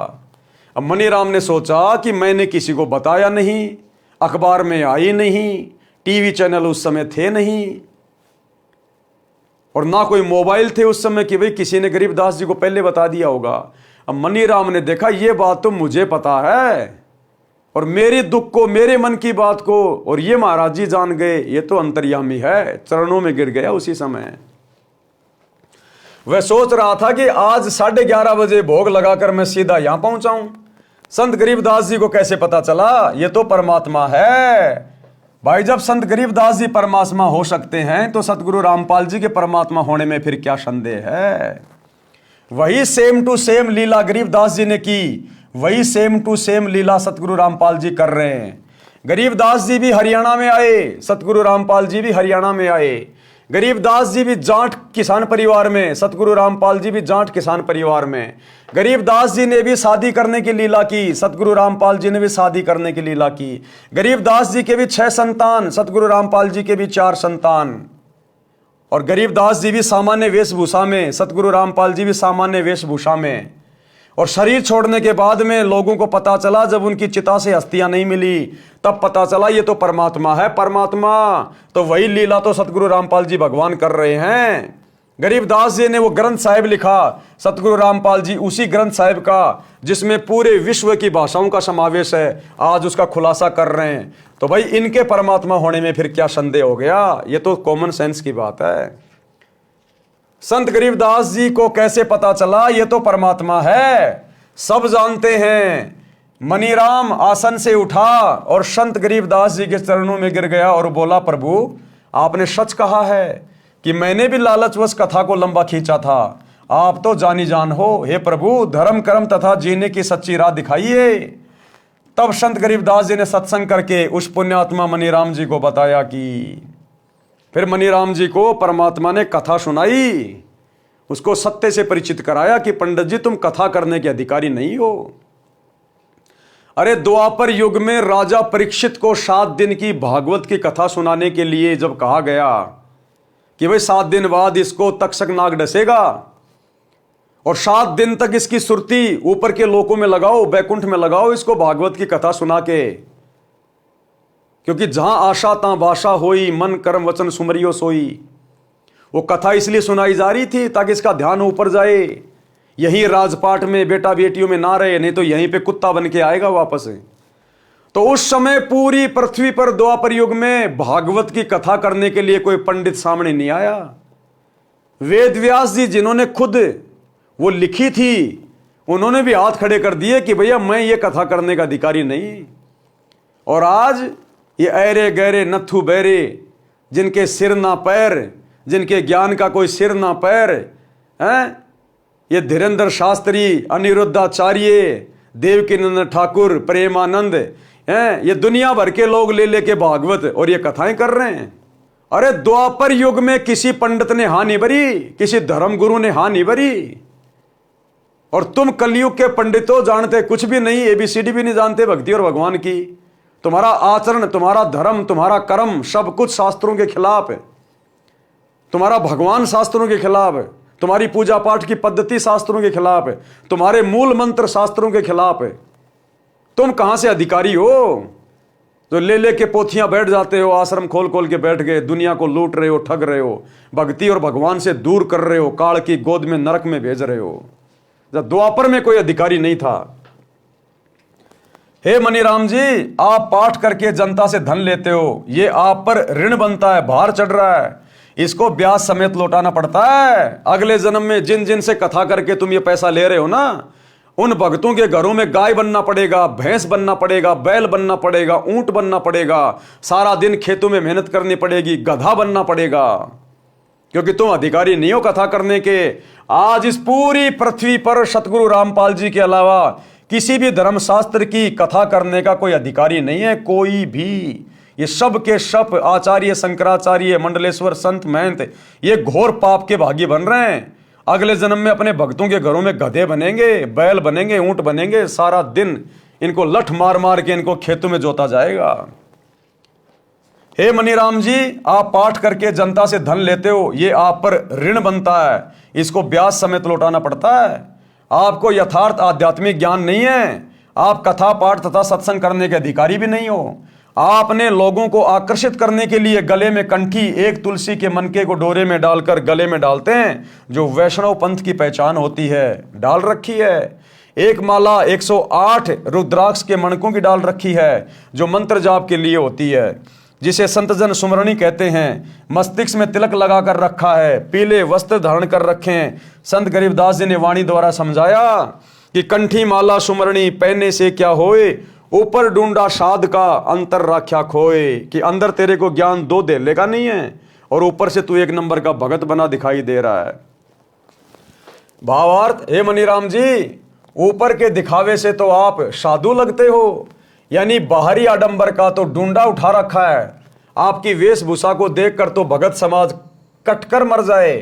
अब मनीराम ने सोचा कि मैंने किसी को बताया नहीं, अखबार में आई नहीं, टीवी चैनल उस समय थे नहीं, और ना कोई मोबाइल थे उस समय कि भाई किसी ने गरीबदास जी को पहले बता दिया होगा। अब मनीराम ने देखा ये बात तो मुझे पता है, और मेरे दुख को, मेरे मन की बात को और ये महाराज जी जान गए, ये तो अंतर्यामी है। चरणों में गिर गया उसी समय। वह सोच रहा था कि आज 11:30 बजे भोग लगाकर मैं सीधा यहां पहुंचाऊं। संत गरीबदास जी को कैसे पता चला? ये तो परमात्मा है। भाई, जब संत गरीबदास जी परमात्मा हो सकते हैं तो सतगुरु रामपाल जी के परमात्मा होने में फिर क्या संदेह है? वही सेम टू सेम लीला गरीबदास जी ने की, वही सेम टू सेम लीला सतगुरु रामपाल जी कर रहे हैं। गरीबदास जी भी हरियाणा में आए, सतगुरु रामपाल जी भी हरियाणा में आए। गरीबदास जी भी जाट किसान परिवार में, सतगुरु रामपाल जी भी जाट किसान परिवार में। गरीबदास जी ने भी शादी करने की लीला की, सतगुरु रामपाल जी ने भी शादी करने की लीला की। गरीबदास जी के भी 6 संतान, सतगुरु रामपाल जी के भी 4 संतान। और गरीबदास जी भी सामान्य वेशभूषा में, सतगुरु रामपाल जी भी सामान्य वेशभूषा में। और शरीर छोड़ने के बाद में लोगों को पता चला, जब उनकी चिता से अस्थियां नहीं मिली, तब पता चला ये तो परमात्मा है। परमात्मा तो वही लीला तो सतगुरु रामपाल जी भगवान कर रहे हैं। गरीबदास जी ने वो ग्रंथ साहिब लिखा, सतगुरु रामपाल जी उसी ग्रंथ साहिब का जिसमें पूरे विश्व की भाषाओं का समावेश है, आज उसका खुलासा कर रहे हैं। तो भाई इनके परमात्मा होने में फिर क्या संदेह हो गया? ये तो कॉमन सेंस की बात है। संत गरीबदास जी को कैसे पता चला ये तो परमात्मा है? सब जानते हैं। मनीराम आसन से उठा और संत गरीबदास जी के चरणों में गिर गया और बोला, प्रभु आपने सच कहा है कि मैंने भी लालचवश कथा को लंबा खींचा था, आप तो जानी जान हो। हे प्रभु, धर्म कर्म तथा जीने की सच्ची राह दिखाइए। तब संत गरीबदास जी ने सत्संग करके उस पुण्यात्मा मनीराम जी को बताया कि फिर मनीराम जी को परमात्मा ने कथा सुनाई, उसको सत्य से परिचित कराया कि पंडित जी तुम कथा करने के अधिकारी नहीं हो। अरे द्वापर युग में राजा परीक्षित को 7 दिन की भागवत की कथा सुनाने के लिए जब कहा गया कि भाई 7 दिन बाद इसको तक्षक नाग डसेगा और 7 दिन तक इसकी सुरती ऊपर के लोकों में लगाओ, बैकुंठ में लगाओ इसको भागवत की कथा सुना के, क्योंकि जहां आशा तां भाषा होई, मन कर्म वचन सुमरियो सोई। वो कथा इसलिए सुनाई जा रही थी ताकि इसका ध्यान ऊपर जाए, यही राजपाट में बेटा बेटियों में ना रहे, नहीं तो यहीं पे कुत्ता बन के आएगा वापस। तो उस समय पूरी पृथ्वी पर द्वापर युग में भागवत की कथा करने के लिए कोई पंडित सामने नहीं आया। वेद व्यास जी जिन्होंने खुद वो लिखी थी, उन्होंने भी हाथ खड़े कर दिए कि भैया मैं ये कथा करने का अधिकारी नहीं। और आज ये ऐरे गहरे नथु बैरे, जिनके सिर ना पैर, जिनके ज्ञान का कोई सिर ना पैर हैं, ये धीरेन्द्र शास्त्री, अनिरुद्धाचार्य, देवकीनंदन ठाकुर, प्रेमानंद, हैं, ये दुनिया भर के लोग ले लेके भागवत और ये कथाएं कर रहे हैं। अरे द्वापर युग में किसी पंडित ने हाँ नहीं भरी, किसी धर्म गुरु ने हाँ नहीं भरी, और तुम कलयुग के पंडितों जानते कुछ भी नहीं, ABCD भी नहीं जानते भक्ति और भगवान की। तुम्हारा आचरण, तुम्हारा धर्म, तुम्हारा कर्म सब कुछ शास्त्रों के खिलाफ है। तुम्हारा भगवान शास्त्रों के खिलाफ है, तुम्हारी पूजा पाठ की पद्धति शास्त्रों के खिलाफ है, तुम्हारे मूल मंत्र शास्त्रों के खिलाफ है। तुम कहां से अधिकारी हो जो ले लेके पोथियां बैठ जाते हो, आश्रम खोल खोल के बैठ गए, दुनिया को लूट रहे हो, ठग रहे हो, भक्ति और भगवान से दूर कर रहे हो, काल की गोद में नरक में भेज रहे हो। जब द्वापर में कोई अधिकारी नहीं था। हे मनीराम जी, आप पाठ करके जनता से धन लेते हो, ये आप पर ऋण बनता है, भार चढ़ रहा है, इसको ब्याज समेत लौटाना पड़ता है। अगले जन्म में जिन जिन से कथा करके तुम ये पैसा ले रहे हो ना, उन भक्तों के घरों में गाय बनना पड़ेगा, भैंस बनना पड़ेगा, बैल बनना पड़ेगा, ऊंट बनना पड़ेगा, सारा दिन खेतों में मेहनत करनी पड़ेगी, गधा बनना पड़ेगा, क्योंकि तुम अधिकारी नहीं हो कथा करने के। आज इस पूरी पृथ्वी पर सतगुरु रामपाल जी के अलावा किसी भी धर्मशास्त्र की कथा करने का कोई अधिकारी नहीं है, कोई भी। ये सब के सब आचार्य, शंकराचार्य, मंडलेश्वर, संत, महंत, ये घोर पाप के भागी बन रहे हैं। अगले जन्म में अपने भक्तों के घरों में गधे बनेंगे, बैल बनेंगे, ऊंट बनेंगे, सारा दिन इनको लठ मार मार के इनको खेतों में जोता जाएगा। हे मनीराम जी, आप पाठ करके जनता से धन लेते हो, ये आप पर ऋण बनता है, इसको ब्याज समेत लौटाना पड़ता है। आपको यथार्थ आध्यात्मिक ज्ञान नहीं है, आप कथा पाठ तथा सत्संग करने के अधिकारी भी नहीं हो। आपने लोगों को आकर्षित करने के लिए गले में कंठी, एक तुलसी के मनके को डोरे में डालकर गले में डालते हैं, जो वैष्णव पंथ की पहचान होती है, डाल रखी है। एक माला 108 रुद्राक्ष के मणकों की डाल रखी है, जो मंत्र जाप के लिए होती है, जिसे संतजन सुमरणी कहते हैं। मस्तिष्क में तिलक लगा कर रखा है, पीले वस्त्र धारण कर रखे हैं। संत गरीबदास जी ने वाणी द्वारा समझाया कि कंठी माला सुमरणी पहनने से क्या होए, ऊपर ढूंढा साध का अंतर राख्या खोए, कि अंदर तेरे को ज्ञान दो देले का नहीं है और ऊपर से तू एक नंबर का भगत बना दिखाई दे रहा है। भावार्थ, हे मनीराम जी, ऊपर के दिखावे से तो आप साधु लगते हो, यानी बाहरी आडंबर का तो डूंडा उठा रखा है। आपकी वेशभूषा को देखकर तो भगत समाज कटकर मर जाए,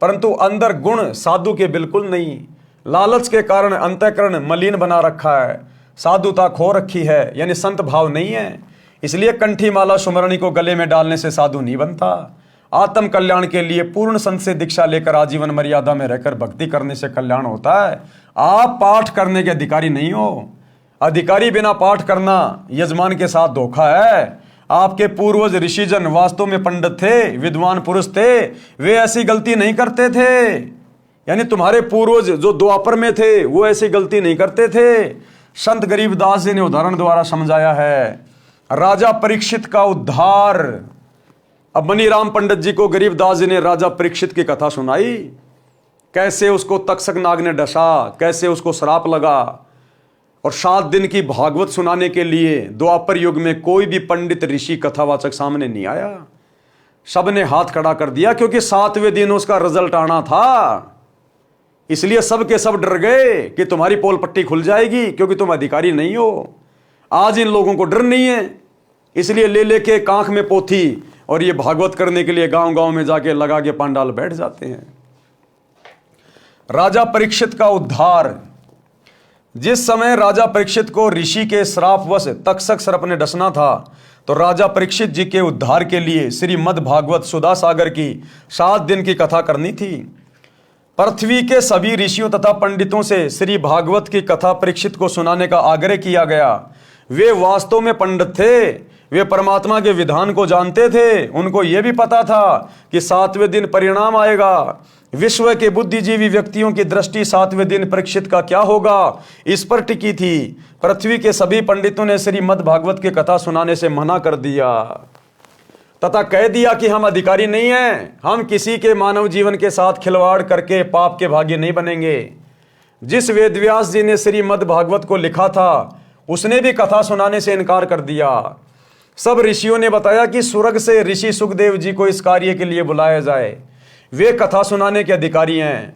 परंतु अंदर गुण साधु के बिल्कुल नहीं। लालच के कारण अंतःकरण मलिन बना रखा है, साधुता खो रखी है, यानी संत भाव नहीं है। इसलिए कंठी माला सुमरणी को गले में डालने से साधु नहीं बनता। आत्म कल्याण के लिए पूर्ण संत से दीक्षा लेकर आजीवन मर्यादा में रहकर भक्ति करने से कल्याण होता है। आप पाठ करने के अधिकारी नहीं हो। अधिकारी बिना पाठ करना यजमान के साथ धोखा है। आपके पूर्वज ऋषिजन वास्तव में पंडित थे, विद्वान पुरुष थे, वे ऐसी गलती नहीं करते थे। यानी तुम्हारे पूर्वज जो द्वापर में थे वो ऐसी गलती नहीं करते थे। संत गरीबदास जी ने उदाहरण द्वारा समझाया है। राजा परीक्षित का उद्धार। अब मनीराम पंडित जी को गरीबदास जी ने राजा परीक्षित की कथा सुनाई, कैसे उसको तक्षक नाग ने डसा, कैसे उसको श्राप लगा, और 7 दिन की भागवत सुनाने के लिए द्वापर युग में कोई भी पंडित ऋषि कथावाचक सामने नहीं आया। सबने हाथ खड़ा कर दिया, क्योंकि 7वें दिन उसका रिजल्ट आना था। इसलिए सब के सब डर गए कि तुम्हारी पोल पट्टी खुल जाएगी, क्योंकि तुम अधिकारी नहीं हो। आज इन लोगों को डर नहीं है, इसलिए ले लेके कांख में पोथी और ये भागवत करने के लिए गांव गांव में जाके लगा के पांडाल बैठ जाते हैं। राजा परीक्षित का उद्धार। जिस समय राजा परीक्षित को ऋषि के श्रापवश तक्षक सर्प ने डसना था, तो राजा परीक्षित जी के उद्धार के लिए श्रीमद् भागवत सुधा सागर की 7 दिन की कथा करनी थी। पृथ्वी के सभी ऋषियों तथा पंडितों से श्री भागवत की कथा परीक्षित को सुनाने का आग्रह किया गया। वे वास्तव में पंडित थे, वे परमात्मा के विधान को जानते थे। उनको यह भी पता था कि 7वें दिन परिणाम आएगा। विश्व के बुद्धिजीवी व्यक्तियों की दृष्टि 7वें दिन परीक्षित का क्या होगा, इस पर टिकी थी। पृथ्वी के सभी पंडितों ने श्रीमद् भागवत की कथा सुनाने से मना कर दिया तथा कह दिया कि हम अधिकारी नहीं हैं, हम किसी के मानव जीवन के साथ खिलवाड़ करके पाप के भागी नहीं बनेंगे। जिस वेदव्यास जी ने श्रीमद् भागवत को लिखा था, उसने भी कथा सुनाने से इनकार कर दिया। सब ऋषियों ने बताया कि स्वर्ग से ऋषि सुखदेव जी को इस कार्य के लिए बुलाया जाए, वे कथा सुनाने के अधिकारी हैं।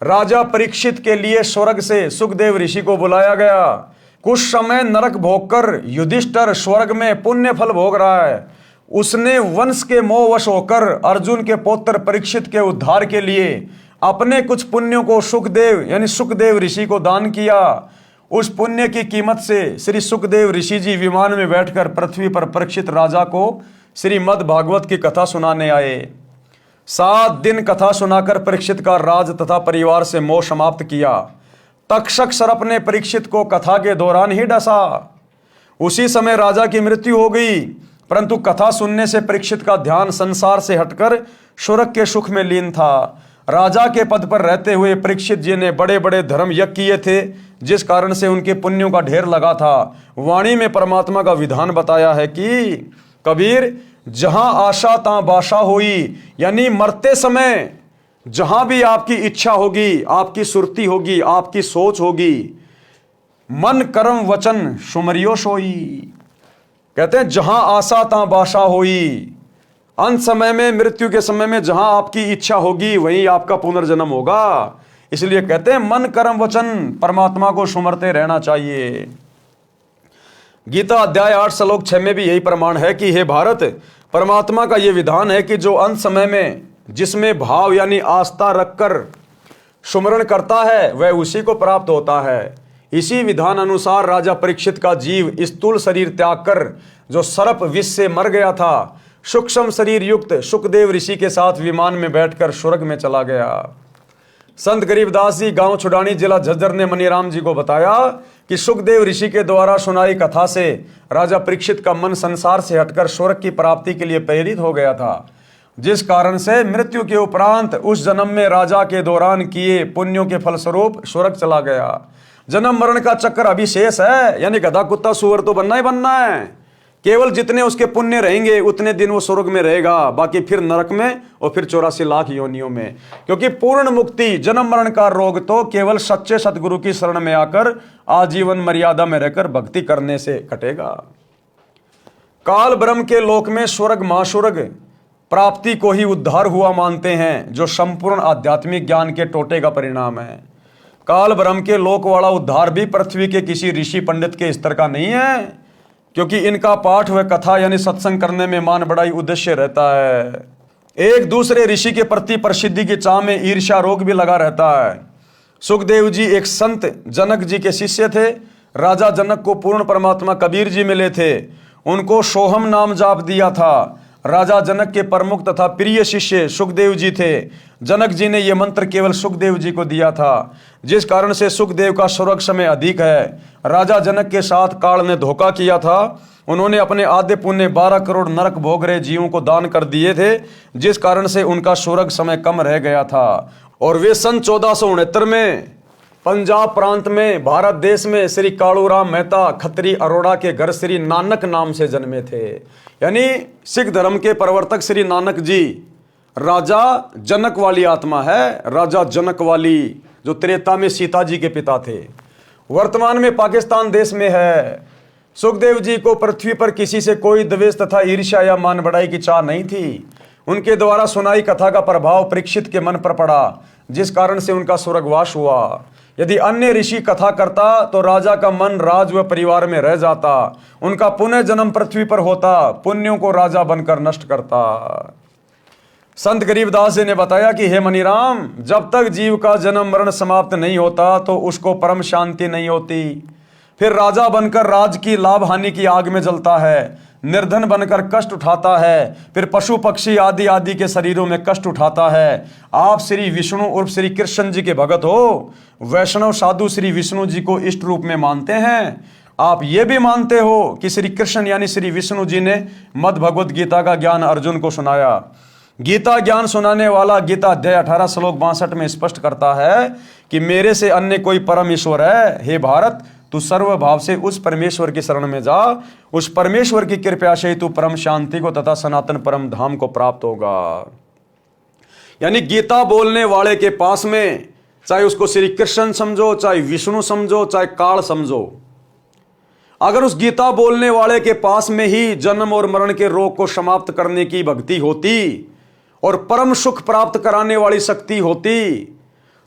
राजा परीक्षित के लिए स्वर्ग से सुखदेव ऋषि को बुलाया गया। कुछ समय नरक भोगकर युधिष्ठिर स्वर्ग में पुण्य फल भोग रहा है। उसने वंश के मोहवश होकर अर्जुन के पौत्र परीक्षित के उद्धार के लिए अपने कुछ पुण्यों को सुखदेव यानी सुखदेव ऋषि को दान किया। उस पुण्य की कीमत से श्री सुखदेव ऋषि जी विमान में बैठकर पृथ्वी पर परीक्षित राजा को श्रीमद् भागवत की कथा सुनाने आए। 7 दिन कथा सुनाकर परीक्षित का राज तथा परिवार से मोह समाप्त किया। तक्षक सर्प ने परीक्षित को कथा के दौरान ही डसा। उसी समय राजा की मृत्यु हो गई, परंतु कथा सुनने से परीक्षित का ध्यान संसार से हटकर स्वर्ग के सुख में लीन था। राजा के पद पर रहते हुए परीक्षित जी ने बड़े बड़े धर्म यज्ञ किए थे, जिस कारण से उनके पुण्यों का ढेर लगा था। वाणी में परमात्मा का विधान बताया है कि कबीर, जहां आशा तां बाशा होई, यानी मरते समय जहां भी आपकी इच्छा होगी, आपकी सुरती होगी, आपकी सोच होगी, मन कर्म वचन सुमरियो सोई। कहते हैं जहां आशा तां बाशा होई, अंत समय में मृत्यु के समय में जहां आपकी इच्छा होगी वहीं आपका पुनर्जन्म होगा। इसलिए कहते हैं मन कर्म वचन परमात्मा को सुमरते रहना चाहिए। गीता अध्याय 8 श्लोक 6 में भी यही प्रमाण है कि हे भारत, परमात्मा का यह विधान है कि जो अंत समय में जिसमें भाव यानी आस्था रखकर सुमरण करता है वह उसी को प्राप्त होता है। इसी विधान अनुसार राजा परीक्षित का जीव स्थूल शरीर त्याग कर जो सर्प विष से मर गया था, सूक्ष्म शरीर युक्त सुखदेव ऋषि के साथ विमान में बैठकर स्वर्ग में चला गया। संत गरीबदास जी गांव छुडानी जिला झज्जर ने मनीराम जी को बताया कि सुखदेव ऋषि के द्वारा सुनाई कथा से राजा परीक्षित का मन संसार से हटकर स्वर्ग की प्राप्ति के लिए प्रेरित हो गया था, जिस कारण से मृत्यु के उपरांत उस जन्म में राजा के दौरान किए पुण्यों के फलस्वरूप स्वर्ग चला गया। जन्म मरण का चक्कर अभी शेष है, यानी गधा कुत्ता सुअर तो बनना ही बनना है। केवल जितने उसके पुण्य रहेंगे उतने दिन वो स्वर्ग में रहेगा, बाकी फिर नरक में और फिर 84 लाख योनियों में। क्योंकि पूर्ण मुक्ति जन्म मरण का रोग तो केवल सच्चे सतगुरु की शरण में आकर आजीवन मर्यादा में रहकर भक्ति करने से कटेगा। काल ब्रह्म के लोक में स्वर्ग महास्वर्ग प्राप्ति को ही उद्धार हुआ मानते हैं, जो संपूर्ण आध्यात्मिक ज्ञान के टोटे का परिणाम है। काल ब्रह्म के लोक वाला उद्धार भी पृथ्वी के किसी ऋषि पंडित के स्तर का नहीं है, क्योंकि इनका पाठ व कथा यानी सत्संग करने में मान बढ़ाई उद्देश्य रहता है। एक दूसरे ऋषि के प्रति प्रसिद्धि की चाह में ईर्ष्या रोग भी लगा रहता है। सुखदेव जी एक संत जनक जी के शिष्य थे। राजा जनक को पूर्ण परमात्मा कबीर जी मिले थे, उनको सोहम नाम जाप दिया था। राजा जनक के प्रमुख तथा प्रिय शिष्य सुखदेव जी थे। जनक जी ने यह मंत्र केवल सुखदेव जी को दिया था, जिस कारण से सुखदेव का स्वर्ग समय अधिक है। राजा जनक के साथ काल ने धोखा किया था। उन्होंने अपने आधे पुण्य 12 करोड़ नरक भोग रहे जीवों को दान कर दिए थे, जिस कारण से उनका स्वर्ग समय कम रह गया था। और वे सन 1469 में पंजाब प्रांत में भारत देश में श्री कालूराम मेहता खत्री अरोड़ा के घर श्री नानक नाम से जन्मे थे। यानी सिख धर्म के प्रवर्तक श्री नानक जी राजा जनक वाली आत्मा है। राजा जनक वाली जो त्रेता में सीता जी के पिता थे, वर्तमान में पाकिस्तान देश में है। सुखदेव जी को पृथ्वी पर किसी से कोई द्वेष तथा ईर्ष्या या मान बढ़ाई की चाह नहीं थी। उनके द्वारा सुनाई कथा का प्रभाव परीक्षित के मन पर पड़ा, जिस कारण से उनका स्वर्गवास हुआ। यदि अन्य ऋषि कथा करता तो राजा का मन राज व परिवार में रह जाता, उनका पुनः जन्म पृथ्वी पर होता, पुण्यों को राजा बनकर नष्ट करता। संत गरीबदास जी ने बताया कि हे मनीराम, जब तक जीव का जन्म मरण समाप्त नहीं होता तो उसको परम शांति नहीं होती। फिर राजा बनकर राज की लाभ हानि की आग में जलता है, निर्धन बनकर कष्ट उठाता है, फिर पशु पक्षी आदि आदि के शरीरों में कष्ट उठाता है। आप श्री विष्णु उर्फ श्री कृष्ण जी के भगत हो। वैष्णव साधु श्री विष्णु जी को इष्ट रूप में मानते हैं। आप ये भी मानते हो कि श्री कृष्ण यानी श्री विष्णु जी ने मद भगवत गीता का ज्ञान अर्जुन को सुनाया। गीता ज्ञान सुनाने वाला गीता अध्याय 18 श्लोक 62 में स्पष्ट करता है कि मेरे से अन्य कोई परम ईश्वर है। हे भारत, तू सर्व भाव से उस परमेश्वर की शरण में जा। उस परमेश्वर की कृपा से तू परम शांति को तथा सनातन परम धाम को प्राप्त होगा। यानी गीता बोलने वाले के पास में चाहे उसको श्री कृष्ण समझो, चाहे विष्णु समझो, चाहे काल समझो, अगर उस गीता बोलने वाले के पास में ही जन्म और मरण के रोग को समाप्त करने की भक्ति होती और परम सुख प्राप्त कराने वाली शक्ति होती,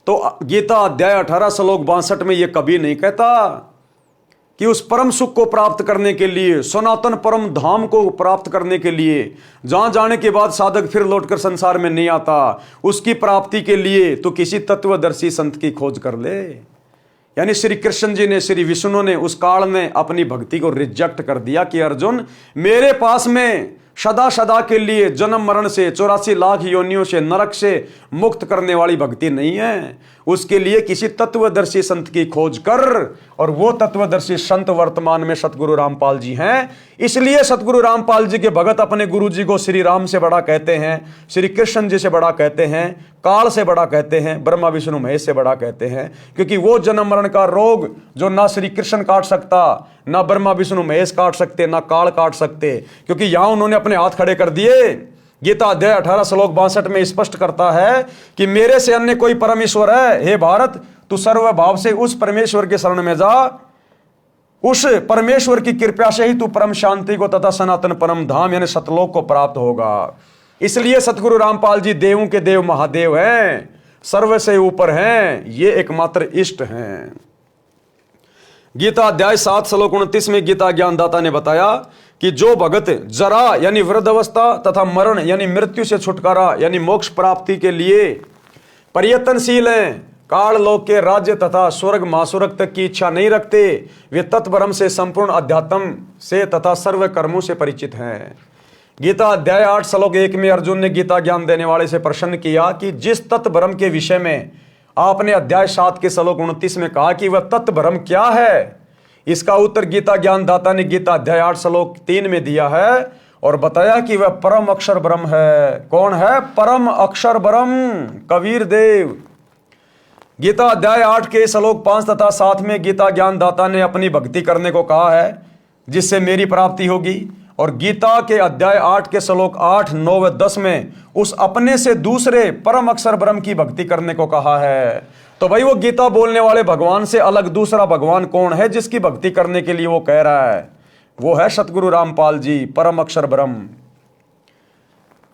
तो गीता अध्याय 18 श्लोक 62 में यह कभी नहीं कहता कि उस परम सुख को प्राप्त करने के लिए, सनातन परम धाम को प्राप्त करने के लिए, जहां जाने के बाद साधक फिर लौटकर संसार में नहीं आता, उसकी प्राप्ति के लिए तो किसी तत्वदर्शी संत की खोज कर ले। यानी श्री कृष्ण जी ने, श्री विष्णु ने उस काल में अपनी भक्ति को रिजेक्ट कर दिया कि अर्जुन, मेरे पास में सदा सदा के लिए जन्म मरण से, 84 लाख योनियों से, नरक से मुक्त करने वाली भक्ति नहीं है। उसके लिए किसी तत्वदर्शी संत की खोज कर, और वो तत्वदर्शी संत वर्तमान में सतगुरु रामपाल जी हैं। इसलिए सतगुरु रामपाल जी के भगत अपने गुरु जी को श्री राम से बड़ा कहते हैं, श्री कृष्ण जी से बड़ा कहते हैं, काल से बड़ा कहते हैं, ब्रह्मा विष्णु महेश से बड़ा कहते हैं। क्योंकि वो जन्म मरण का रोग जो ना श्री कृष्ण काट सकता, ना ब्रह्मा विष्णु महेश काट सकते, ना काल काट सकते, क्योंकि यहां उन्होंने अपने हाथ खड़े कर दिए। गीता अध्याय 18 श्लोक 62 में स्पष्ट करता है कि मेरे से अन्य कोई परमेश्वर है, हे भारत तू सर्वभाव से उस परमेश्वर के शरण में जा, उस परमेश्वर की कृपा से ही तू परम शांति को तथा सनातन परम धाम यानी सतलोक को प्राप्त होगा। इसलिए सतगुरु रामपाल जी देवों के देव महादेव हैं, सर्व से ऊपर हैं, ये एकमात्र इष्ट हैं। गीता अध्याय 7 श्लोक 29 में गीता ज्ञानदाता ने बताया कि जो भगत जरा यानी वृद्धावस्था तथा मरण यानी मृत्यु से छुटकारा यानी मोक्ष प्राप्ति के लिए प्रयत्नशील हैं, काल लोक के राज्य तथा स्वर्ग महास्वर्ग तक की इच्छा नहीं रखते, वे तत्ब्रह्म से संपूर्ण अध्यात्म से तथा सर्व कर्मों से परिचित हैं। गीता अध्याय 8 श्लोक 1 में अर्जुन ने गीता ज्ञान देने वाले से प्रश्न किया कि जिस तत्ब्रह्म के विषय में आपने अध्याय 7 के श्लोक 29 में कहा कि वह तत्ब्रह्म क्या है, इसका उत्तर गीता ज्ञानदाता ने गीता अध्याय 8 श्लोक 3 में दिया है और बताया कि वह परम अक्षर ब्रह्म है। कौन है परम अक्षर ब्रह्म? कबीर देव। गीता अध्याय 8 के श्लोक 5 तथा 7 में गीता ज्ञानदाता ने अपनी भक्ति करने को कहा है जिससे मेरी प्राप्ति होगी, और गीता के अध्याय 8 के श्लोक 8, 9 व 10 में उस अपने से दूसरे परम अक्षर ब्रह्म की भक्ति करने को कहा है। तो भाई वो गीता बोलने वाले भगवान से अलग दूसरा भगवान कौन है जिसकी भक्ति करने के लिए वो कह रहा है? वो है सतगुरु रामपाल जी, परम अक्षर ब्रह्म,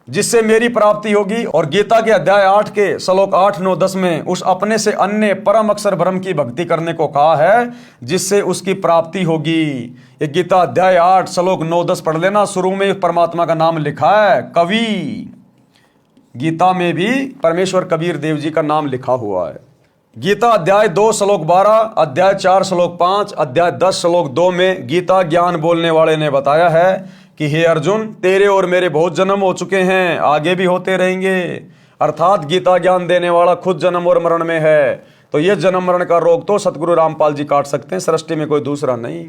जिससे मेरी प्राप्ति होगी। और गीता के अध्याय 8 के श्लोक 8, 9, 10 में उस अपने से अन्य परम अक्षर ब्रह्म की भक्ति करने को कहा है जिससे उसकी प्राप्ति होगी। ये गीता अध्याय 8 श्लोक 9, 10 पढ़ लेना। शुरू में परमात्मा का नाम लिखा है कवि, गीता में भी परमेश्वर कबीर देव जी का नाम लिखा हुआ है। गीता अध्याय 2 श्लोक 12, अध्याय 4 श्लोक 5, अध्याय 10 श्लोक 2 में गीता ज्ञान बोलने वाले ने बताया है कि हे अर्जुन, तेरे और मेरे बहुत जन्म हो चुके हैं, आगे भी होते रहेंगे। अर्थात गीता ज्ञान देने वाला खुद जन्म और मरण में है, तो यह जन्म मरण का रोग तो सतगुरु रामपाल जी काट सकते हैं, सृष्टि में कोई दूसरा नहीं।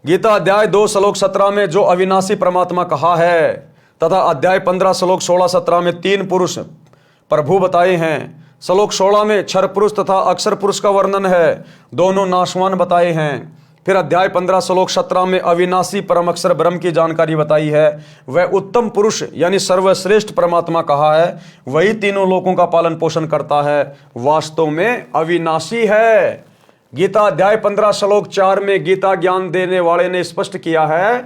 गीता अध्याय 2 श्लोक 17 में जो अविनाशी परमात्मा कहा है तथा अध्याय 15 श्लोक 16, 17 में 3 पुरुष प्रभु बताए हैं। श्लोक 16 में क्षर पुरुष तथा अक्षर पुरुष का वर्णन है, दोनों नाशवान बताए हैं। फिर अध्याय 15 श्लोक 17 में अविनाशी परम अक्षर ब्रह्म की जानकारी बताई है। वह उत्तम पुरुष यानी सर्वश्रेष्ठ परमात्मा कहा है, वही तीनों लोकों का पालन पोषण करता है, वास्तव में अविनाशी है। गीता अध्याय 15 श्लोक 4 में गीता ज्ञान देने वाले ने स्पष्ट किया है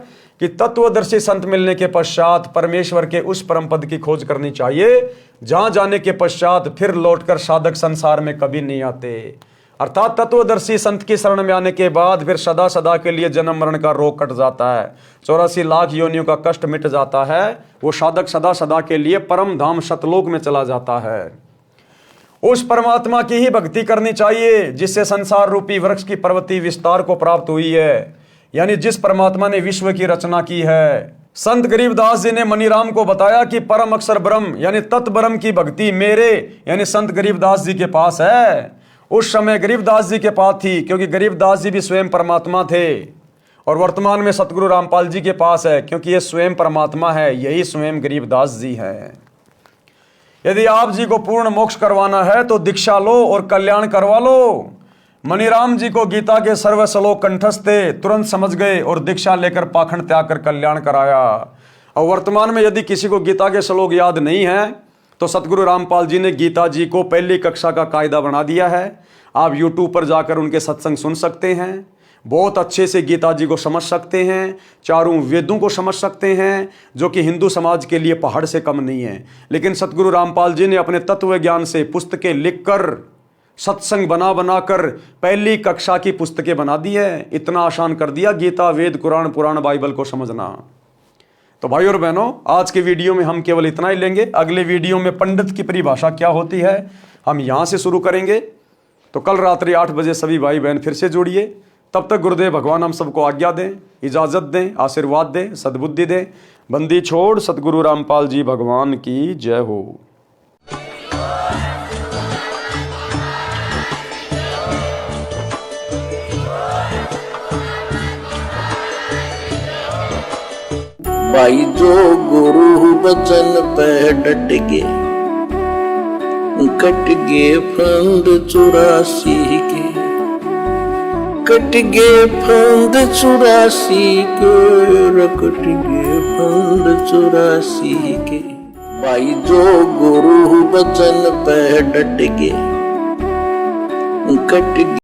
कि तत्वदर्शी संत मिलने के पश्चात परमेश्वर के उस परम पद की खोज करनी चाहिए जहां जाने के पश्चात फिर लौटकर साधक संसार में कभी नहीं आते। अर्थात तत्वदर्शी संत की शरण में आने के बाद फिर सदा सदा के लिए जन्म मरण का रोग कट जाता है, 84 लाख योनियों का कष्ट मिट जाता है, वो साधक सदा सदा के लिए परम धाम सतलोक में चला जाता है। उस परमात्मा की ही भक्ति करनी चाहिए जिससे संसार रूपी वृक्ष की पर्वतीय विस्तार को प्राप्त हुई है, यानी जिस परमात्मा ने विश्व की रचना की है। संत गरीबदास जी ने मनीराम को बताया कि परम अक्षर ब्रह्म यानी तत् ब्रह्म की भक्ति मेरे यानी संत गरीबदास जी के पास है। उस समय गरीबदास जी के पास थी क्योंकि गरीबदास जी भी स्वयं परमात्मा थे, और वर्तमान में सतगुरु रामपाल जी के पास है क्योंकि ये स्वयं परमात्मा है, यही स्वयं गरीबदास जी हैं। यदि आप जी को पूर्ण मोक्ष करवाना है तो दीक्षा लो और कल्याण करवा लो। मनीराम जी को गीता के सर्व श्लोक कंठस्थ थे, तुरंत समझ गए और दीक्षा लेकर पाखंड त्याग कर कल्याण कराया। और वर्तमान में यदि किसी को गीता के श्लोक याद नहीं है तो सतगुरु रामपाल जी ने गीता जी को पहली कक्षा का कायदा बना दिया है। आप YouTube पर जाकर उनके सत्संग सुन सकते हैं, बहुत अच्छे से गीता जी को समझ सकते हैं, चारों वेदों को समझ सकते हैं, जो कि हिंदू समाज के लिए पहाड़ से कम नहीं है। लेकिन सतगुरु रामपाल जी ने अपने तत्व ज्ञान से पुस्तकें लिखकर सत्संग बना बना कर पहली कक्षा की पुस्तकें बना दी है। इतना आसान कर दिया गीता, वेद, कुरान, पुराण, बाइबल को समझना। तो भाई और बहनों, आज के वीडियो में हम केवल इतना ही लेंगे। अगले वीडियो में पंडित की परिभाषा क्या होती है हम यहां से शुरू करेंगे। तो कल रात्रि 8 बजे सभी भाई बहन फिर से जुड़िए। तब तक गुरुदेव भगवान हम सबको आज्ञा दें, इजाजत दें, आशीर्वाद दें, सद्बुद्धि दें। बंदी छोड़ सतगुरु रामपाल जी भगवान की जय हो। भाई जो गुरु बचन पे डट के, कट गे फंद 84 के, कट गे फंद 84 के, कट गे फंद 84 के। भाई जो गुरु बचन पे डट के, कट